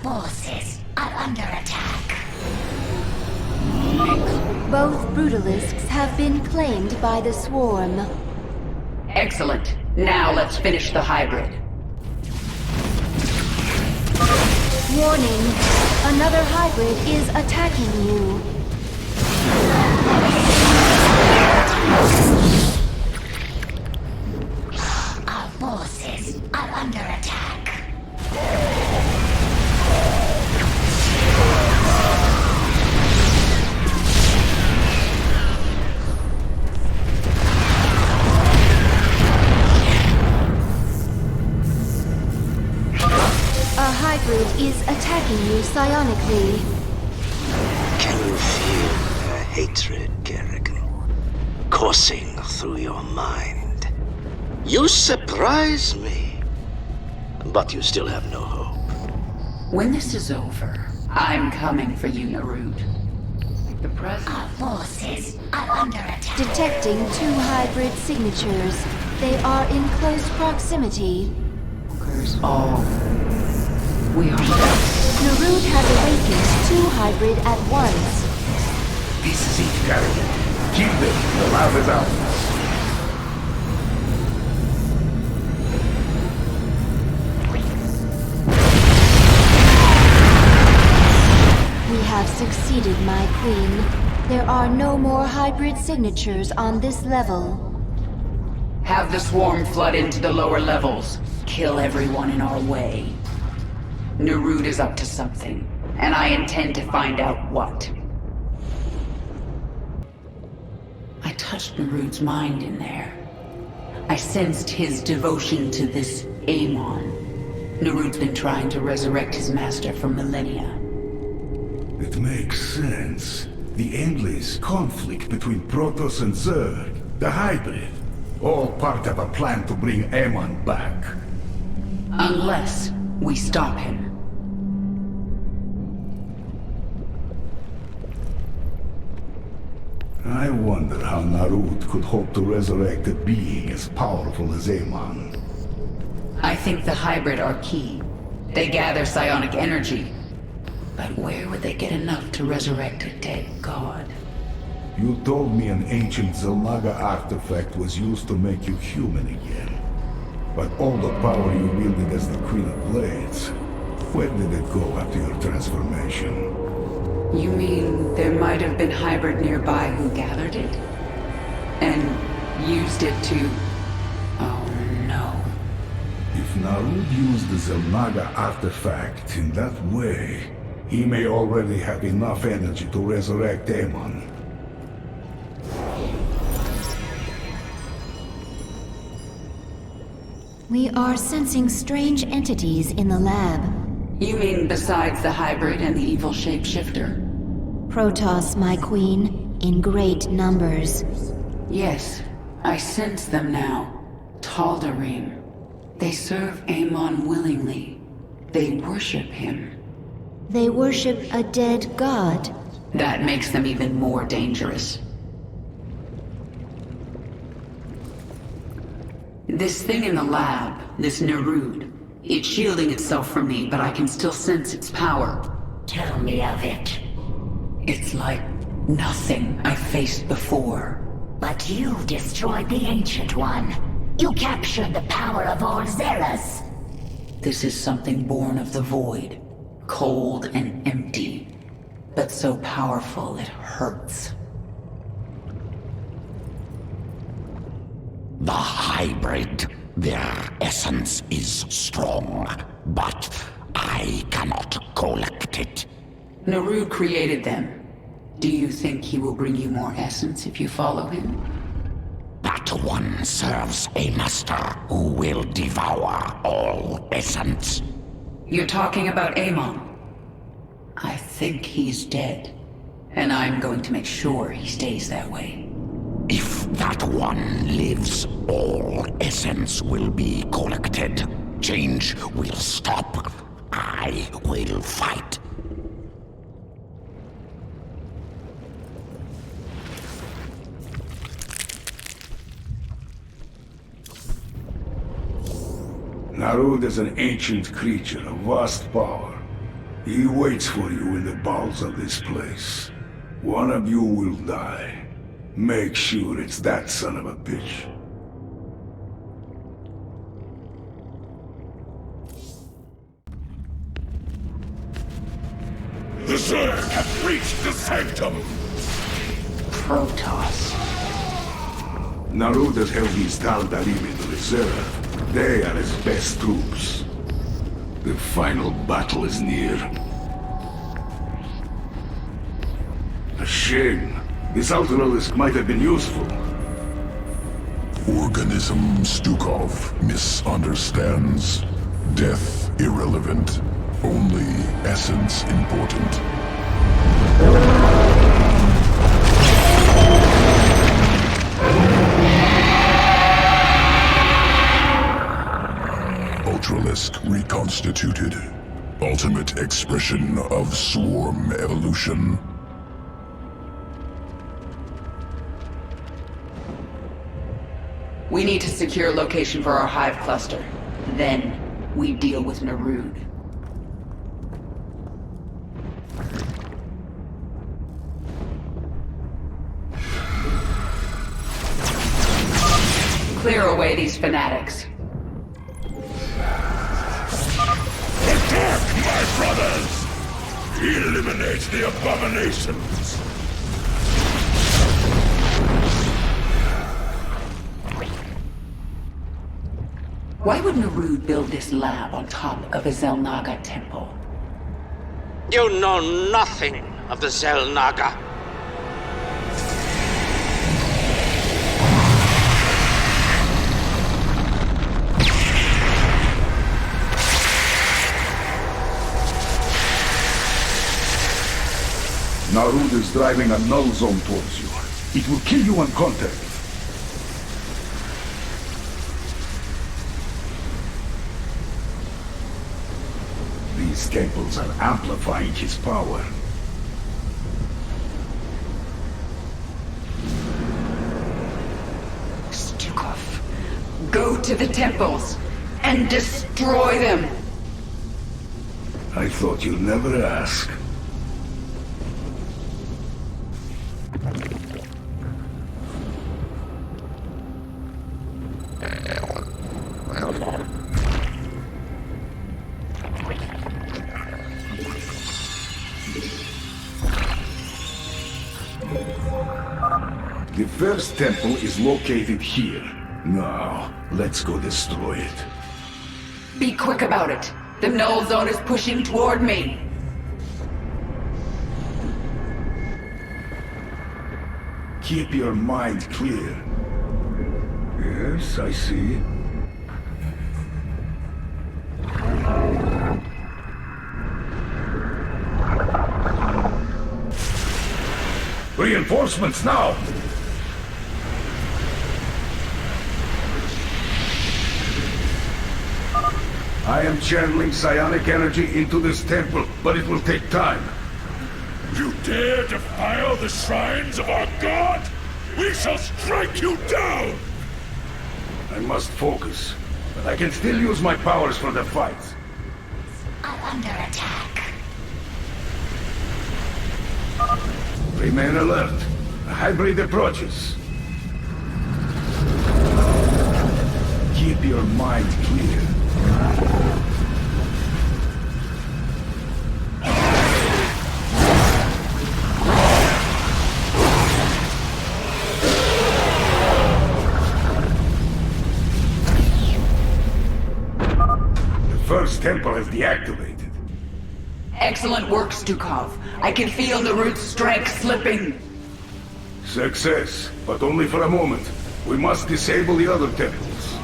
Forces are under attack. Both Brutalisks have been claimed by the swarm. Excellent. Now let's finish the hybrid. Warning! Another hybrid is attacking you. Our forces are under attack. A hybrid is attacking you psionically. Can you feel their hatred, Kerrigan, coursing through your mind? You surprise me, but you still have no hope. When this is over, I'm coming for you, Narud. The President. Our forces are under attack. Detecting 2 hybrid signatures. They are in close proximity. All. We are Narud has awakened 2 hybrid at once. This is it, Kerrigan. Kill them. The lab is out. We have succeeded, my queen. There are no more hybrid signatures on this level. Have the swarm flood into the lower levels. Kill everyone in our way. Narud is up to something, and I intend to find out what. I touched Narud's mind in there. I sensed his devotion to this Amon. Narud's been trying to resurrect his master for millennia. It makes sense. The endless conflict between Protoss and Zerg, the hybrid, all part of a plan to bring Amon back. Unless we stop him. I wonder how Narud could hope to resurrect a being as powerful as Amon. I think the hybrid are key. They gather psionic energy. But where would they get enough to resurrect a dead god? You told me an ancient Zelnaga artifact was used to make you human again. But all the power you wielded as the Queen of Blades, where did it go after your transformation? You mean there might have been hybrid nearby who gathered it? And used it to... Oh no. If Narud used the Zelnaga artifact in that way, he may already have enough energy to resurrect Amon. We are sensing strange entities in the lab. You mean besides the hybrid and the evil shapeshifter? Protoss, my queen, in great numbers. Yes, I sense them now. Tal'Darim. They serve Amon willingly. They worship him. They worship a dead god. That makes them even more dangerous. This thing in the lab, this Narud, it's shielding itself from me, but I can still sense its power. Tell me of it. It's like nothing I've faced before. But you destroyed the Ancient One. You captured the power of all Zeras. This is something born of the void. Cold and empty. But so powerful it hurts. The hybrid, their essence is strong, but I cannot collect it. Narud created them. Do you think he will bring you more essence if you follow him? That one serves a master who will devour all essence. You're talking about Amon. I think he's dead. And I'm going to make sure he stays that way. If that one lives, all essence will be collected. Change will stop. I will fight. Narud is an ancient creature of vast power. He waits for you in the bowels of this place. One of you will die. Make sure it's that son of a bitch. The Zerg have reached the sanctum! Protoss. Narud has held these Tal'Darim in reserve. They are his best troops. The final battle is near. A shame. This Ultralisk might have been useful. Organism Stukov misunderstands. Death irrelevant. Only essence important. Ultralisk reconstituted. Ultimate expression of swarm evolution. We need to secure a location for our hive cluster. Then, we deal with Narud. Clear away these fanatics. Attack, my brothers! Eliminate the abominations! Why would Narud build this lab on top of a Zelnaga temple? You know nothing of the Zelnaga. Narud is driving a null zone towards you. It will kill you on contact. These temples are amplifying his power. Stukov, go to the temples and destroy them! I thought you'd never ask. The first temple is located here. Now, let's go destroy it. Be quick about it. The null zone is pushing toward me. Keep your mind clear. Yes, I see. Reinforcements now! I am channeling psionic energy into this temple, but it will take time. You dare defile the shrines of our god? We shall strike you down! I must focus, but I can still use my powers for the fight. I'm under attack. Remain alert. A hybrid approaches. Keep your mind clear. The first temple is deactivated. Excellent work, Stukov. I can feel the root's strength slipping. Success, but only for a moment. We must disable the other temples.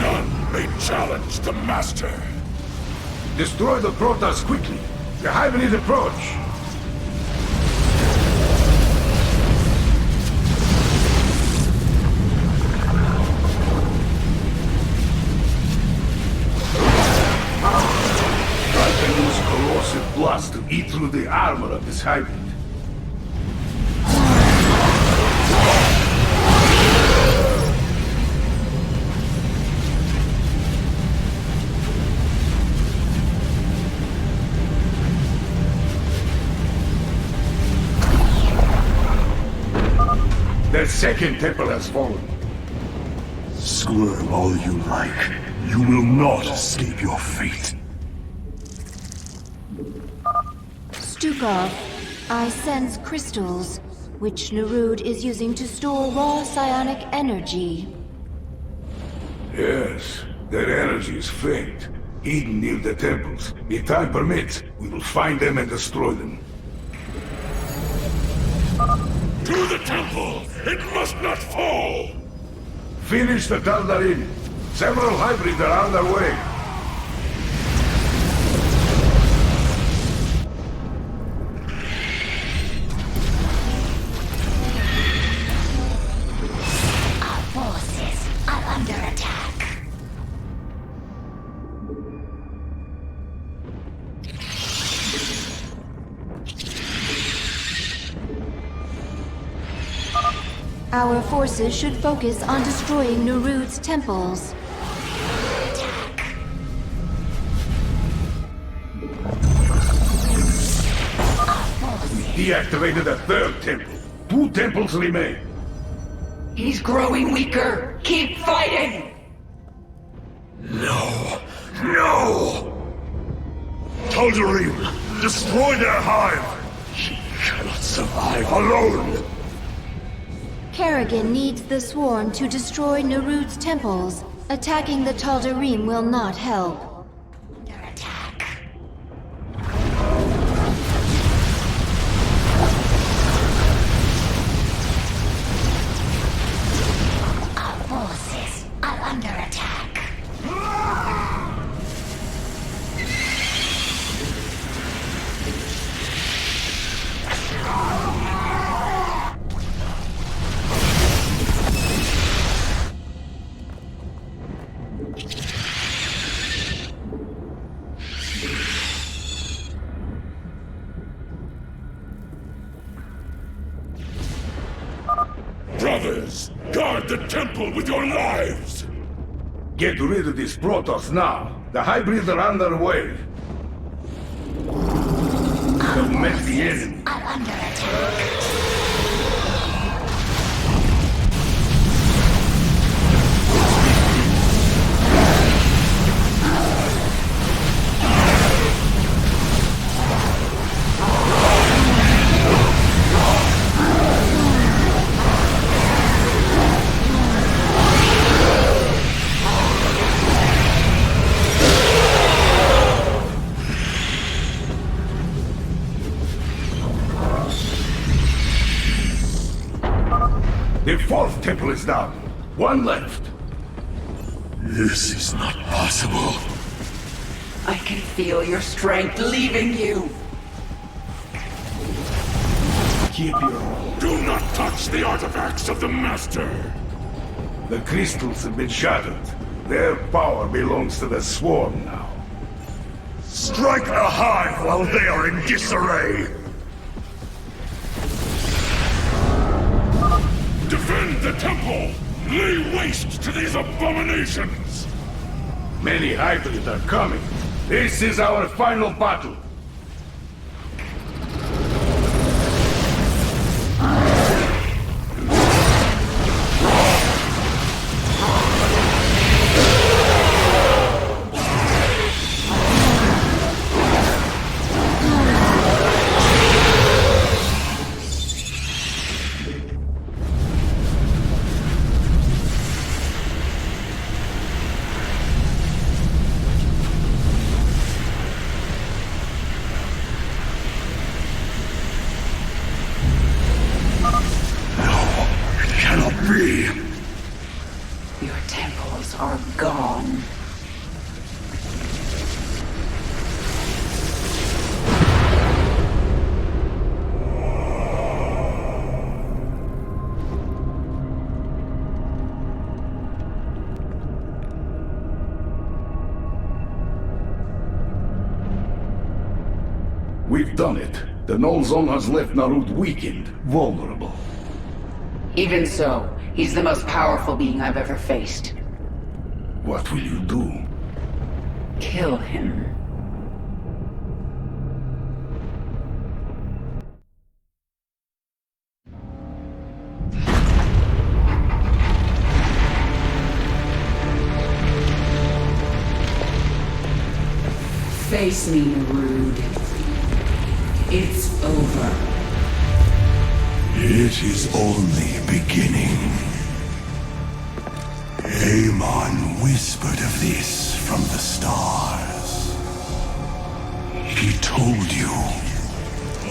None may challenge the Master. Destroy the Protoss quickly. The hybrid approach. Blast to eat through the armor of this hybrid. The second temple has fallen. Squirm all you like. You will not escape your fate. Stukov, I sense crystals, which Narud is using to store raw psionic energy. Yes, that energy is faint, hidden near the temples. If time permits, we will find them and destroy them. To the temple! It must not fall! Finish the Tal'Darim. Several hybrids are on their way. Our forces should focus on destroying Narud's temples. We deactivated a third temple. 2 temples remain. He's growing weaker. Keep fighting! No! No! Tal'Darim! Destroy their hive! She cannot survive alone! Kerrigan needs the Swarm to destroy Narud's temples. Attacking the Tal'Darim will not help. Forces are under attack. Brothers, guard the temple with your lives! Get rid of these Protoss now. The hybrids are underway. Have met the enemy. Are under attack. The fourth temple is down. One left. This is not possible. I can feel your strength leaving you. Keep your... Do not touch the artifacts of the Master! The crystals have been shattered. Their power belongs to the Swarm now. Strike the hive while they are in disarray! Defend the temple! Lay waste to these abominations! Many hybrids are coming. This is our final battle. Your temples are gone. We've done it. The Null Zone has left Narud weakened, vulnerable. Even so, he's the most powerful being I've ever faced. What will you do? Kill him. Face me, Narud. It's over. It is only beginning. Amon whispered of this from the stars. He told you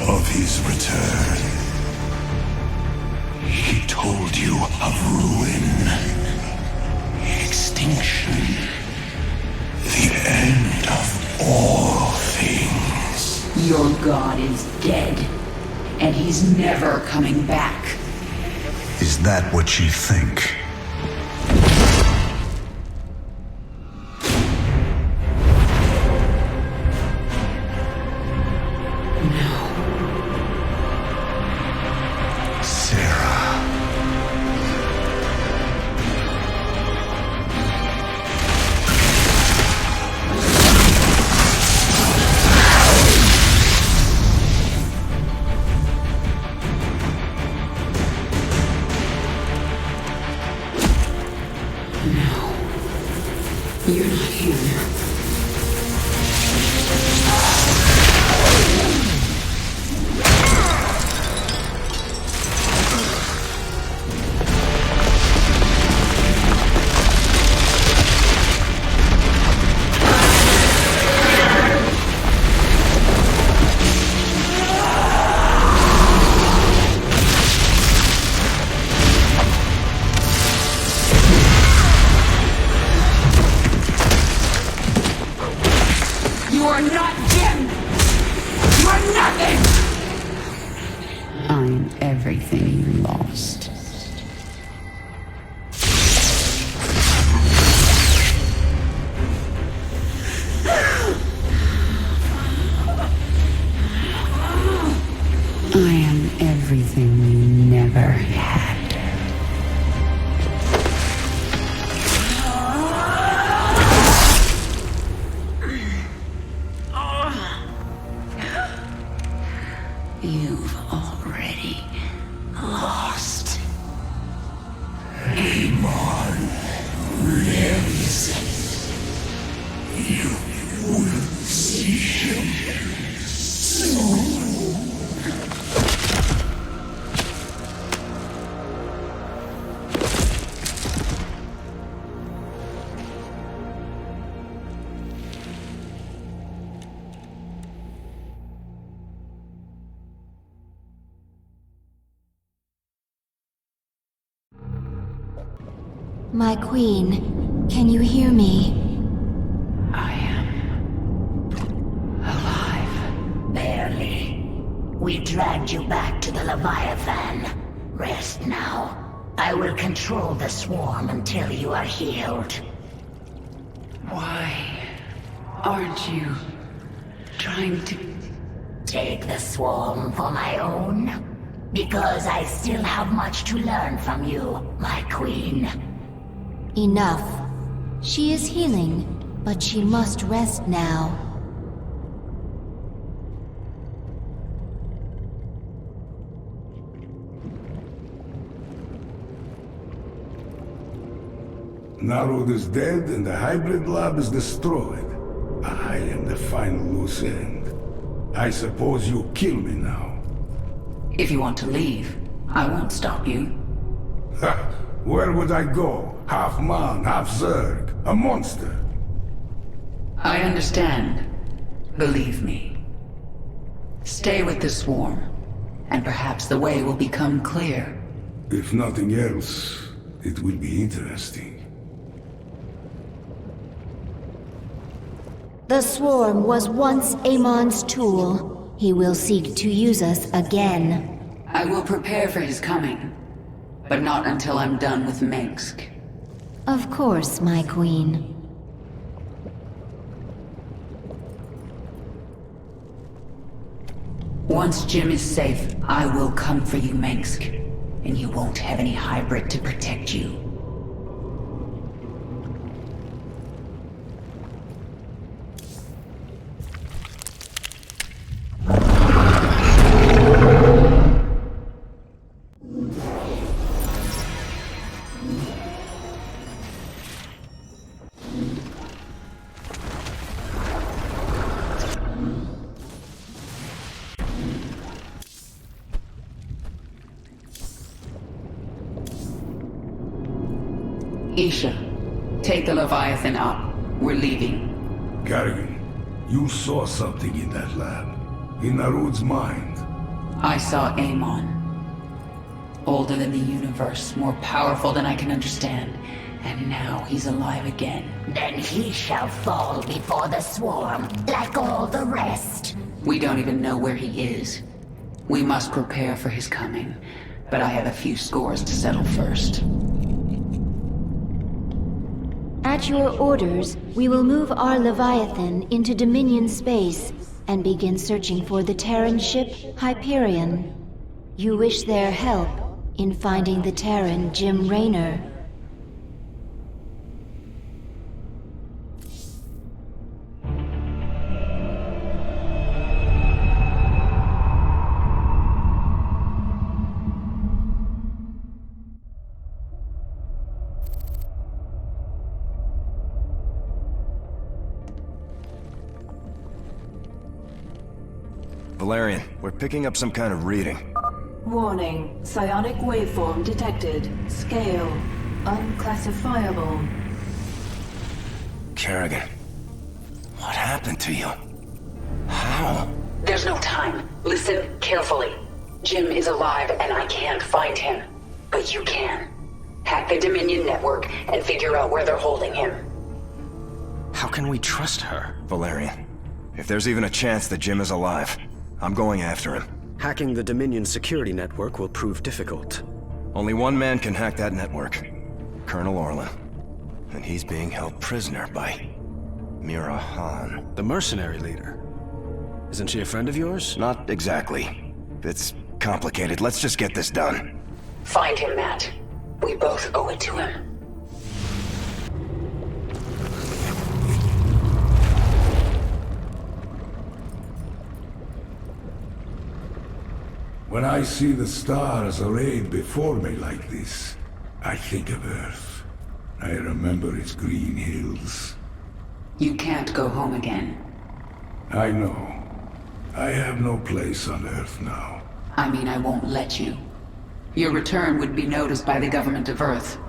of his return. He told you of ruin, extinction, the end of all things. Your god is dead, and he's never coming back. Is that what you think? You are not Jim! You are nothing! I'm everything you lost. I am everything you never had. You've already lost. Amon lives. You will see him soon. My queen, can you hear me? I am alive. Barely. We dragged you back to the Leviathan. Rest now. I will control the swarm until you are healed. Why aren't you trying to take the swarm for my own? Because I still have much to learn from you, my queen. Enough. She is healing, but she must rest now. Narud is dead and the hybrid lab is destroyed. I am the final loose end. I suppose you kill me now. If you want to leave, I won't stop you. Ha! Where would I go? Half man, half Zerg. A monster. I understand. Believe me. Stay with the swarm, and perhaps the way will become clear. If nothing else, it will be interesting. The swarm was once Amon's tool. He will seek to use us again. I will prepare for his coming, but not until I'm done with Mengsk. Of course, my queen. Once Jim is safe, I will come for you, Mengsk. And you won't have any hybrid to protect you. Isha, take the Leviathan up. We're leaving. Kerrigan, you saw something in that lab. In Narud's mind. I saw Amon. Older than the universe, more powerful than I can understand. And now he's alive again. Then he shall fall before the swarm, like all the rest. We don't even know where he is. We must prepare for his coming. But I have a few scores to settle first. At your orders, we will move our Leviathan into Dominion space and begin searching for the Terran ship Hyperion. You wish their help in finding the Terran Jim Raynor. Valerian, we're picking up some kind of reading. Warning. Psionic waveform detected. Scale. Unclassifiable. Kerrigan, what happened to you? How? There's no time. Listen carefully. Jim is alive and I can't find him. But you can. Hack the Dominion network and figure out where they're holding him. How can we trust her, Valerian? If there's even a chance that Jim is alive, I'm going after him. Hacking the Dominion security network will prove difficult. Only one man can hack that network. Colonel Orlan. And he's being held prisoner by Mira Han. The mercenary leader. Isn't she a friend of yours? Not exactly. It's complicated. Let's just get this done. Find him, Matt. We both owe it to him. When I see the stars arrayed before me like this, I think of Earth. I remember its green hills. You can't go home again. I know. I have no place on Earth now. I mean, I won't let you. Your return would be noticed by the government of Earth.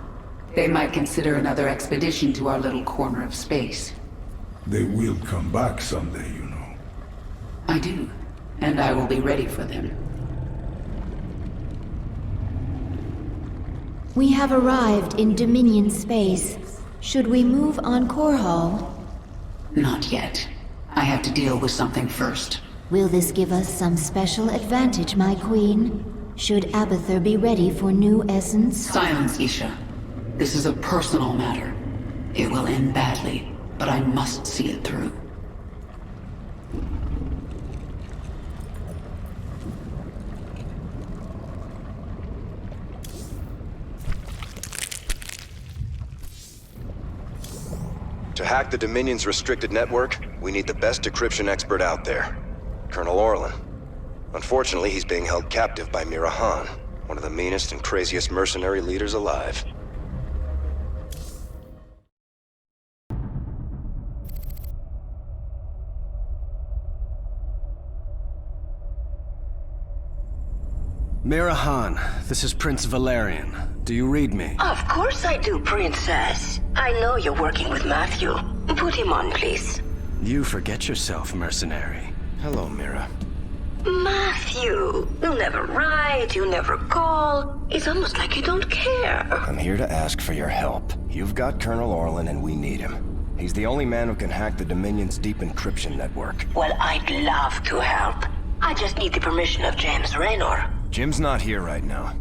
They might consider another expedition to our little corner of space. They will come back someday, you know. I do. And I will be ready for them. We have arrived in Dominion space. Should we move on Core Hall? Not yet. I have to deal with something first. Will this give us some special advantage, my queen? Should Abathur be ready for new essence? Silence, Isha. This is a personal matter. It will end badly, but I must see it through. To hack the Dominion's restricted network, we need the best decryption expert out there. Colonel Orlan. Unfortunately, he's being held captive by Mira Han, one of the meanest and craziest mercenary leaders alive. Mira Han, this is Prince Valerian. Do you read me? Of course I do, Princess. I know you're working with Matthew. Put him on, please. You forget yourself, mercenary. Hello, Mira. Matthew, you never write, you never call. It's almost like you don't care. I'm here to ask for your help. You've got Colonel Orlan and we need him. He's the only man who can hack the Dominion's deep encryption network. Well, I'd love to help. I just need the permission of James Raynor. Jim's not here right now.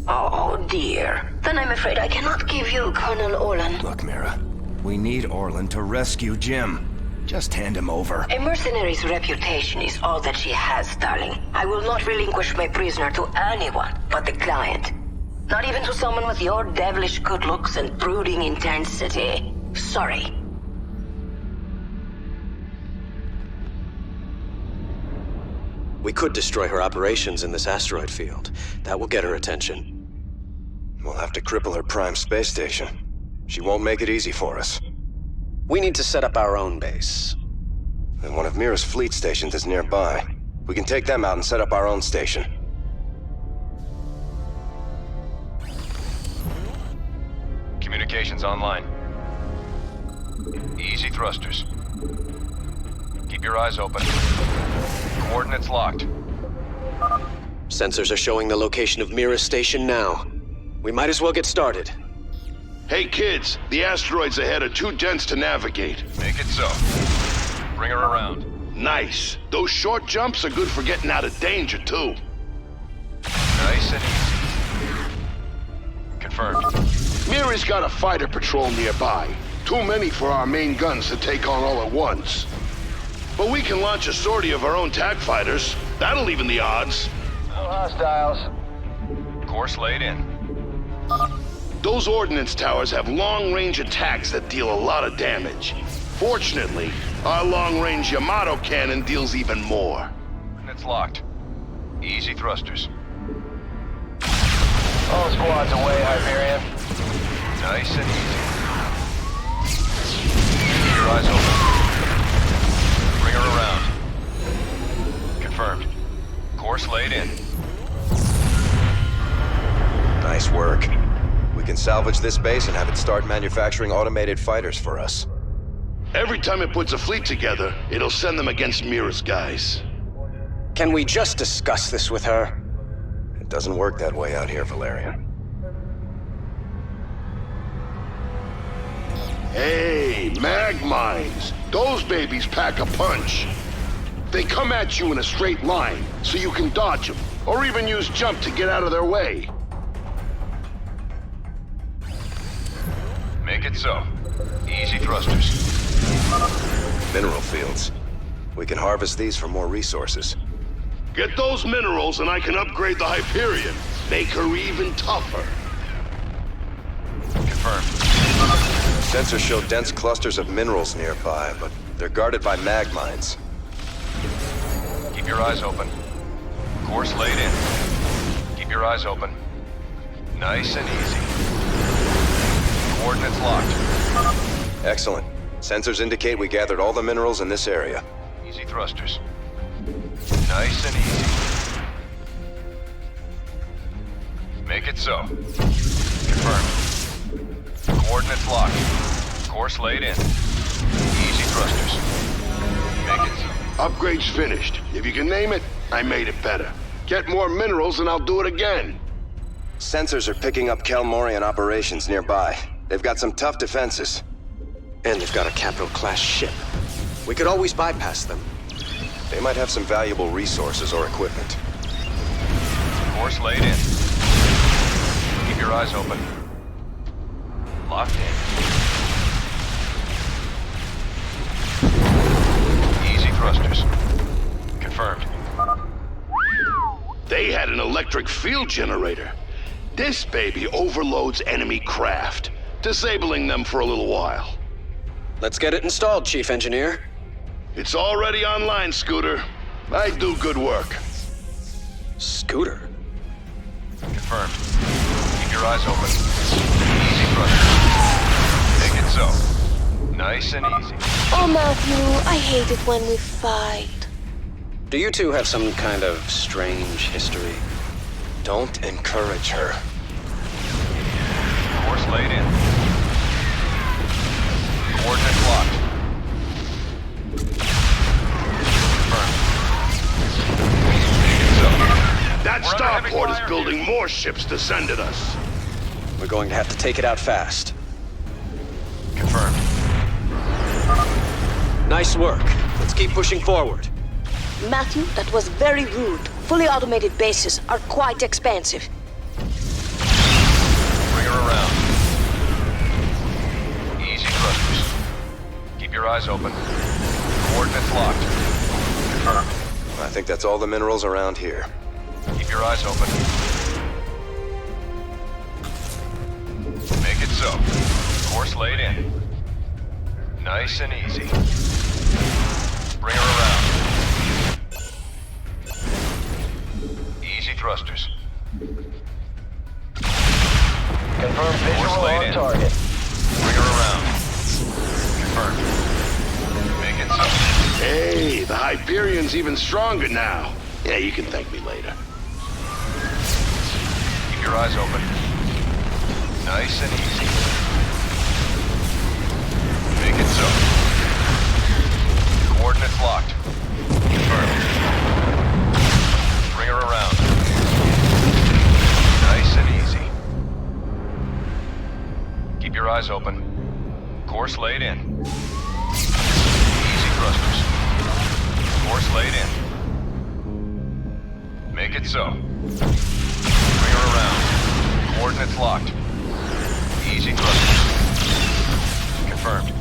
Oh, dear. Then I'm afraid I cannot give you Colonel Orlan. Look, Mira, we need Orlan to rescue Jim. Just hand him over. A mercenary's reputation is all that she has, darling. I will not relinquish my prisoner to anyone but the client. Not even to someone with your devilish good looks and brooding intensity. Sorry. We could destroy her operations in this asteroid field. That will get her attention. We'll have to cripple her prime space station. She won't make it easy for us. We need to set up our own base. And one of Mira's fleet stations is nearby. We can take them out and set up our own station. Communications online. Easy thrusters. Keep your eyes open. Coordinates locked. Sensors are showing the location of Mira's station now. We might as well get started. Hey kids, the asteroids ahead are too dense to navigate. Make it so. Bring her around. Nice. Those short jumps are good for getting out of danger, too. Nice and easy. Confirmed. Mira's got a fighter patrol nearby. Too many for our main guns to take on all at once. But we can launch a sortie of our own TAC fighters. That'll even the odds. No hostiles. Course laid in. Those ordnance towers have long-range attacks that deal a lot of damage. Fortunately, our long-range Yamato cannon deals even more. It's locked. Easy thrusters. All squads away, Hyperion. Nice and easy. Keep your eyes open. Bring her around. Confirmed. Course laid in. Nice work. We can salvage this base and have it start manufacturing automated fighters for us. Every time it puts a fleet together, it'll send them against Mira's guys. Can we just discuss this with her? It doesn't work that way out here, Valerian. Hey, mag mines. Those babies pack a punch. They come at you in a straight line, so you can dodge them, or even use jump to get out of their way. Make it so. Easy thrusters. Mineral fields. We can harvest these for more resources. Get those minerals and I can upgrade the Hyperion. Make her even tougher. Confirmed. Sensors show dense clusters of minerals nearby, but they're guarded by mag mines. Keep your eyes open. Course laid in. Keep your eyes open. Nice and easy. Coordinates locked. Excellent. Sensors indicate we gathered all the minerals in this area. Easy thrusters. Nice and easy. Make it so. Confirmed. Coordinates locked. Course laid in. Easy thrusters. Make it so. Upgrade's finished. If you can name it, I made it better. Get more minerals and I'll do it again. Sensors are picking up Kelmorian operations nearby. They've got some tough defenses. And they've got a capital-class ship. We could always bypass them. They might have some valuable resources or equipment. Course laid in. Keep your eyes open. Locked in. Easy thrusters. Confirmed. They had an electric field generator. This baby overloads enemy craft, disabling them for a little while. Let's get it installed, Chief Engineer. It's already online, Scooter. I do good work. Scooter? Confirmed. Keep your eyes open. Easy thrusters. Make it so. Nice and easy. Oh, Matthew, I hate it when we fight. Do you two have some kind of strange history? Don't encourage her. Course laid in. Coordinates locked. Confirmed. Make it so. That starport is building more ships to send at us. We're going to have to take it out fast. Confirmed. Nice work. Let's keep pushing forward. Matthew, that was very rude. Fully automated bases are quite expensive. Bring her around. Easy thrusters. Keep your eyes open. Coordinates locked. Confirmed. I think that's all the minerals around here. Keep your eyes open. Make it so. Course laid in. Nice and easy. Bring her around. Easy thrusters. Confirm visual on target. Bring her around. Confirmed. Make it so. Hey, the Hyperion's even stronger now. Yeah, you can thank me later. Keep your eyes open. Nice and easy. Make it so. Coordinates locked. Confirmed. Bring her around. Nice and easy. Keep your eyes open. Course laid in. Easy thrusters. Course laid in. Make it so. Bring her around. Coordinates locked. Easy thrusters. Confirmed.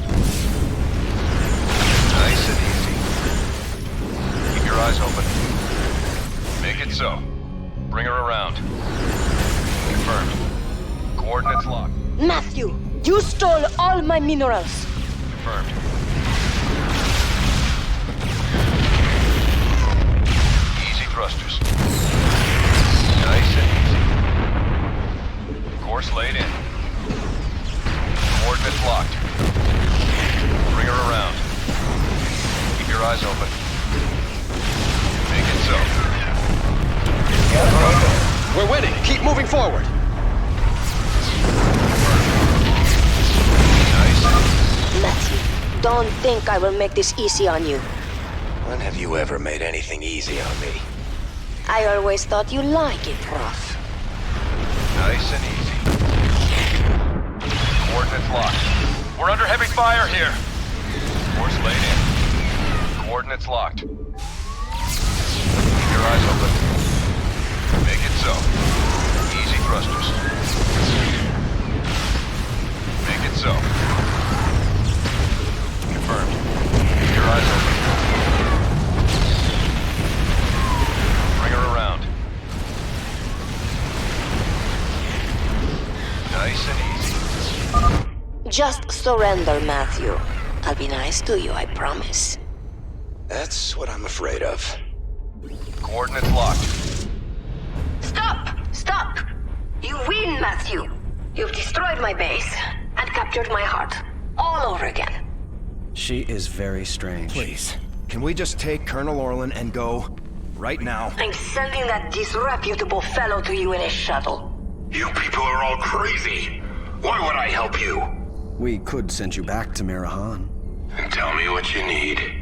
Nice and easy. Keep your eyes open. Make it so. Bring her around. Confirmed. Coordinates locked. Matthew, you stole all my minerals. Confirmed. Easy thrusters. Nice and easy. Course laid in. Coordinates locked. Bring her around. Keep your eyes open. Make it so. We're winning. Keep moving forward. Matthew, don't think I will make this easy on you. When have you ever made anything easy on me? I always thought you like it rough. Nice and easy. Coordinates locked. We're under heavy fire here. Course laid in. Coordinates locked. your eyes open. Make it so. Easy thrusters. Make it so. Confirmed. Keep your eyes open. Bring her around. Nice and easy. Just surrender, Matthew. I'll be nice to you, I promise. That's what I'm afraid of. Coordinates locked. Stop! Stop! You win, Matthew. You've destroyed my base and captured my heart. All over again. She is very strange. Please, can we just take Colonel Orlan and go? Right now. I'm sending that disreputable fellow to you in a shuttle. You people are all crazy. Why would I help you? We could send you back to Mirahan. Tell me what you need.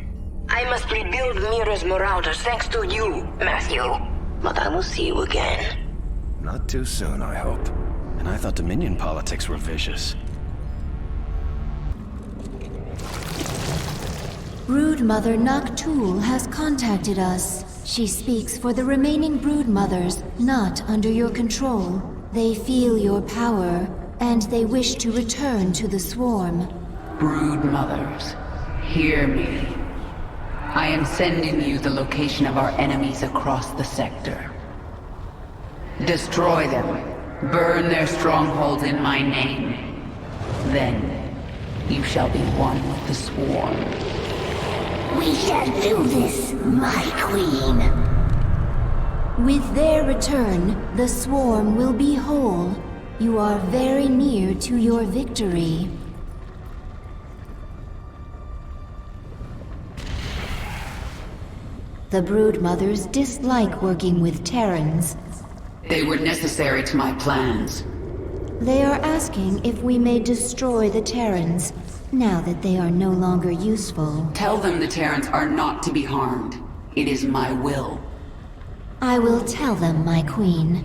I must rebuild Mira's marauders thanks to you, Matthew. But I will see you again. Not too soon, I hope. And I thought Dominion politics were vicious. Broodmother Noctul has contacted us. She speaks for the remaining Broodmothers, not under your control. They feel your power, and they wish to return to the swarm. Broodmothers, hear me. I am sending you the location of our enemies across the sector. Destroy them. Burn their strongholds in my name. Then, you shall be one with the swarm. We shall do this, my queen. With their return, the swarm will be whole. You are very near to your victory. The Broodmothers dislike working with Terrans. They were necessary to my plans. They are asking if we may destroy the Terrans, now that they are no longer useful. Tell them the Terrans are not to be harmed. It is my will. I will tell them, my queen.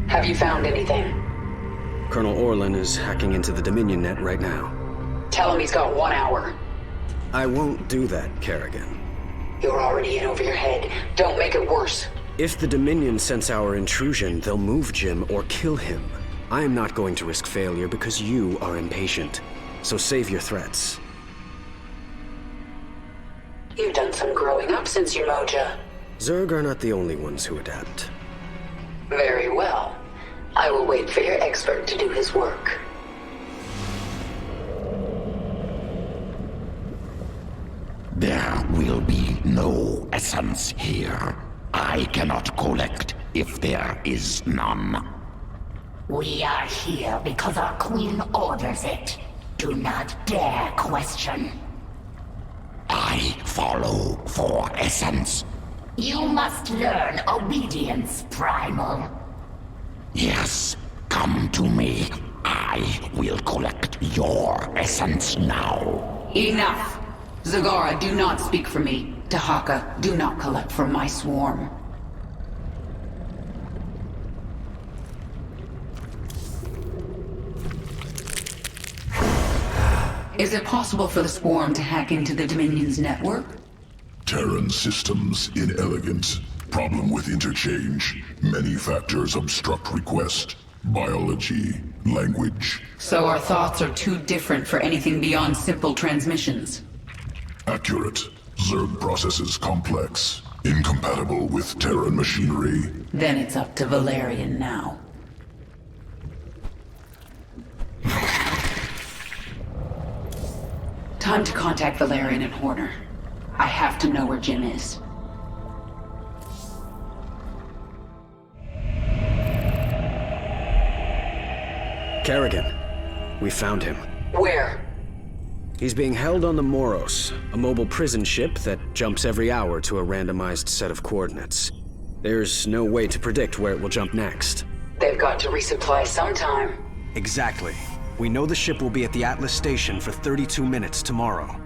Have you found anything? Colonel Orlan is hacking into the Dominion net right now. Tell him he's got 1 hour. I won't do that, Kerrigan. You're already in over your head. Don't make it worse. If the Dominion sense our intrusion, they'll move Jim or kill him. I am not going to risk failure because you are impatient. So save your threats. You've done some growing up since your Moja. Zerg are not the only ones who adapt. Very well. I will wait for your expert to do his work. There will be no essence here. I cannot collect if there is none. We are here because our queen orders it. Do not dare question. I follow for essence. You must learn obedience, Primal. Yes, come to me. I will collect your essence now. Enough! Zagara, do not speak for me. Tahaka, do not collect from my swarm. Is it possible for the swarm to hack into the Dominion's network? Terran systems inelegant. Problem with interchange. Many factors obstruct request. Biology, language. So our thoughts are too different for anything beyond simple transmissions. Accurate. Zerg processes complex. Incompatible with Terran machinery. Then it's up to Valerian now. Time to contact Valerian and Horner. I have to know where Jim is. Kerrigan, we found him. Where? He's being held on the Moros, a mobile prison ship that jumps every hour to a randomized set of coordinates. There's no way to predict where it will jump next. They've got to resupply sometime. Exactly. We know the ship will be at the Atlas station for 32 minutes tomorrow.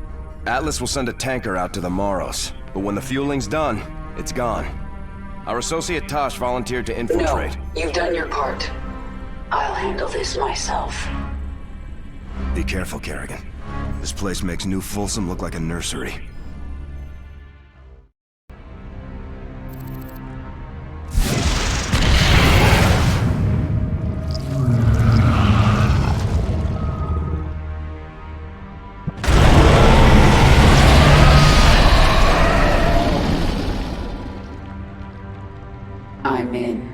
Atlas will send a tanker out to the Moros, but when the fueling's done, it's gone. Our associate Tosh volunteered to infiltrate. No, you've done your part. I'll handle this myself. Be careful, Kerrigan. This place makes New Folsom look like a nursery. I'm in.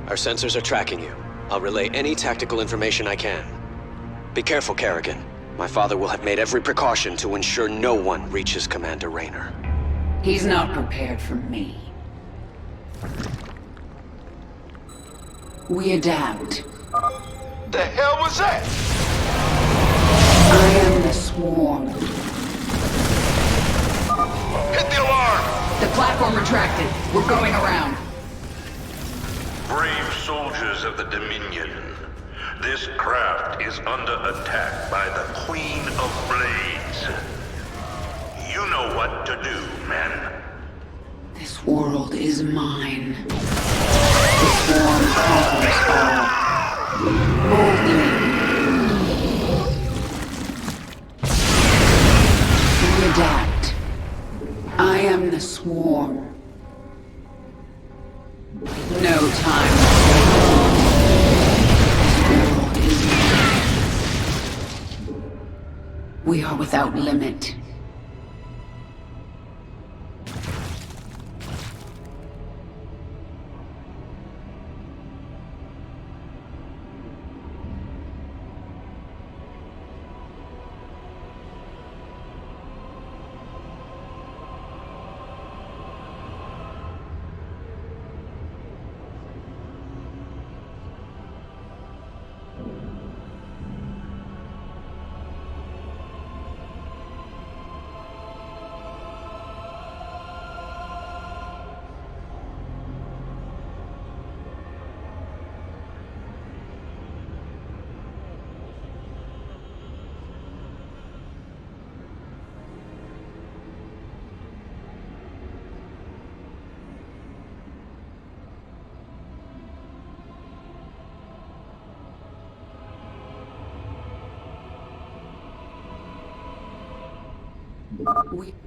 Our sensors are tracking you. I'll relay any tactical information I can. Be careful, Kerrigan. My father will have made every precaution to ensure no one reaches Commander Raynor. He's not prepared for me. We adapt. The hell was that? I am the swarm. Hit the alarm! The platform retracted. We're going around. Brave soldiers of the Dominion, this craft is under attack by the Queen of Blades. You know what to do, men. This world is mine. The swarm conquers all. Boldly. We adapt. I am the swarm. No time. This world is mine. We are without limit.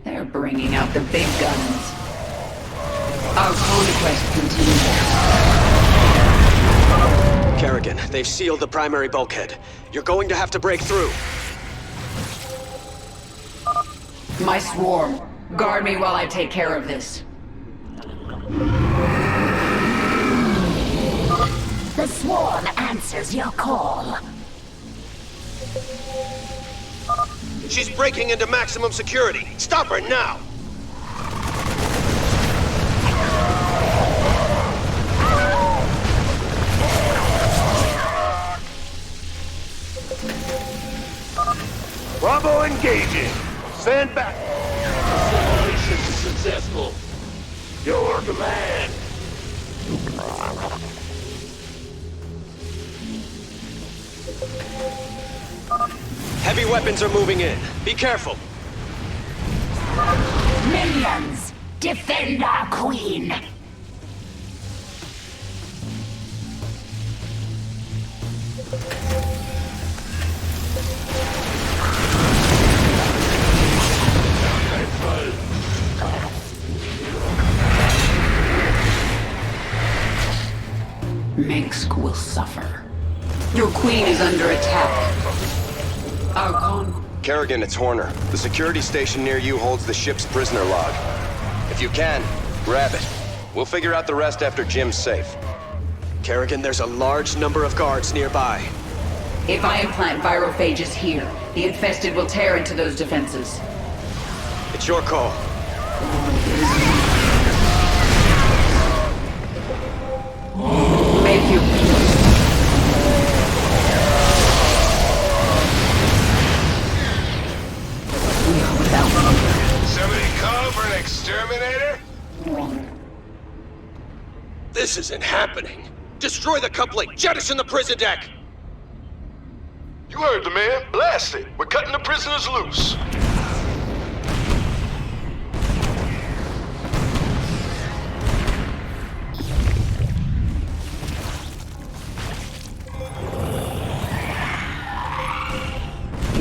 They're bringing out the big guns. Our conquest continues. Kerrigan, they've sealed the primary bulkhead. You're going to have to break through. My swarm, guard me while I take care of this. The swarm answers your call. She's breaking into maximum security. Stop her now! Bravo engaging. Stand back. Mission successful. Your command. Heavy weapons are moving in. Be careful. Minions, defend our queen. Minsk will suffer. Your queen is under attack. Our Kerrigan, it's Horner. The security station near you holds the ship's prisoner log. If you can, grab it. We'll figure out the rest after Jim's safe. Kerrigan, there's a large number of guards nearby. If I implant virophages here, the infested will tear into those defenses. It's your call. Make you peace. We are without number. Somebody call for an exterminator? This isn't happening. Destroy the coupling! Jettison the prison deck! You heard the man. Blast it. We're cutting the prisoners loose.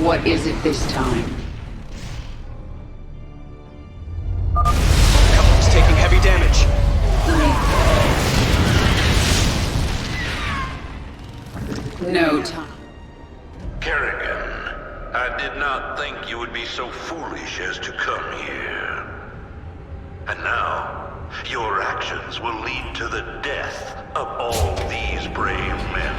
What is it this time? He's taking heavy damage. No time. Kerrigan, I did not think you would be so foolish as to come here. And now, your actions will lead to the death of all these brave men.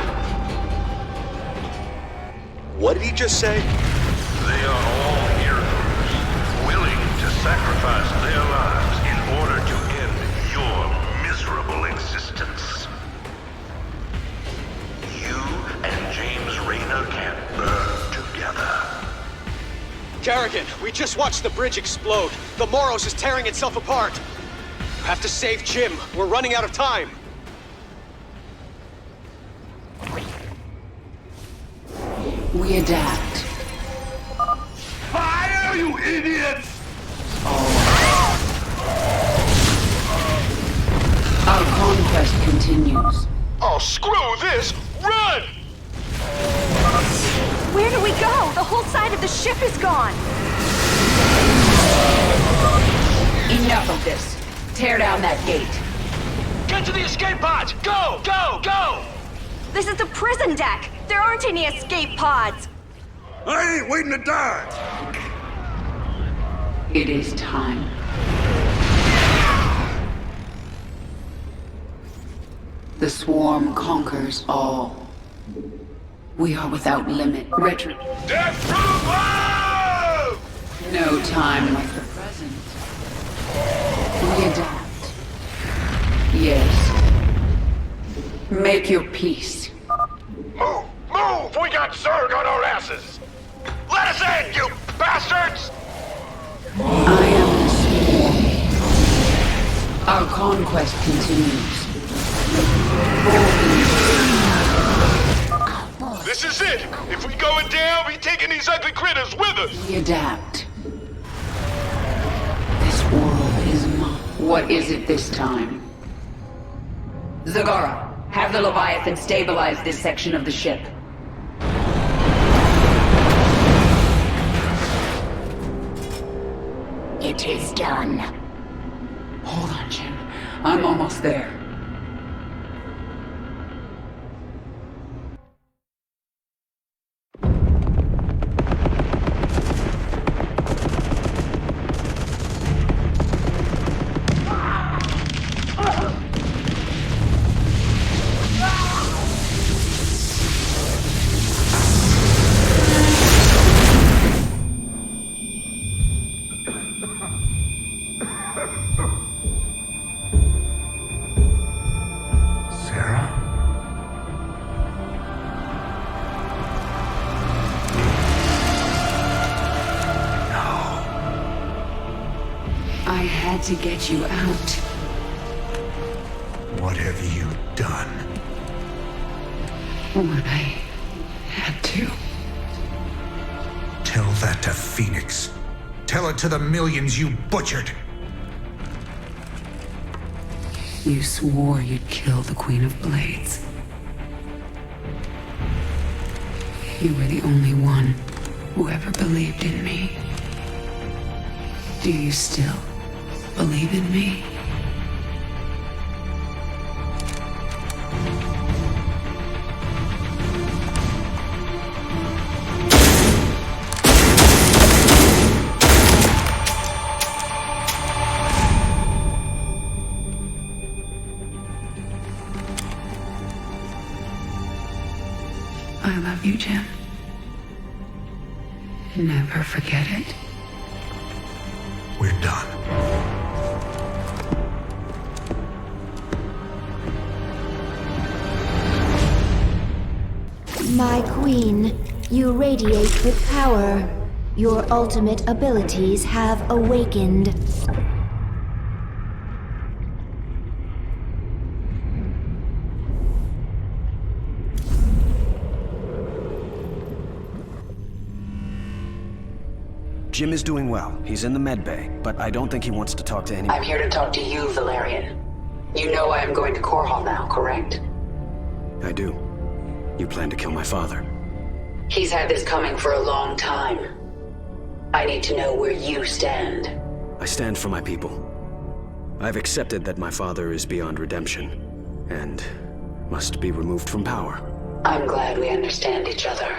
What did he just say? They are all heroes, willing to sacrifice their lives in order to end your miserable existence. You and James Rayner can burn together. Kerrigan, we just watched the bridge explode. The Moros is tearing itself apart. You have to save Jim. We're running out of time. We adapt. Fire, you idiots! Our conquest continues. Oh, screw this! Run! Where do we go? The whole side of the ship is gone! Enough of this. Tear down that gate. Get to the escape pods! Go! Go! Go! This is the prison deck! There aren't any escape pods! I ain't waiting to die! It is time. The swarm conquers all. We are without limit. Death from above! No time like the present. We adapt. Yes. Make your peace. Move! Move! We got Zerg on our asses! Let us in, you bastards! I am the swarm. Our conquest continues. This is it! If we going down, we taking these ugly critters with us! We adapt. This world is mine. What is it this time? Zagara, have the Leviathan stabilize this section of the ship. It is done. Hold on, Jim. I'm almost there. I had to get you out. What have you done? What I had to. Tell that to Phoenix. Tell it to the millions you butchered. You swore you'd kill the Queen of Blades. You were the only one who ever believed in me. Do you still believe in me? I love you, Jim. Never forget it. We're done. My queen, you radiate with power. Your ultimate abilities have awakened. Jim is doing well. He's in the med bay, but I don't think he wants to talk to anyone. I'm here to talk to you, Valerian. You know I am going to Core Hall now, correct? I do. You plan to kill my father. He's had this coming for a long time. I need to know where you stand. I stand for my people. I've accepted that my father is beyond redemption, and must be removed from power. I'm glad we understand each other.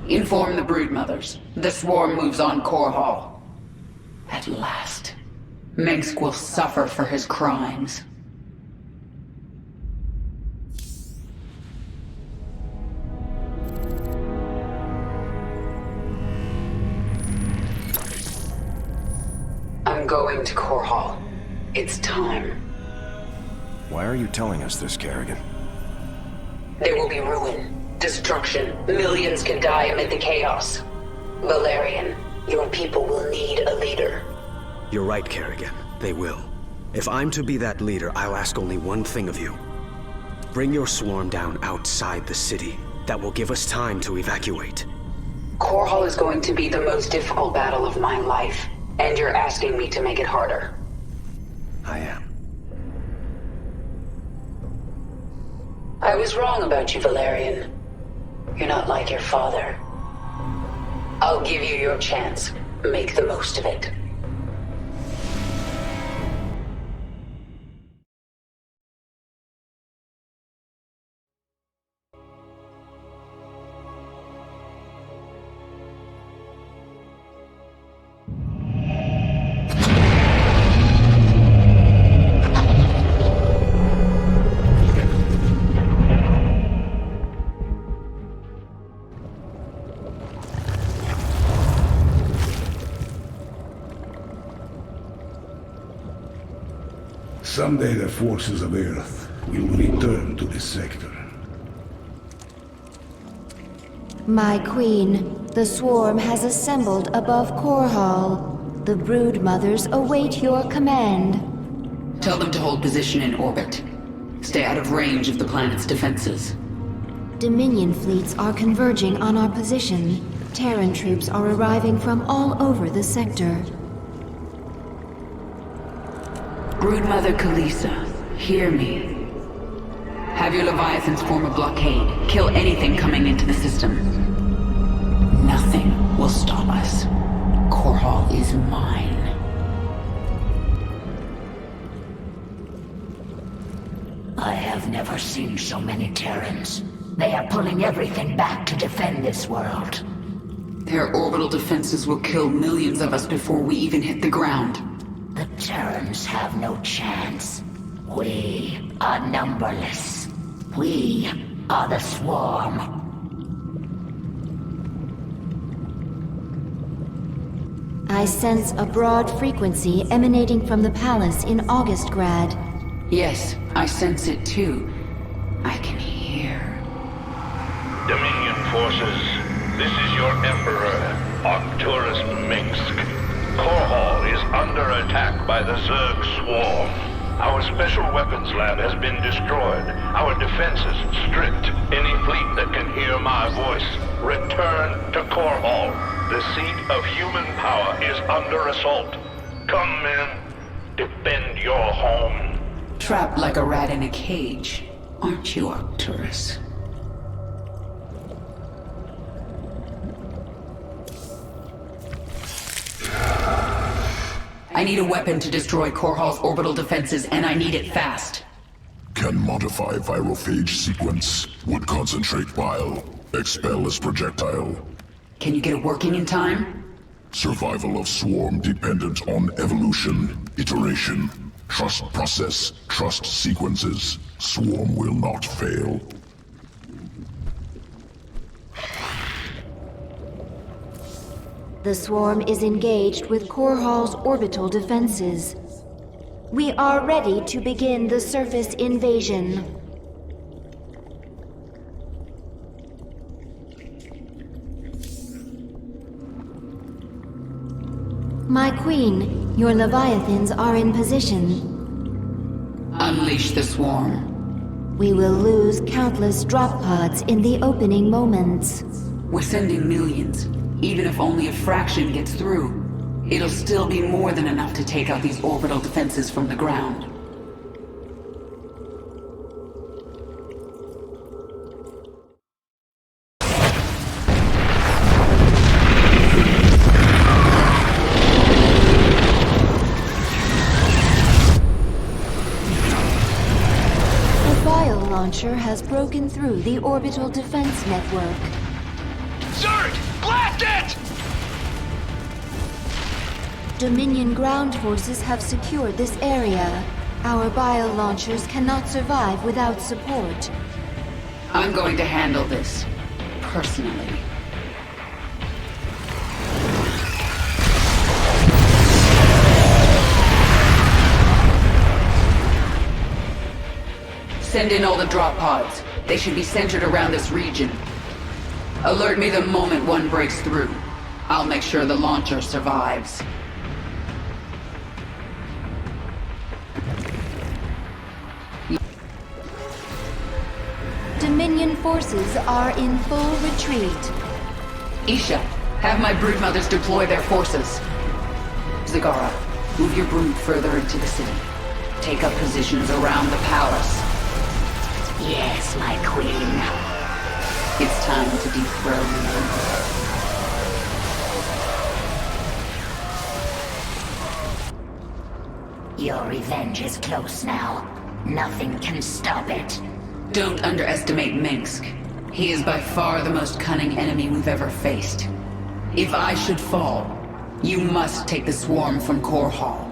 Inform the broodmothers. The swarm moves on Core Hall. At last, Mengsk will suffer for his crimes. I'm going to Core Hall. It's time. Why are you telling us this, Kerrigan? There will be ruin. Destruction. Millions can die amid the chaos. Valerian, your people will need a leader. You're right, Kerrigan. They will. If I'm to be that leader, I'll ask only one thing of you. Bring your swarm down outside the city. That will give us time to evacuate. Core Hall is going to be the most difficult battle of my life, and you're asking me to make it harder. I am. I was wrong about you, Valerian. You're not like your father. I'll give you your chance. Make the most of it. Someday the forces of Earth will return to this sector. My queen, the swarm has assembled above Core Hall. The broodmothers await your command. Tell them to hold position in orbit. Stay out of range of the planet's defenses. Dominion fleets are converging on our position. Terran troops are arriving from all over the sector. Broodmother Kalisa, hear me. Have your Leviathans form a blockade. Kill anything coming into the system. Nothing will stop us. Core Hall is mine. I have never seen so many Terrans. They are pulling everything back to defend this world. Their orbital defenses will kill millions of us before we even hit the ground. The Terrans have no chance. We are numberless. We are the swarm. I sense a broad frequency emanating from the palace in Augustgrad. Yes, I sense it too. I can hear. Dominion forces, this is your Emperor, Arcturus Mengsk. Core Hall is under attack by the Zerg swarm. Our special weapons lab has been destroyed. Our defenses stripped. Any fleet that can hear my voice, return to Core Hall. The seat of human power is under assault. Come, men. Defend your home. Trapped like a rat in a cage, aren't you, Arcturus? I need a weapon to destroy Core Hall's orbital defenses, and I need it fast. Can modify virophage sequence. Would concentrate bile. Expel as projectile. Can you get it working in time? Survival of swarm dependent on evolution, iteration, trust process, trust sequences. Swarm will not fail. The swarm is engaged with Core Hall's orbital defenses. We are ready to begin the surface invasion. My queen, your Leviathans are in position. Unleash the swarm. We will lose countless drop pods in the opening moments. We're sending millions. Even if only a fraction gets through, It'll still be more than enough to take out these orbital defenses from the ground. Launcher has broken through the orbital defense network. Zerg! Blast it! Dominion ground forces have secured this area. Our bio-launchers cannot survive without support. I'm going to handle this personally. Send in all the drop pods. They should be centered around this region. Alert me the moment one breaks through. I'll make sure the launcher survives. Dominion forces are in full retreat. Isha, have my broodmothers deploy their forces. Zagara, move your brood further into the city. Take up positions around the palace. Yes, my queen. It's time to dethrone you. Your revenge is close now. Nothing can stop it. Don't underestimate Minsk. He is by far the most cunning enemy we've ever faced. If I should fall, you must take the swarm from Core Hall.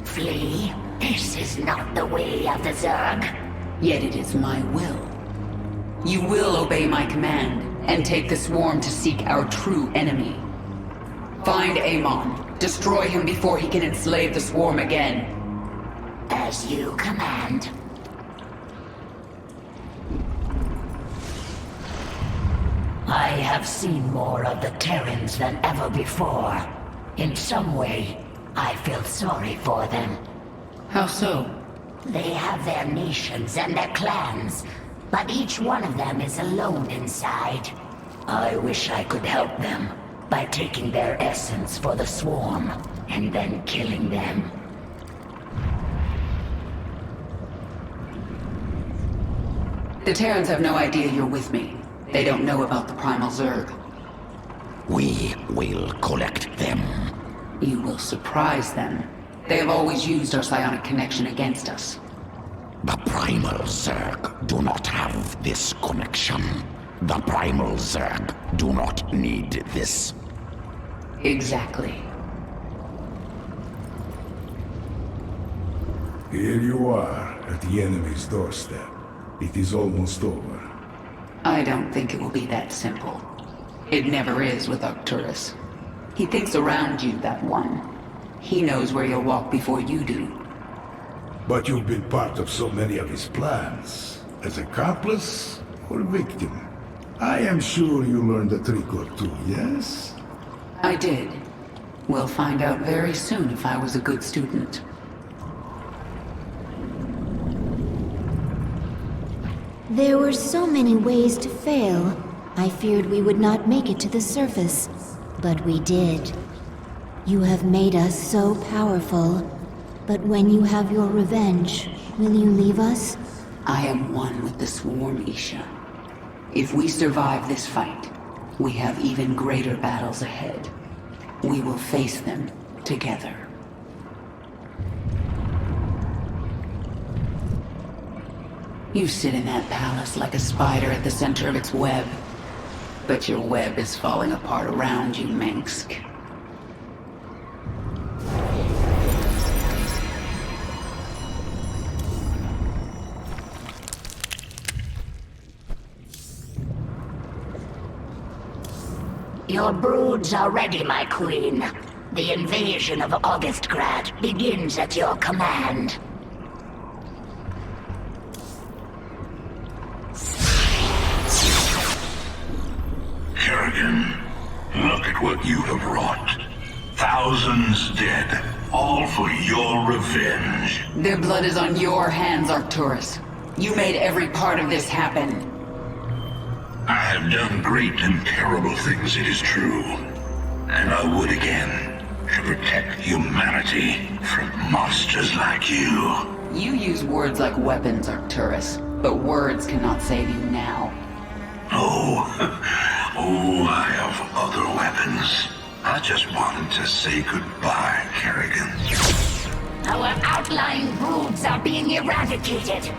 Flee? This is not the way of the Zerg. Yet it is my will. You will obey my command, and take the swarm to seek our true enemy. Find Amon. Destroy him before he can enslave the swarm again. As you command. I have seen more of the Terrans than ever before. In some way, I feel sorry for them. How so? They have their nations and their clans, but each one of them is alone inside. I wish I could help them by taking their essence for the swarm and then killing them. The Terrans have no idea you're with me. They don't know about the Primal Zerg. We will collect them. You will surprise them. They have always used our psionic connection against us. The Primal Zerg do not have this connection. The Primal Zerg do not need this. Exactly. Here you are, at the enemy's doorstep. It is almost over. I don't think it will be that simple. It never is with Arcturus. He thinks around you, that one. He knows where you'll walk before you do. But you've been part of so many of his plans. As accomplice or victim? I am sure you learned a trick or two, yes? I did. We'll find out very soon if I was a good student. There were so many ways to fail. I feared we would not make it to the surface, but we did. You have made us so powerful, but when you have your revenge, will you leave us? I am one with the swarm, Isha. If we survive this fight, we have even greater battles ahead. We will face them together. You sit in that palace like a spider at the center of its web. But your web is falling apart around you, Minsk. Your broods are ready, my queen. The invasion of Augustgrad begins at your command. Kerrigan, look at what you have wrought. Thousands dead, all for your revenge. Their blood is on your hands, Arcturus. You made every part of this happen. I have done great and terrible things, it is true. And I would again, if protect humanity from monsters like you. You use words like weapons, Arcturus, but words cannot save you now. Oh, I have other weapons. I just wanted to say goodbye, Kerrigan. Our outlying broods are being eradicated.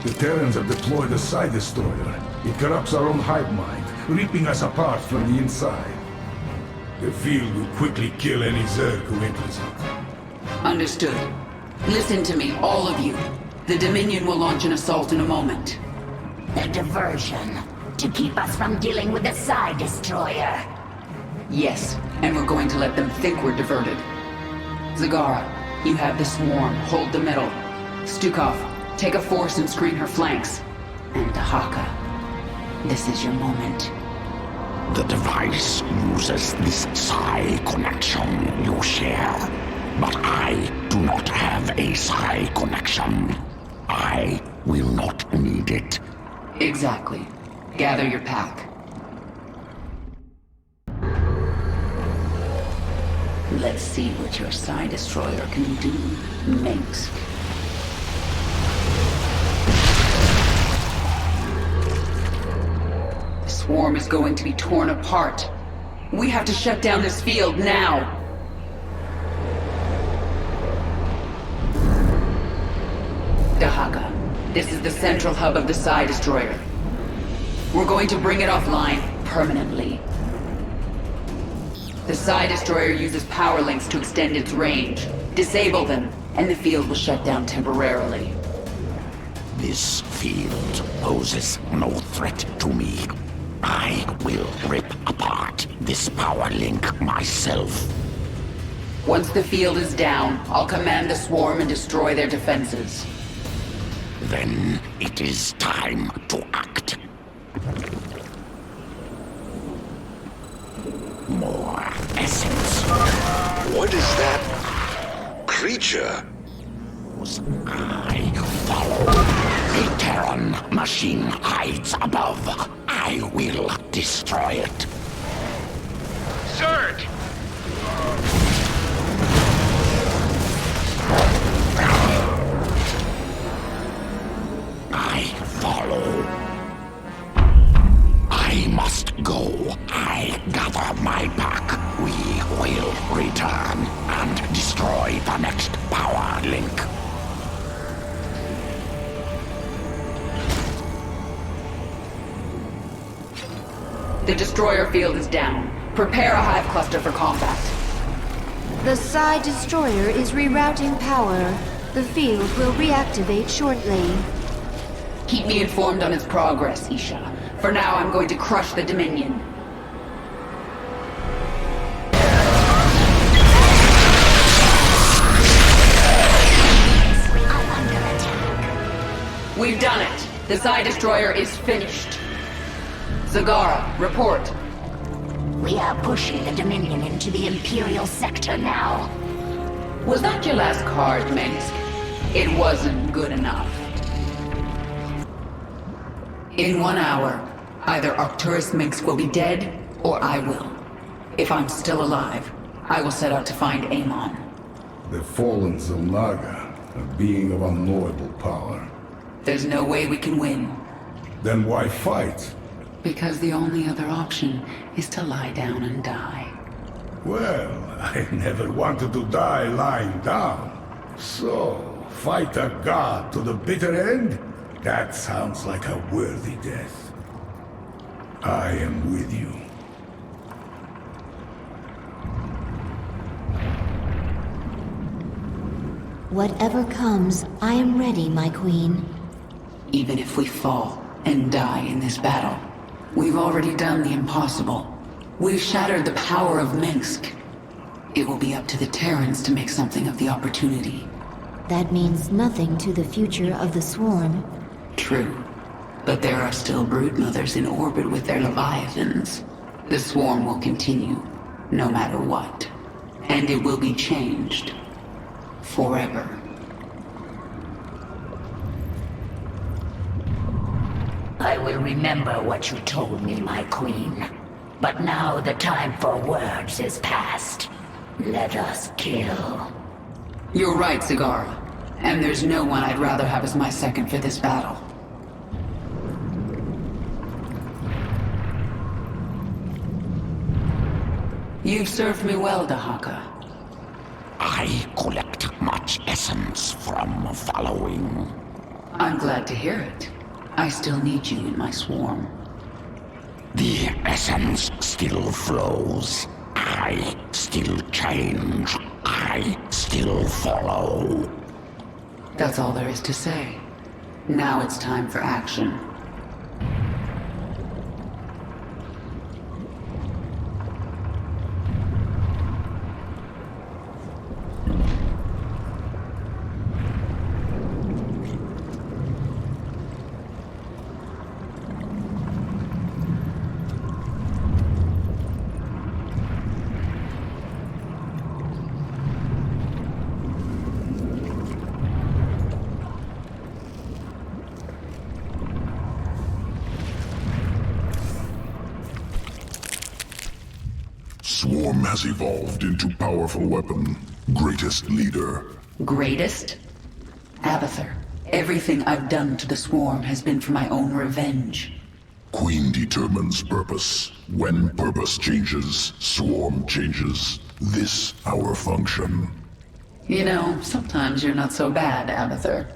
The Terrans have deployed a Psi Destroyer. It corrupts our own hive mind, ripping us apart from the inside. The field will quickly kill any Zerg who enters it. Understood. Listen to me, all of you. The Dominion will launch an assault in a moment. A diversion to keep us from dealing with the Psi Destroyer. Yes, and we're going to let them think we're diverted. Zagara, you have the swarm. Hold the middle. Stukov, take a force and screen her flanks. And Dahaka, this is your moment. The device uses this Psi connection you share. But I do not have a Psi connection. I will not need it. Exactly. Gather your pack. Let's see what your Psi Destroyer can do, Minsk. The swarm is going to be torn apart. We have to shut down this field now. Dahaka, this is the central hub of the Psi Destroyer. We're going to bring it offline permanently. The Psi Destroyer uses power links to extend its range. Disable them, and the field will shut down temporarily. This field poses no threat to me. I will rip apart this power link myself. Once the field is down, I'll command the swarm and destroy their defenses. Then it is time to act. More essence. What is that creature? I follow. A Terran machine hides above. I will destroy it. Zerg! I follow. I must go. I gather my pack. We will return and destroy the next power link. The destroyer field is down. Prepare a hive cluster for combat. The Psi Destroyer is rerouting power. The field will reactivate shortly. Keep me informed on its progress, Isha. For now, I'm going to crush the Dominion. We've done it. The Psi Destroyer is finished. Zagara, report. We are pushing the Dominion into the Imperial sector now. Was that your last card, Minsk? It wasn't good enough. In 1 hour, either Arcturus Minsk will be dead, or I will. If I'm still alive, I will set out to find Amon. The fallen Zelnaga, a being of unknowable power. There's no way we can win. Then why fight? Because the only other option is to lie down and die. Well, I never wanted to die lying down. So, fight a god to the bitter end? That sounds like a worthy death. I am with you. Whatever comes, I am ready, my queen. Even if we fall and die in this battle, we've already done the impossible. We've shattered the power of Minsk. It will be up to the Terrans to make something of the opportunity. That means nothing to the future of the swarm. True. But there are still broodmothers in orbit with their leviathans. The swarm will continue, no matter what. And it will be changed. Forever. I will remember what you told me, my queen. But now the time for words is past. Let us kill. You're right, Zagara. And there's no one I'd rather have as my second for this battle. You've served me well, Dahaka. I collect much essence from following. I'm glad to hear it. I still need you in my swarm. The essence still flows. I still change. I still follow. That's all there is to say. Now it's time for action. Swarm has evolved into powerful weapon. Greatest leader. Greatest? Abathur, everything I've done to the swarm has been for my own revenge. Queen determines purpose. When purpose changes, swarm changes. This our function. You know, sometimes you're not so bad, Abathur.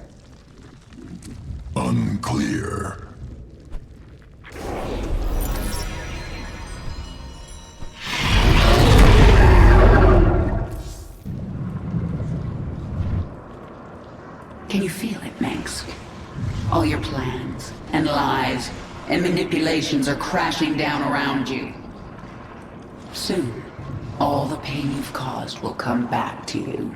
Unclear. Can you feel it, Manx? All your plans, and lies, and manipulations are crashing down around you. Soon, all the pain you've caused will come back to you.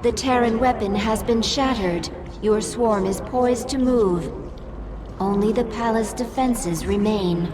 The Terran weapon has been shattered. Your swarm is poised to move. Only the palace defenses remain.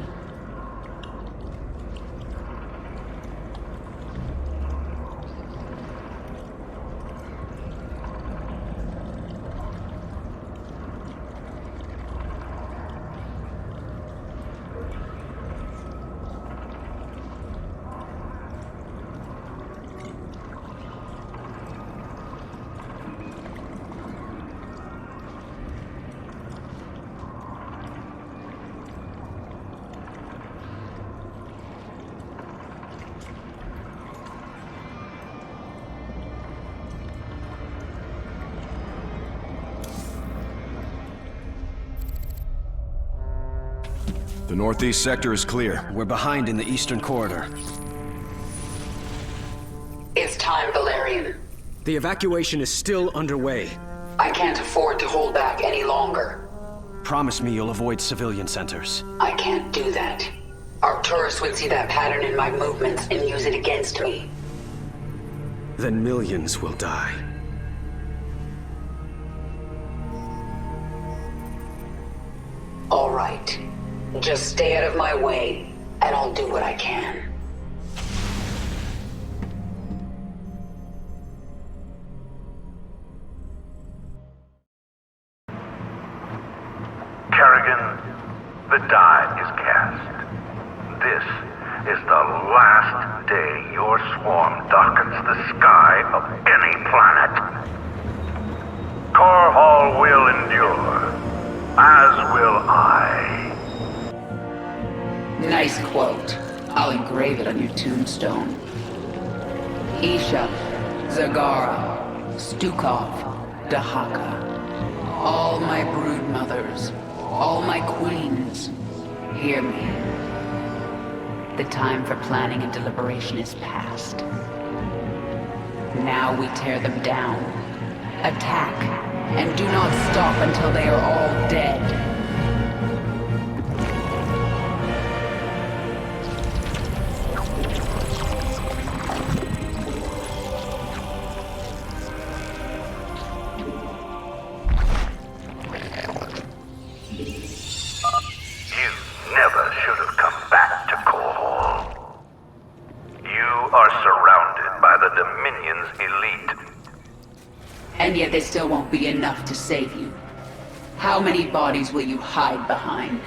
The northeast sector is clear. We're behind in the eastern corridor. It's time, Valerian. The evacuation is still underway. I can't afford to hold back any longer. Promise me you'll avoid civilian centers. I can't do that. Arcturus would see that pattern in my movements and use it against me. Then millions will die. All right. Just stay out of my way, and I'll do what I can. Kerrigan, the die is cast. This is the last day your swarm darkens the sky of any planet. Korhal will endure, as will I. Nice quote. I'll engrave it on your tombstone. Isha, Zagara, Stukov, Dahaka. All my brood mothers, all my queens, hear me. The time for planning and deliberation is past. Now we tear them down, attack, and do not stop until they are all dead. You never should have come back to Hall. You are surrounded by the Dominion's elite. And yet there still won't be enough to save you. How many bodies will you hide behind?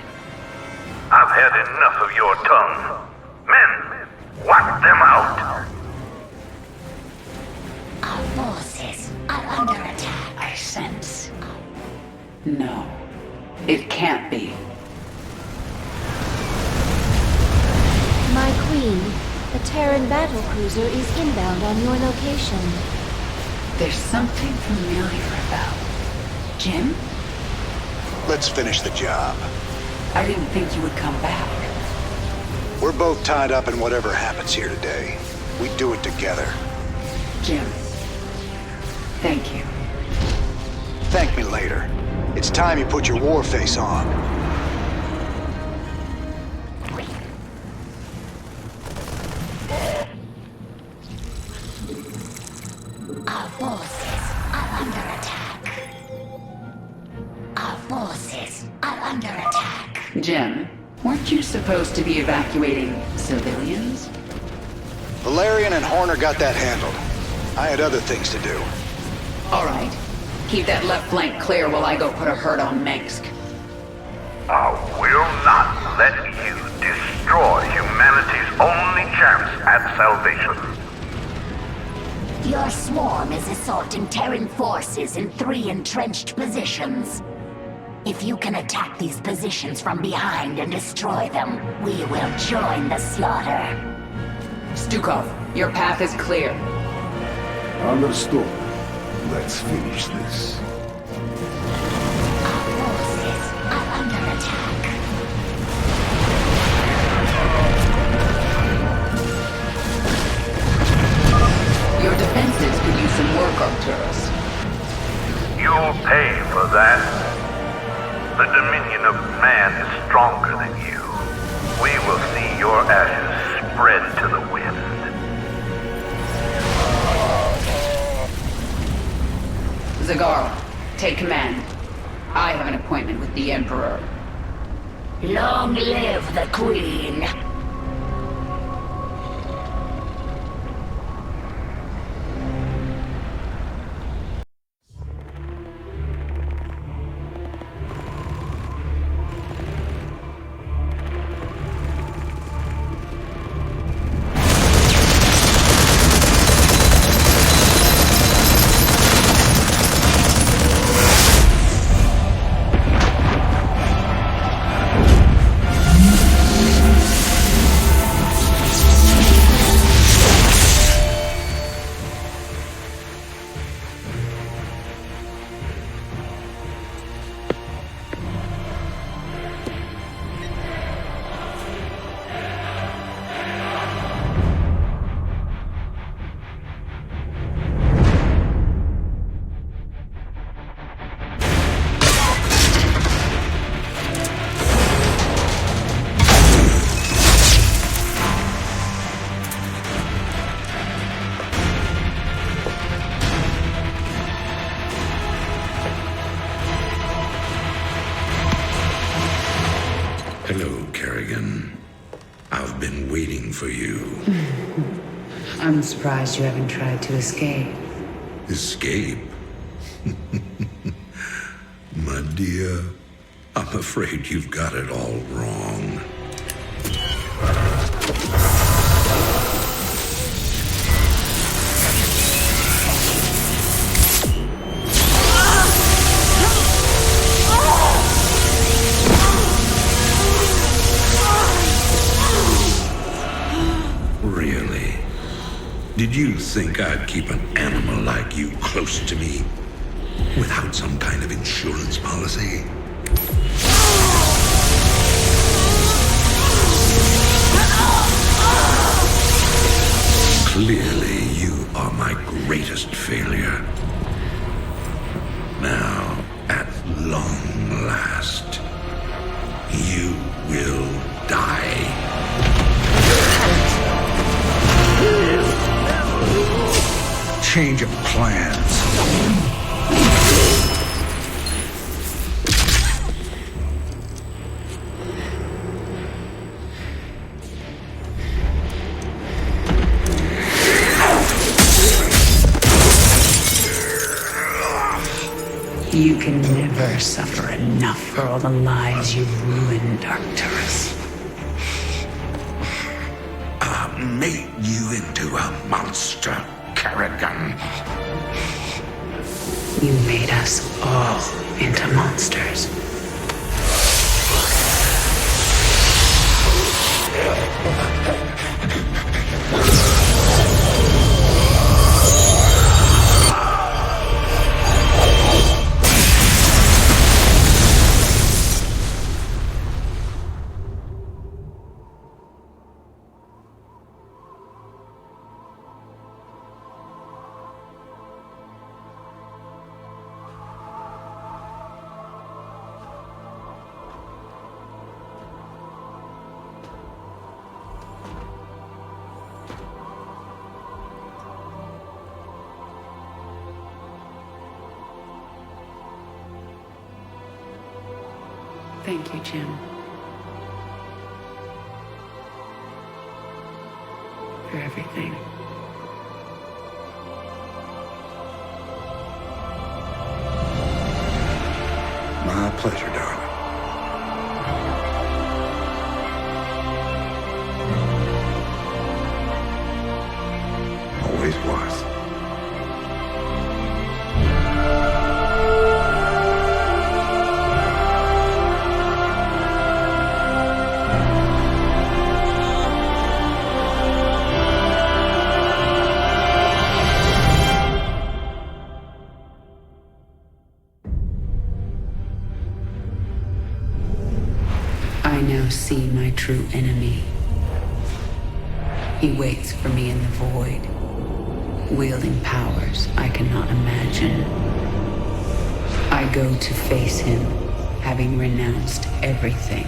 I've had enough of your tongue. Men, wipe them out. Our forces are under attack. I sense. No. It can't be. My queen, a Terran battlecruiser is inbound on your location. There's something familiar about... Jim? Let's finish the job. I didn't think you would come back. We're both tied up in whatever happens here today. We do it together. Jim. Thank you. Thank me later. It's time you put your war face on. Our forces are under attack. Our forces are under attack. Jim, weren't you supposed to be evacuating civilians? Valerian and Horner got that handled. I had other things to do. All right. Keep that left flank clear while I go put a hurt on Minsk. I will not let you destroy humanity's only chance at salvation. Your swarm is assaulting Terran forces in 3 entrenched positions. If you can attack these positions from behind and destroy them, we will join the slaughter. Stukov, your path is clear. Understood. Let's finish this. Our forces are under attack. Your defenses could use some work, Arcturus. You'll pay for that. The Dominion of Man is stronger than you. We will see your ashes spread to the wind. Zagara, take command. I have an appointment with the Emperor. Long live the Queen! Hello, Kerrigan. I've been waiting for you. I'm surprised you haven't tried to escape. Escape? My dear, I'm afraid you've got it all wrong. Really? Did you think I'd keep an animal like you close to me without some kind of insurance policy? Clearly, you are my greatest failure. Now, at long last, you will die. Change of plans. You can never suffer enough for all the lives you've ruined, Arcturus. I made you into a monster, Kerrigan. You made us all into monsters. Thank you, Jim. For everything. My pleasure, darling. Always was. I now see my true enemy. He waits for me in the void, wielding powers I cannot imagine. I go to face him, having renounced everything.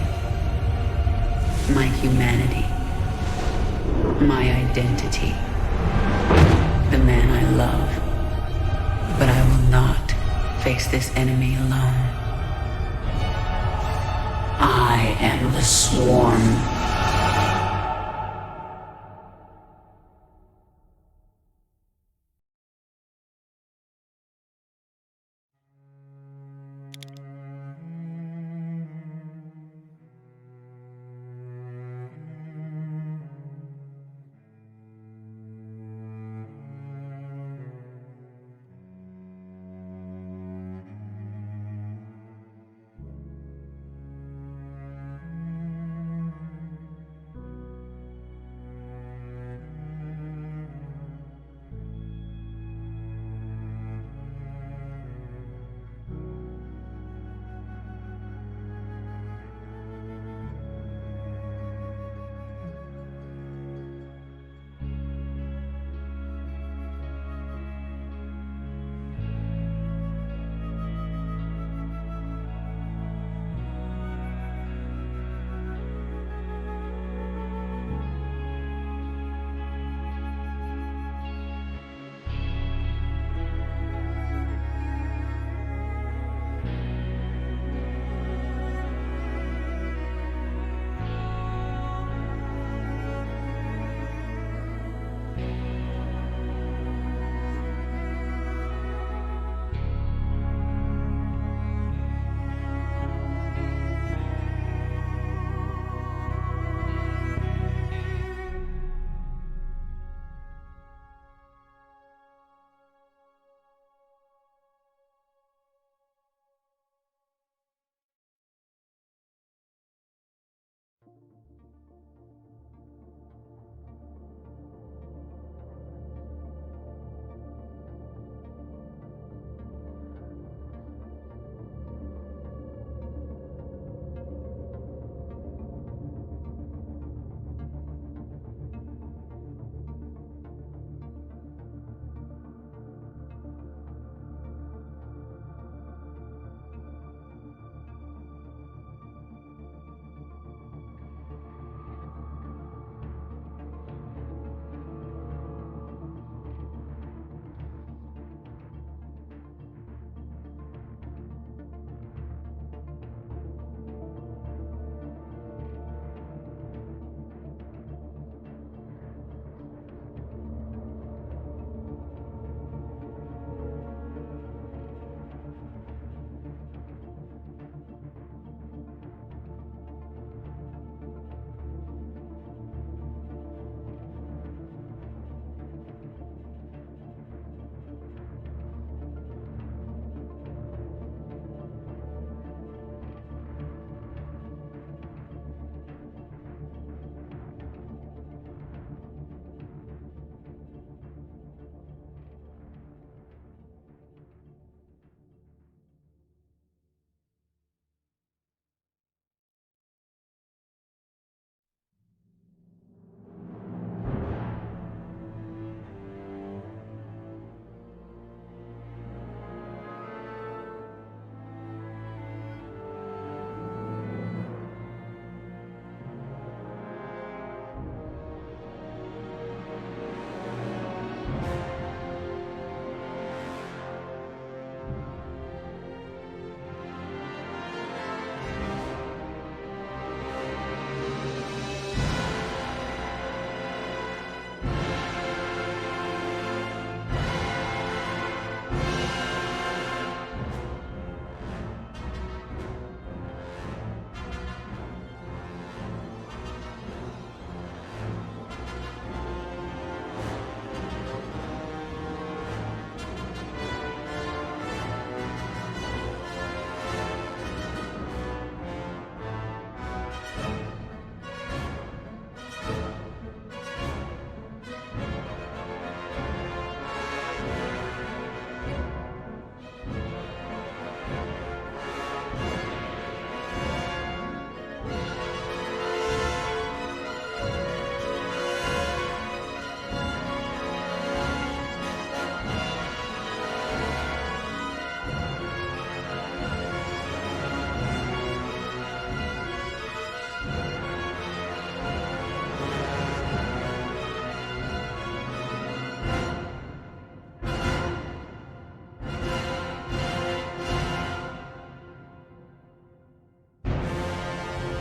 My humanity, my identity, the man I love. But I will not face this enemy alone. I am the Swarm.